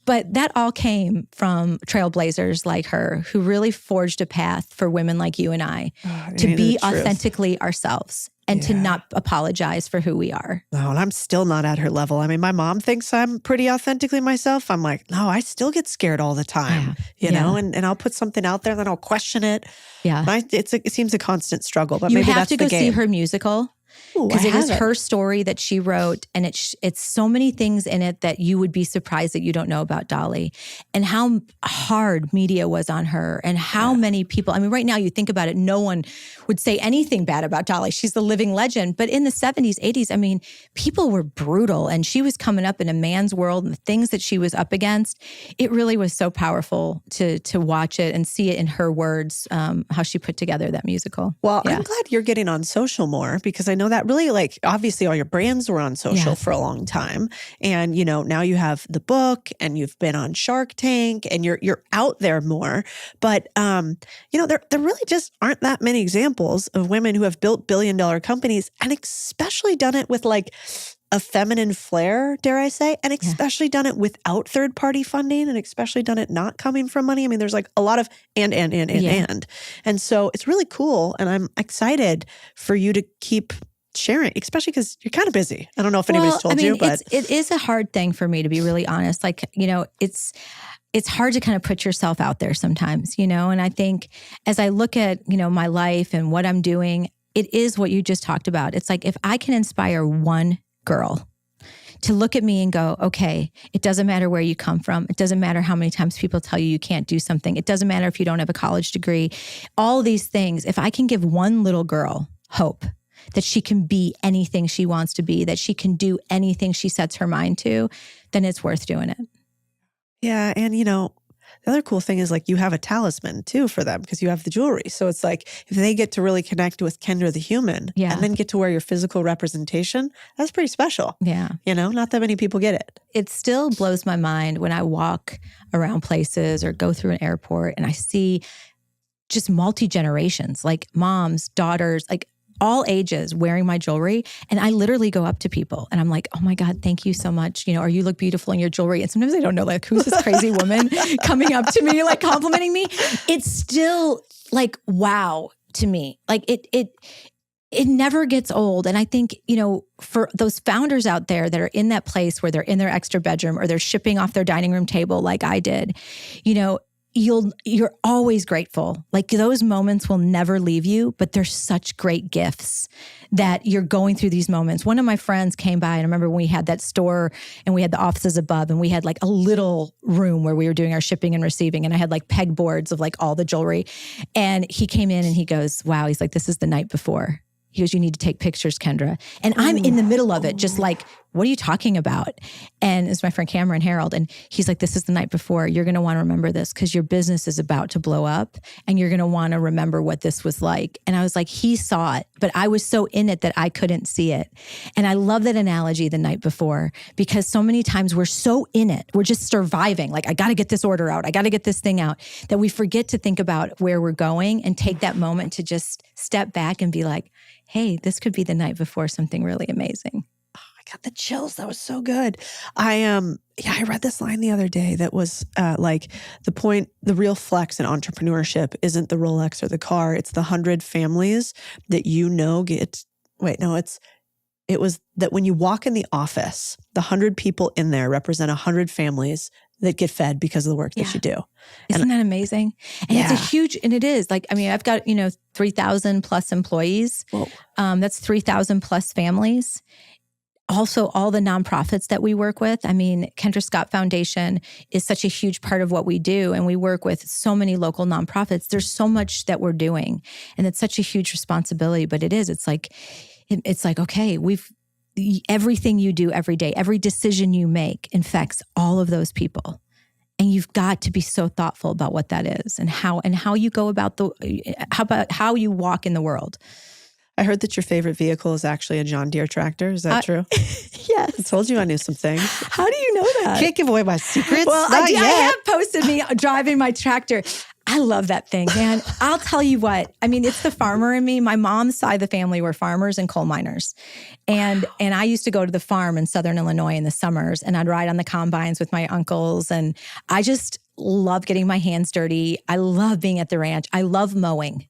But that all came from trailblazers like her who really forged a path for women like you and I to be authentically ourselves and to not apologize for who we are. No, and I'm still not at her level. I mean, my mom thinks I'm pretty authentically myself. I'm like, no, I still get scared all the time, you know, and I'll put something out there and then I'll question it. Yeah. It seems a constant struggle, but you maybe have that's to the go game. see her musical. Ooh, because I it is haven't. her story that she wrote, and it's so many things in it that you would be surprised that you don't know about Dolly, and how hard media was on her, and how many people. I mean, right now you think about it, no one would say anything bad about Dolly. She's the living legend. But in the 70s, 80s, I mean, people were brutal, and she was coming up in a man's world, and the things that she was up against. It really was so powerful to watch it and see it in her words, how she put together that musical. Well, Yeah. I'm glad you're getting on social more, because I know that really, like, obviously all your brands were on social Yeah. for a long time. And, now you have the book, and you've been on Shark Tank, and you're out there more. But, there really just aren't that many examples of women who have built billion-dollar companies, and especially done it with like a feminine flair, dare I say, and especially done it without third-party funding, and especially done it not coming from money. I mean, there's like a lot of and. And so it's really cool, and I'm excited for you to keep sharing, especially because you're kind of busy. I don't know if anybody's told you, but it is a hard thing for me, to be really honest. Like, it's hard to kind of put yourself out there sometimes, and I think as I look at, my life and what I'm doing, it is what you just talked about. It's like, if I can inspire one girl to look at me and go, okay, it doesn't matter where you come from. It doesn't matter how many times people tell you can't do something. It doesn't matter if you don't have a college degree. All these things, if I can give one little girl hope that she can be anything she wants to be, that she can do anything she sets her mind to, then it's worth doing it. yeah. And, the other cool thing is, like, you have a talisman too for them, because you have the jewelry. So it's like, if they get to really connect with Kendra the human, and then get to wear your physical representation, that's pretty special. Yeah. Not that many people get it. It still blows my mind when I walk around places or go through an airport and I see just multi-generations, like moms, daughters, like all ages wearing my jewelry. And I literally go up to people and I'm like, oh my God, thank you so much. Or you look beautiful in your jewelry. And sometimes I don't know, like, who's this crazy woman coming up to me, like complimenting me? It's still like, wow to me. Like it never gets old. And I think, for those founders out there that are in that place where they're in their extra bedroom or they're shipping off their dining room table like I did, you're always grateful. Like, those moments will never leave you, but they're such great gifts that you're going through these moments. One of my friends came by, and I remember when we had that store and we had the offices above, and we had like a little room where we were doing our shipping and receiving, and I had like pegboards of like all the jewelry. And he came in and he goes, wow, he's like, this is the night before. He goes, you need to take pictures, Kendra. And I'm in the middle of it, just like, what are you talking about? And it's my friend Cameron Harold. And he's like, this is the night before. You're going to want to remember this because your business is about to blow up and you're going to want to remember what this was like. And I was like, he saw it, but I was so in it that I couldn't see it. And I love that analogy, the night before, because so many times we're so in it. We're just surviving. Like, I got to get this order out. I got to get this thing out, that we forget to think about where we're going and take that moment to just step back and be like, hey, this could be the night before something really amazing. Oh, I got the chills. That was so good. I read this line the other day that was like, the real flex in entrepreneurship isn't the Rolex or the car. It's the 100 families that it was that when you walk in the office, the 100 people in there represent 100 families that get fed because of the work that you do. Isn't that amazing? And it's a huge, and it is like, I mean, I've got, 3,000 plus employees. That's 3,000 plus families. Also, all the nonprofits that we work with. I mean, Kendra Scott Foundation is such a huge part of what we do. And we work with so many local nonprofits. There's so much that we're doing. And it's such a huge responsibility, but it's like, okay, everything you do every day, every decision you make infects all of those people. And you've got to be so thoughtful about what that is and how you go about how you walk in the world. I heard that your favorite vehicle is actually a John Deere tractor. Is that true? Yes. I told you I knew some things. How do you know that? Can't give away my secrets. Well, Not I yet. have posted me driving my tractor. I love that thing, man. I'll tell you what. I mean, it's the farmer in me. My mom's side of the family were farmers and coal miners. And I used to go to the farm in Southern Illinois in the summers, and I'd ride on the combines with my uncles. And I just love getting my hands dirty. I love being at the ranch. I love mowing.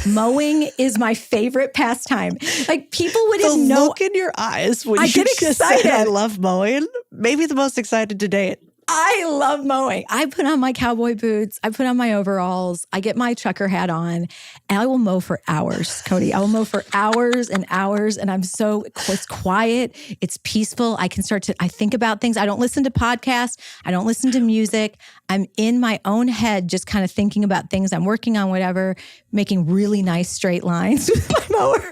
Mowing is my favorite pastime. Like, people wouldn't know. Look in your eyes when I you get just excited. said I love mowing. Maybe the most excited to date. I love mowing. I put on my cowboy boots. I put on my overalls. I get my trucker hat on, and I will mow for hours, Cody. I will mow for hours and hours, and it's quiet. It's peaceful. I think about things. I don't listen to podcasts. I don't listen to music. I'm in my own head, just kind of thinking about things I'm working on, whatever, making really nice straight lines with my mower.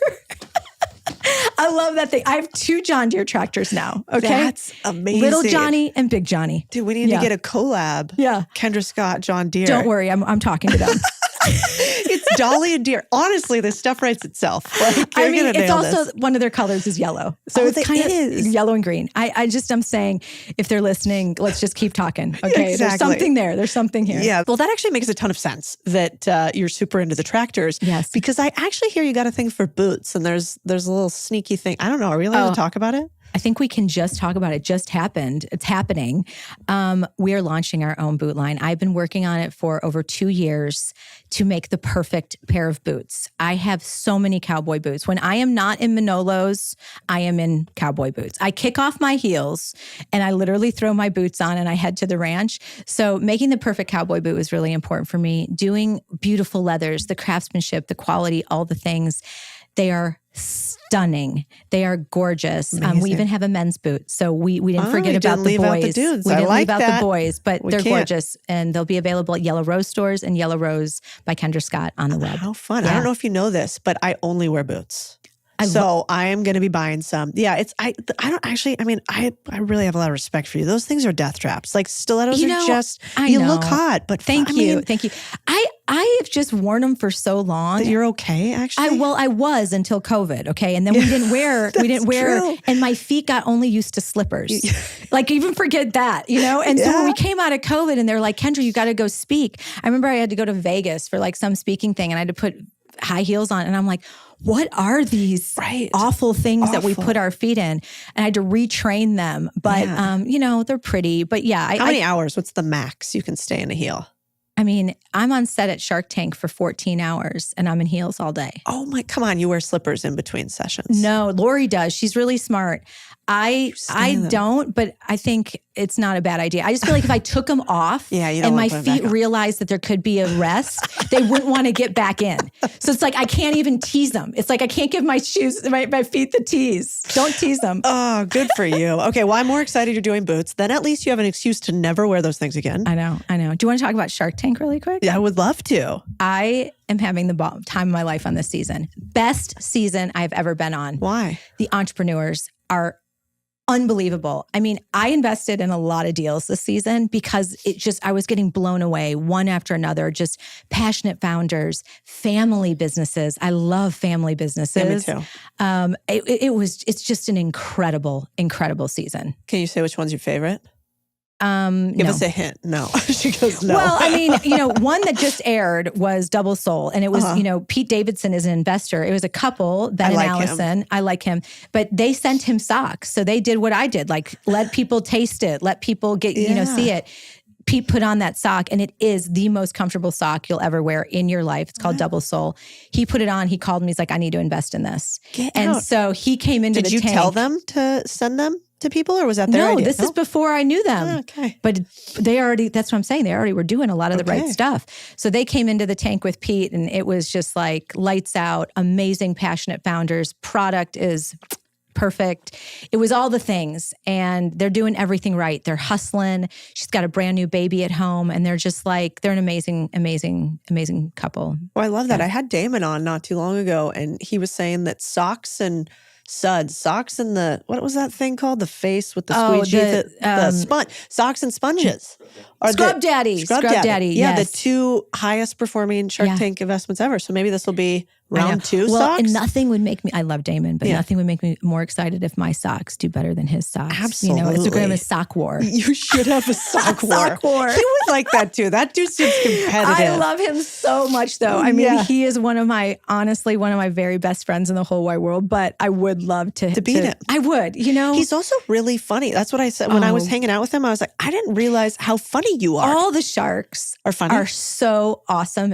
I love that thing. I have 2 John Deere tractors now. Okay. That's amazing. Little Johnny and Big Johnny. Dude, we need to get a collab. Yeah. Kendra Scott, John Deere. Don't worry. I'm talking to them. It's Dolly and Deere. Honestly, this stuff writes itself. Like, I mean, it's also one of their colors is yellow. So it's kind of yellow and green. I'm saying, if they're listening, let's just keep talking. Okay. Exactly. There's something there. There's something here. Yeah. Well, that actually makes a ton of sense that you're super into the tractors. Yes. Because I actually hear you got a thing for boots, and there's a little sneaky thing. I don't know. Are we allowed to talk about it? I think we can just talk about it. It just happened. It's happening. We are launching our own boot line. I've been working on it for over 2 years to make the perfect pair of boots. I have so many cowboy boots. When I am not in Manolos, I am in cowboy boots. I kick off my heels and I literally throw my boots on and I head to the ranch. So making the perfect cowboy boot was really important for me. Doing beautiful leathers, the craftsmanship, the quality, all the things. They are stunning. They are gorgeous. We even have a men's boot. So we didn't forget about the boys. Out the dudes. We didn't like leave out that. the boys, but they're gorgeous. And they'll be available at Yellow Rose stores and Yellow Rose by Kendra Scott on the web. How fun. Yeah. I don't know if you know this, but I only wear boots. So I am going to be buying some. Yeah, I really have a lot of respect for you. Those things are death traps. Like stilettos you look hot, but Thank you. I have just worn them for so long. That you're okay, actually? I was until COVID, okay? And then we didn't wear, true. And my feet got only used to slippers. Like even forget that, And so when we came out of COVID and they're like, Kendra, you got to go speak. I remember I had to go to Vegas for like some speaking thing and I had to put high heels on. And I'm like, what are these awful things that we put our feet in? And I had to retrain them. But, they're pretty. But yeah. How many hours? What's the max you can stay in a heel? I mean, I'm on set at Shark Tank for 14 hours and I'm in heels all day. Oh my, come on. You wear slippers in between sessions. No, Lori does. She's really smart. I don't, but I think it's not a bad idea. I just feel like if I took them off and my feet realized that there could be a rest, they wouldn't want to get back in. So it's like, I can't even tease them. It's like, I can't give my feet the tease. Don't tease them. Oh, good for you. Okay. Well, I'm more excited you're doing boots. Then at least you have an excuse to never wear those things again. I know. Do you want to talk about Shark Tank really quick? Yeah, I would love to. I am having the time of my life on this season. Best season I've ever been on. Why? The entrepreneurs are unbelievable. I mean, I invested in a lot of deals this season because I was getting blown away one after another, just passionate founders, family businesses. I love family businesses. Yeah, me too. It's just an incredible, incredible season. Can you say which one's your favorite? Give us a hint. No. She goes, no. Well, I mean, one that just aired was Double Soul. And it was, Pete Davidson is an investor. It was a couple, Ben and Allison. I like him. But they sent him socks. So they did what I did, like let people taste it, let people get, see it. Pete put on that sock and it is the most comfortable sock you'll ever wear in your life. It's called Double Soul. He put it on. He called me. He's like, I need to invest in this. So he came into the tank. Did you tell them to send them to people or was that their idea? No, this is before I knew them. Oh, okay. But that's what I'm saying. They already were doing a lot of the right stuff. So they came into the tank with Pete and it was just like lights out, amazing, passionate founders. Product is perfect. It was all the things and they're doing everything right. They're hustling. She's got a brand new baby at home and they're just like, they're an amazing, amazing, amazing couple. Well, I love that. I had Damon on not too long ago and he was saying that socks and socks and what was that thing called? The face with the squeegee, the sponge, socks and sponges. Scrub Daddy. Yeah, yes. the 2 highest performing Shark Tank investments ever. So maybe this will be round 2 well, socks. And nothing would make me, I love Damon, but nothing would make me more excited if my socks do better than his socks. Absolutely. It's a great sock war. You should have a sock war. Sock war. He would like that too. That dude seems competitive. I love him so much though. I mean, he is honestly one of my very best friends in the whole wide world, but I would love to beat him. I would, He's also really funny. That's what I said when I was hanging out with him. I was like, I didn't realize how funny you are. All the sharks are funny. Are so awesome and